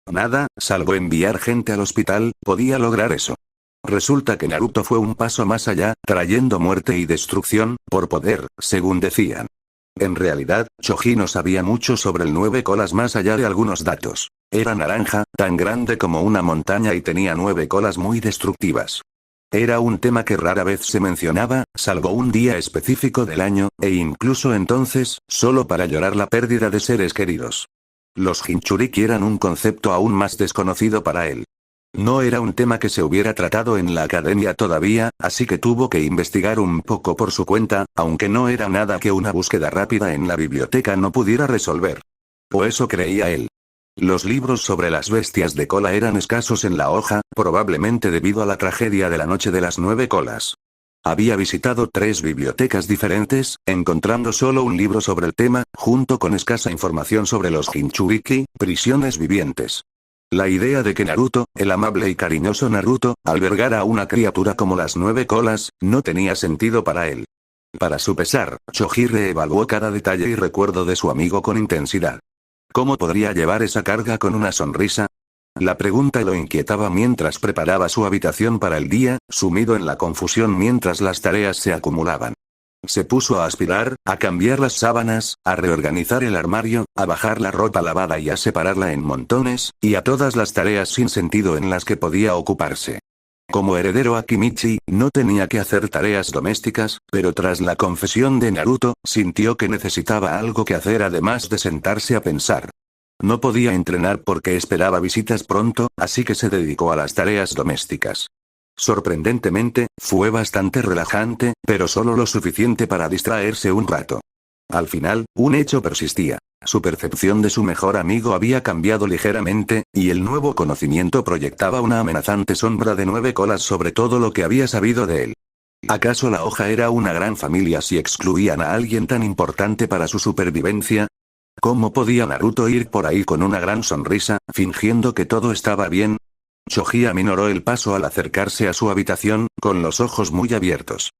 Nada, salvo enviar gente al hospital, podía lograr eso. Resulta que Naruto fue un paso más allá, trayendo muerte y destrucción, por poder, según decían. En realidad, Choji no sabía mucho sobre el 9 colas más allá de algunos datos. Era naranja, tan grande como una montaña y tenía 9 colas muy destructivas. Era un tema que rara vez se mencionaba, salvo un día específico del año, e incluso entonces, solo para llorar la pérdida de seres queridos. Los Jinchuriki eran un concepto aún más desconocido para él. No era un tema que se hubiera tratado en la academia todavía, así que tuvo que investigar un poco por su cuenta, aunque no era nada que una búsqueda rápida en la biblioteca no pudiera resolver. O eso creía él. Los libros sobre las bestias de cola eran escasos en la hoja, probablemente debido a la tragedia de la noche de las 9 colas. Había visitado 3 bibliotecas diferentes, encontrando solo un libro sobre el tema, junto con escasa información sobre los Jinchuriki, prisiones vivientes. La idea de que Naruto, el amable y cariñoso Naruto, albergara a una criatura como las 9 colas, no tenía sentido para él. Para su pesar, Choji reevaluó cada detalle y recuerdo de su amigo con intensidad. ¿Cómo podría llevar esa carga con una sonrisa? La pregunta lo inquietaba mientras preparaba su habitación para el día, sumido en la confusión mientras las tareas se acumulaban. Se puso a aspirar, a cambiar las sábanas, a reorganizar el armario, a bajar la ropa lavada y a separarla en montones, y a todas las tareas sin sentido en las que podía ocuparse. Como heredero a Kimichi, no tenía que hacer tareas domésticas, pero tras la confesión de Naruto, sintió que necesitaba algo que hacer además de sentarse a pensar. No podía entrenar porque esperaba visitas pronto, así que se dedicó a las tareas domésticas. Sorprendentemente, fue bastante relajante, pero solo lo suficiente para distraerse un rato. Al final, un hecho persistía. Su percepción de su mejor amigo había cambiado ligeramente, y el nuevo conocimiento proyectaba una amenazante sombra de 9 colas sobre todo lo que había sabido de él. ¿Acaso la hoja era una gran familia si excluían a alguien tan importante para su supervivencia? ¿Cómo podía Naruto ir por ahí con una gran sonrisa, fingiendo que todo estaba bien? Choji aminoró el paso al acercarse a su habitación, con los ojos muy abiertos.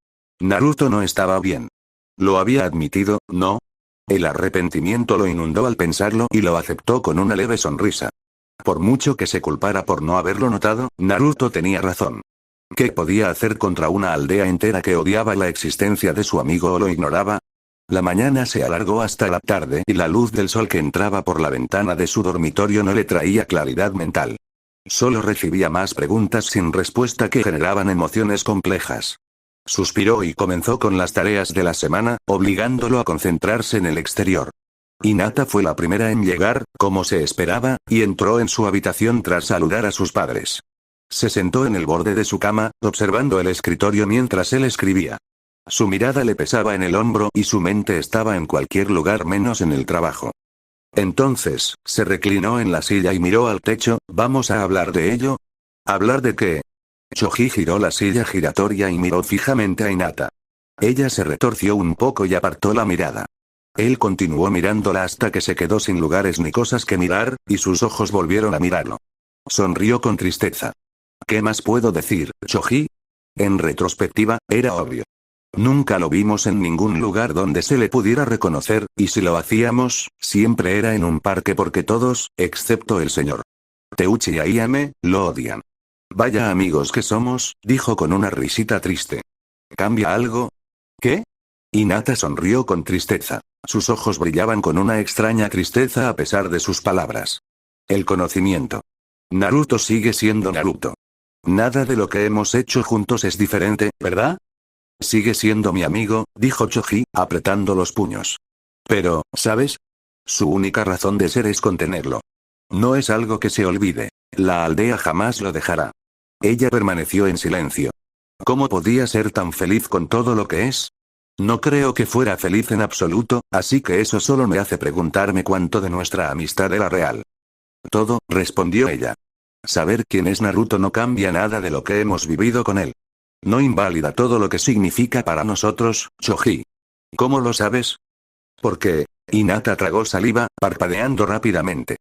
Naruto no estaba bien. Lo había admitido, ¿no? El arrepentimiento lo inundó al pensarlo y lo aceptó con una leve sonrisa. Por mucho que se culpara por no haberlo notado, Naruto tenía razón. ¿Qué podía hacer contra una aldea entera que odiaba la existencia de su amigo o lo ignoraba? La mañana se alargó hasta la tarde y la luz del sol que entraba por la ventana de su dormitorio no le traía claridad mental. Solo recibía más preguntas sin respuesta que generaban emociones complejas. Suspiró y comenzó con las tareas de la semana, obligándolo a concentrarse en el exterior. Hinata fue la primera en llegar, como se esperaba, y entró en su habitación tras saludar a sus padres. Se sentó en el borde de su cama, observando el escritorio mientras él escribía. Su mirada le pesaba en el hombro y su mente estaba en cualquier lugar menos en el trabajo. Entonces, se reclinó en la silla y miró al techo. ¿Vamos a hablar de ello? ¿Hablar de qué? Choji giró la silla giratoria y miró fijamente a Hinata. Ella se retorció un poco y apartó la mirada. Él continuó mirándola hasta que se quedó sin lugares ni cosas que mirar, y sus ojos volvieron a mirarlo. Sonrió con tristeza. ¿Qué más puedo decir, Choji? En retrospectiva, era obvio. Nunca lo vimos en ningún lugar donde se le pudiera reconocer, y si lo hacíamos, siempre era en un parque porque todos, excepto el señor Teuchi y Ayame, lo odian. Vaya amigos que somos, dijo con una risita triste. ¿Cambia algo? ¿Qué? Hinata sonrió con tristeza. Sus ojos brillaban con una extraña tristeza a pesar de sus palabras. El conocimiento. Naruto sigue siendo Naruto. Nada de lo que hemos hecho juntos es diferente, ¿verdad? Sigue siendo mi amigo, dijo Choji, apretando los puños. Pero, ¿sabes? Su única razón de ser es contenerlo. No es algo que se olvide. La aldea jamás lo dejará. Ella permaneció en silencio. ¿Cómo podía ser tan feliz con todo lo que es? No creo que fuera feliz en absoluto, así que eso solo me hace preguntarme cuánto de nuestra amistad era real. Todo, respondió ella. Saber quién es Naruto no cambia nada de lo que hemos vivido con él. No invalida todo lo que significa para nosotros, Choji. ¿Cómo lo sabes? Porque, Hinata tragó saliva, parpadeando rápidamente.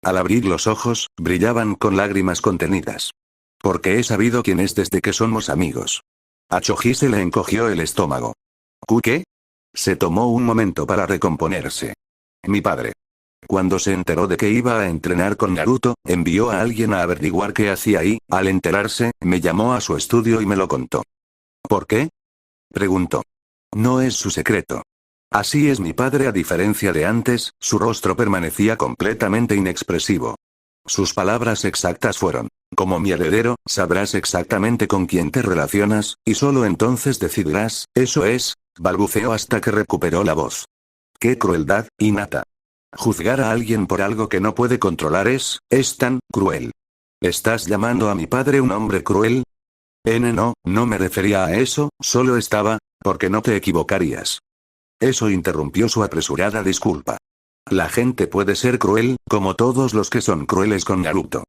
Al abrir los ojos, brillaban con lágrimas contenidas. Porque he sabido quién es desde que somos amigos. A Choji se le encogió el estómago. ¿Qué? Se tomó un momento para recomponerse. Mi padre. Cuando se enteró de que iba a entrenar con Naruto, envió a alguien a averiguar qué hacía ahí. Al enterarse, me llamó a su estudio y me lo contó. ¿Por qué? Preguntó. No es su secreto. Así es mi padre a diferencia de antes, su rostro permanecía completamente inexpresivo. Sus palabras exactas fueron, como mi heredero, sabrás exactamente con quién te relacionas, y solo entonces decidirás, eso es, balbuceó hasta que recuperó la voz. ¡Qué crueldad, Hinata! Juzgar a alguien por algo que no puede controlar es tan cruel. ¿Estás llamando a mi padre un hombre cruel? No me refería a eso, solo estaba, porque no te equivocarías. Eso interrumpió su apresurada disculpa. La gente puede ser cruel, como todos los que son crueles con Naruto.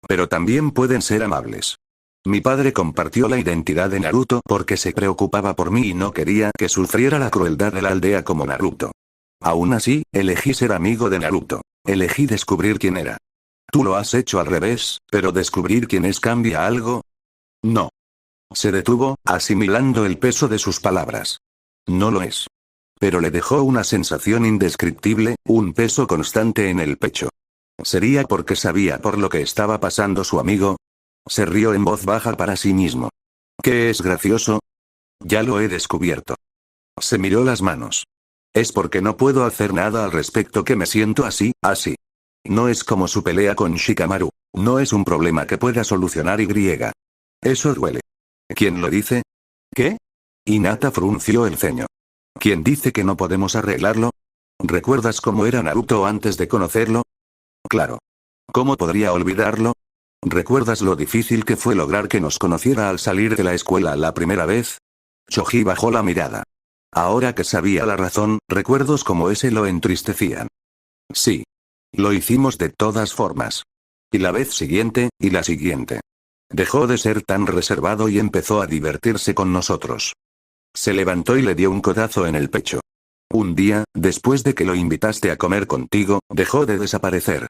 Pero también pueden ser amables. Mi padre compartió la identidad de Naruto porque se preocupaba por mí y no quería que sufriera la crueldad de la aldea como Naruto. Aún así, elegí ser amigo de Naruto. Elegí descubrir quién era. Tú lo has hecho al revés, pero descubrir quién es cambia algo. No. Se detuvo, asimilando el peso de sus palabras. No lo es. Pero le dejó una sensación indescriptible, un peso constante en el pecho. ¿Sería porque sabía por lo que estaba pasando su amigo? Se rió en voz baja para sí mismo. ¿Qué es gracioso? Ya lo he descubierto. Se miró las manos. Es porque no puedo hacer nada al respecto que me siento así. No es como su pelea con Shikamaru. No es un problema que pueda solucionar Y. Eso duele. ¿Quién lo dice? ¿Qué? Hinata frunció el ceño. ¿Quién dice que no podemos arreglarlo? ¿Recuerdas cómo era Naruto antes de conocerlo? Claro. ¿Cómo podría olvidarlo? ¿Recuerdas lo difícil que fue lograr que nos conociera al salir de la escuela la primera vez? Choji bajó la mirada. Ahora que sabía la razón, recuerdos como ese lo entristecían. Sí. Lo hicimos de todas formas. Y la vez siguiente, y la siguiente. Dejó de ser tan reservado y empezó a divertirse con nosotros. Se levantó y le dio un codazo en el pecho. Un día, después de que lo invitaste a comer contigo, dejó de desaparecer.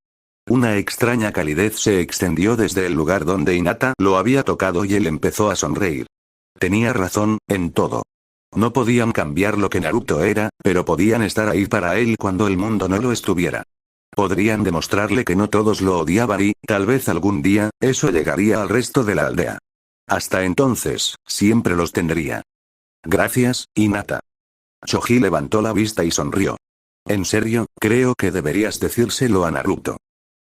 Una extraña calidez se extendió desde el lugar donde Hinata lo había tocado y él empezó a sonreír. Tenía razón, en todo. No podían cambiar lo que Naruto era, pero podían estar ahí para él cuando el mundo no lo estuviera. Podrían demostrarle que no todos lo odiaban y, tal vez algún día, eso llegaría al resto de la aldea. Hasta entonces, siempre los tendría. Gracias, Hinata. Choji levantó la vista y sonrió. En serio, creo que deberías decírselo a Naruto.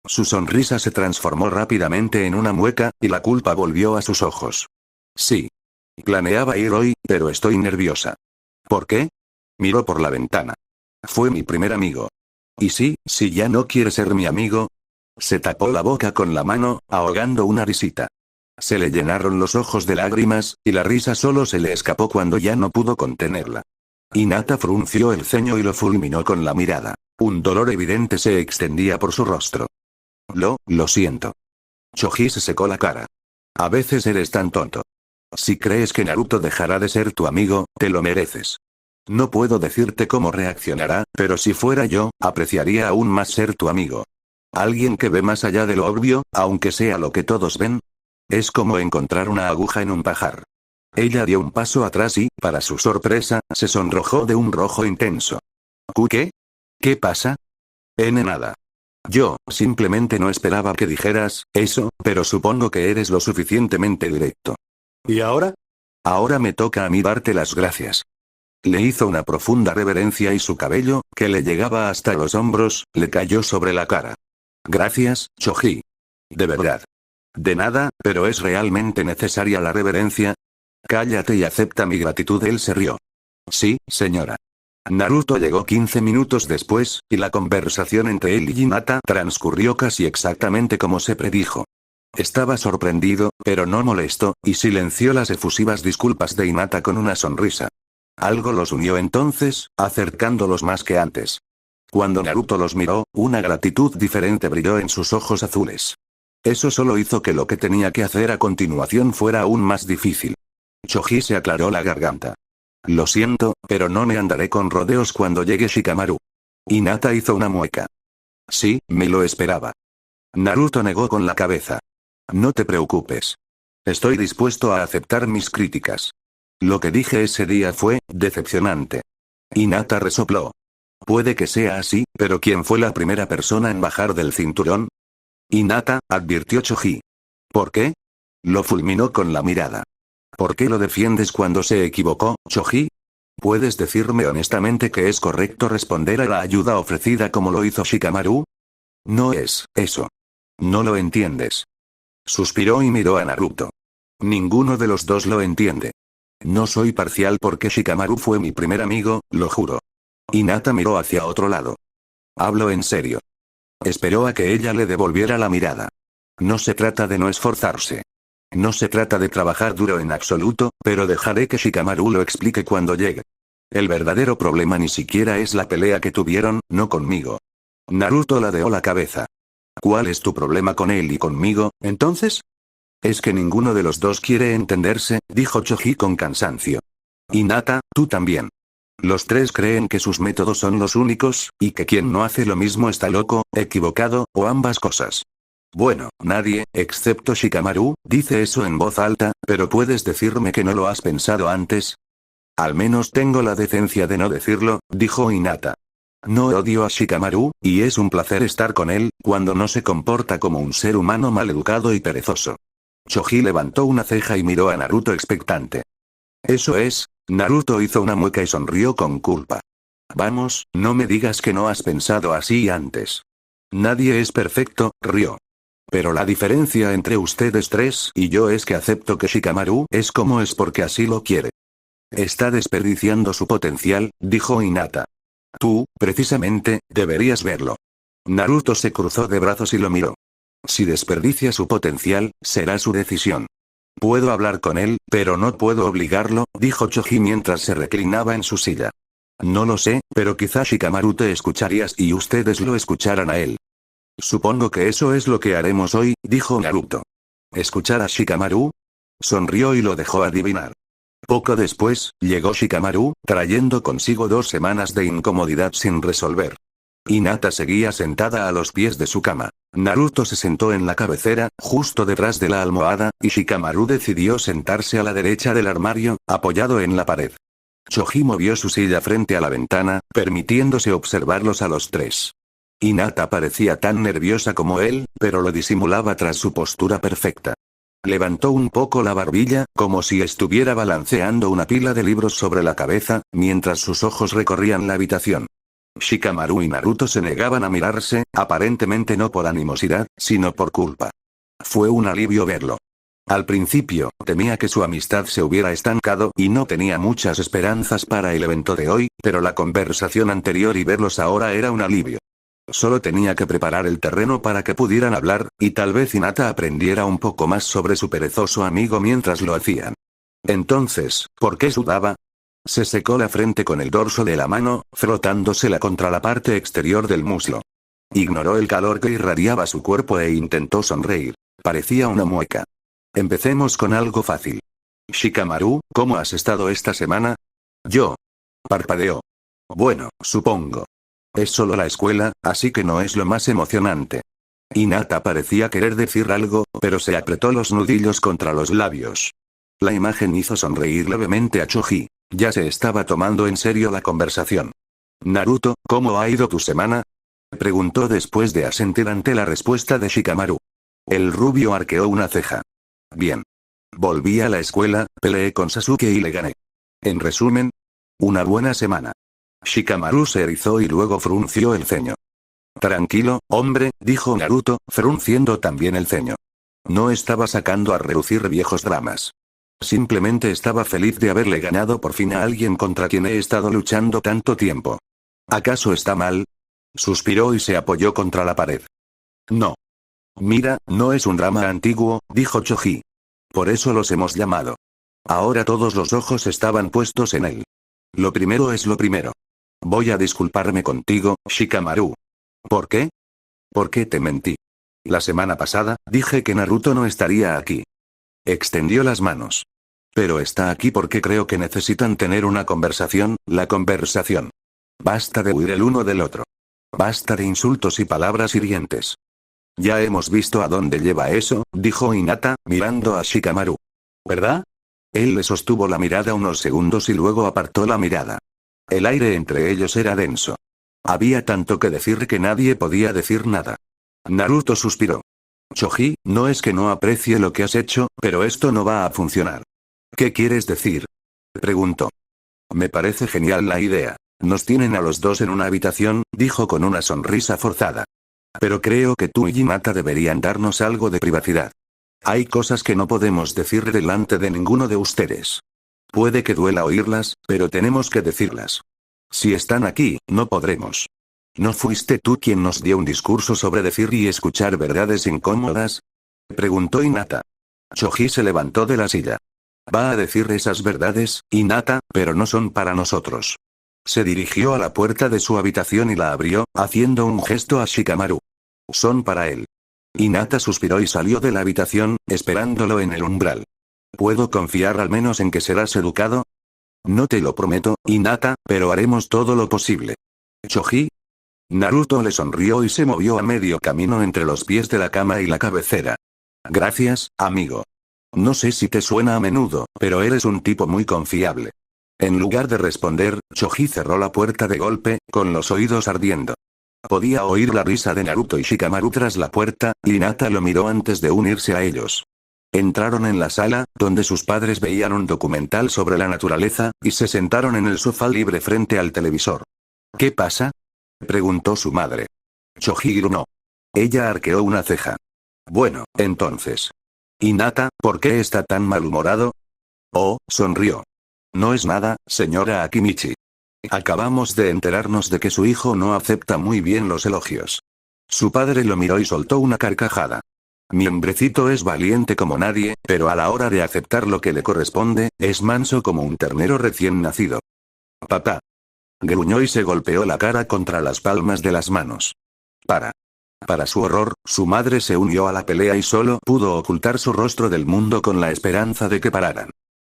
Su sonrisa se transformó rápidamente en una mueca, y la culpa volvió a sus ojos. Sí. Planeaba ir hoy, pero estoy nerviosa. ¿Por qué? Miró por la ventana. Fue mi primer amigo. Y sí, si ya no quiere ser mi amigo. Se tapó la boca con la mano, ahogando una risita. Se le llenaron los ojos de lágrimas, y la risa solo se le escapó cuando ya no pudo contenerla. Hinata frunció el ceño y lo fulminó con la mirada. Un dolor evidente se extendía por su rostro. Lo siento. Choji se secó la cara. A veces eres tan tonto. Si crees que Naruto dejará de ser tu amigo, te lo mereces. No puedo decirte cómo reaccionará, pero si fuera yo, apreciaría aún más ser tu amigo. Alguien que ve más allá de lo obvio, aunque sea lo que todos ven. Es como encontrar una aguja en un pajar. Ella dio un paso atrás y, para su sorpresa, se sonrojó de un rojo intenso. ¿Qué? ¿Qué pasa? Nada. Yo, simplemente no esperaba que dijeras eso, pero supongo que eres lo suficientemente directo. ¿Y ahora? Ahora me toca a mí darte las gracias. Le hizo una profunda reverencia y su cabello, que le llegaba hasta los hombros, le cayó sobre la cara. Gracias, Choji. De verdad. De nada, pero ¿es realmente necesaria la reverencia? Cállate y acepta mi gratitud. Él se rió. Sí, señora. Naruto llegó 15 minutos después, y la conversación entre él y Hinata transcurrió casi exactamente como se predijo. Estaba sorprendido, pero no molesto, y silenció las efusivas disculpas de Hinata con una sonrisa. Algo los unió entonces, acercándolos más que antes. Cuando Naruto los miró, una gratitud diferente brilló en sus ojos azules. Eso solo hizo que lo que tenía que hacer a continuación fuera aún más difícil. Choji se aclaró la garganta. Lo siento, pero no me andaré con rodeos cuando llegue Shikamaru. Hinata hizo una mueca. Sí, me lo esperaba. Naruto negó con la cabeza. No te preocupes. Estoy dispuesto a aceptar mis críticas. Lo que dije ese día fue decepcionante. Hinata resopló. Puede que sea así, pero ¿quién fue la primera persona en bajar del cinturón? Hinata, advirtió Choji. ¿Por qué? Lo fulminó con la mirada. ¿Por qué lo defiendes cuando se equivocó, Choji? ¿Puedes decirme honestamente que es correcto responder a la ayuda ofrecida como lo hizo Shikamaru? No es eso. No lo entiendes. Suspiró y miró a Naruto. Ninguno de los dos lo entiende. No soy parcial porque Shikamaru fue mi primer amigo, lo juro. Hinata miró hacia otro lado. Hablo en serio. Esperó a que ella le devolviera la mirada. No se trata de no esforzarse. No se trata de trabajar duro en absoluto, pero dejaré que Shikamaru lo explique cuando llegue. El verdadero problema ni siquiera es la pelea que tuvieron, no conmigo. Naruto ladeó la cabeza. ¿Cuál es tu problema con él y conmigo, entonces? Es que ninguno de los dos quiere entenderse, dijo Choji con cansancio. Hinata, tú también. Los tres creen que sus métodos son los únicos, y que quien no hace lo mismo está loco, equivocado, o ambas cosas. Bueno, nadie, excepto Shikamaru, dice eso en voz alta, pero ¿puedes decirme que no lo has pensado antes? Al menos tengo la decencia de no decirlo, dijo Hinata. No odio a Shikamaru, y es un placer estar con él, cuando no se comporta como un ser humano maleducado y perezoso. Choji levantó una ceja y miró a Naruto expectante. Eso es, Naruto hizo una mueca y sonrió con culpa. Vamos, no me digas que no has pensado así antes. Nadie es perfecto, rió. Pero la diferencia entre ustedes tres y yo es que acepto que Shikamaru es como es porque así lo quiere. Está desperdiciando su potencial, dijo Hinata. Tú, precisamente, deberías verlo. Naruto se cruzó de brazos y lo miró. Si desperdicia su potencial, será su decisión. Puedo hablar con él, pero no puedo obligarlo, dijo Choji mientras se reclinaba en su silla. No lo sé, pero quizá Shikamaru te escucharías y ustedes lo escucharan a él. Supongo que eso es lo que haremos hoy, dijo Naruto. ¿Escuchar a Shikamaru? Sonrió y lo dejó adivinar. Poco después, llegó Shikamaru, trayendo consigo 2 semanas de incomodidad sin resolver. Hinata seguía sentada a los pies de su cama. Naruto se sentó en la cabecera, justo detrás de la almohada, y Shikamaru decidió sentarse a la derecha del armario, apoyado en la pared. Choji movió su silla frente a la ventana, permitiéndose observarlos a los tres. Hinata parecía tan nerviosa como él, pero lo disimulaba tras su postura perfecta. Levantó un poco la barbilla, como si estuviera balanceando una pila de libros sobre la cabeza, mientras sus ojos recorrían la habitación. Shikamaru y Naruto se negaban a mirarse, aparentemente no por animosidad, sino por culpa. Fue un alivio verlo. Al principio, temía que su amistad se hubiera estancado y no tenía muchas esperanzas para el evento de hoy, pero la conversación anterior y verlos ahora era un alivio. Solo tenía que preparar el terreno para que pudieran hablar, y tal vez Hinata aprendiera un poco más sobre su perezoso amigo mientras lo hacían. Entonces, ¿por qué sudaba? Se secó la frente con el dorso de la mano, frotándosela contra la parte exterior del muslo. Ignoró el calor que irradiaba su cuerpo e intentó sonreír. Parecía una mueca. Empecemos con algo fácil. Shikamaru, ¿cómo has estado esta semana? Yo. Parpadeó. Bueno, supongo. Es solo la escuela, así que no es lo más emocionante. Hinata parecía querer decir algo, pero se apretó los nudillos contra los labios. La imagen hizo sonreír levemente a Choji. Ya se estaba tomando en serio la conversación. Naruto, ¿cómo ha ido tu semana? Preguntó después de asentir ante la respuesta de Shikamaru. El rubio arqueó una ceja. Bien. Volví a la escuela, peleé con Sasuke y le gané. En resumen, una buena semana. Shikamaru se erizó y luego frunció el ceño. Tranquilo, hombre, dijo Naruto, frunciendo también el ceño. No estaba sacando a relucir viejos dramas. Simplemente estaba feliz de haberle ganado por fin a alguien contra quien he estado luchando tanto tiempo. ¿Acaso está mal? Suspiró y se apoyó contra la pared. No. Mira, no es un drama antiguo, dijo Choji. Por eso los hemos llamado. Ahora todos los ojos estaban puestos en él. Lo primero es lo primero. Voy a disculparme contigo, Shikamaru. ¿Por qué? ¿Por qué te mentí? La semana pasada, dije que Naruto no estaría aquí. Extendió las manos. Pero está aquí porque creo que necesitan tener una conversación, la conversación. Basta de huir el uno del otro. Basta de insultos y palabras hirientes. Ya hemos visto a dónde lleva eso, dijo Hinata, mirando a Shikamaru. ¿Verdad? Él le sostuvo la mirada unos segundos y luego apartó la mirada. El aire entre ellos era denso. Había tanto que decir que nadie podía decir nada. Naruto suspiró. Choji, no es que no aprecie lo que has hecho, pero esto no va a funcionar. ¿Qué quieres decir? Preguntó. Me parece genial la idea. Nos tienen a los dos en una habitación, dijo con una sonrisa forzada. Pero creo que tú y Hinata deberían darnos algo de privacidad. Hay cosas que no podemos decir delante de ninguno de ustedes. Puede que duela oírlas, pero tenemos que decirlas. Si están aquí, no podremos. ¿No fuiste tú quien nos dio un discurso sobre decir y escuchar verdades incómodas? Preguntó Hinata. Choji se levantó de la silla. Va a decir esas verdades, Hinata, pero no son para nosotros. Se dirigió a la puerta de su habitación y la abrió, haciendo un gesto a Shikamaru. Son para él. Hinata suspiró y salió de la habitación, esperándolo en el umbral. ¿Puedo confiar al menos en que serás educado? No te lo prometo, Hinata, pero haremos todo lo posible. ¿Choji? Naruto le sonrió y se movió a medio camino entre los pies de la cama y la cabecera. Gracias, amigo. No sé si te suena a menudo, pero eres un tipo muy confiable. En lugar de responder, Choji cerró la puerta de golpe, con los oídos ardiendo. Podía oír la risa de Naruto y Shikamaru tras la puerta, y Hinata lo miró antes de unirse a ellos. Entraron en la sala, donde sus padres veían un documental sobre la naturaleza, y se sentaron en el sofá libre frente al televisor. ¿Qué pasa? Preguntó su madre. Choji gruñó. Ella arqueó una ceja. Bueno, entonces. Hinata, ¿por qué está tan malhumorado? Oh, sonrió. No es nada, señora Akimichi. Acabamos de enterarnos de que su hijo no acepta muy bien los elogios. Su padre lo miró y soltó una carcajada. Mi hombrecito es valiente como nadie, pero a la hora de aceptar lo que le corresponde, es manso como un ternero recién nacido. Papá. Gruñó y se golpeó la cara contra las palmas de las manos. Para su horror, su madre se unió a la pelea y solo pudo ocultar su rostro del mundo con la esperanza de que pararan.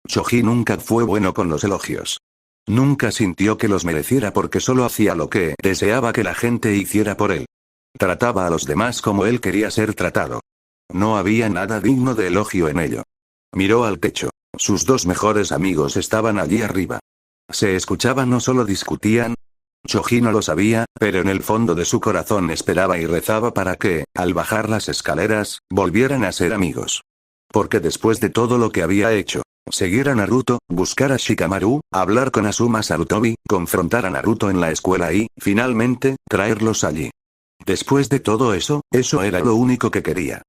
Choji nunca fue bueno con los elogios. Nunca sintió que los mereciera porque solo hacía lo que deseaba que la gente hiciera por él. Trataba a los demás como él quería ser tratado. No había nada digno de elogio en ello. Miró al techo. Sus dos mejores amigos estaban allí arriba. Se escuchaban, no solo discutían. Choji no lo sabía, pero en el fondo de su corazón esperaba y rezaba para que, al bajar las escaleras, volvieran a ser amigos. Porque después de todo lo que había hecho, Seguir a Naruto, buscar a Shikamaru, hablar con Asuma Sarutobi, confrontar a Naruto en la escuela y, finalmente, traerlos allí. Después de todo eso, eso era lo único que quería.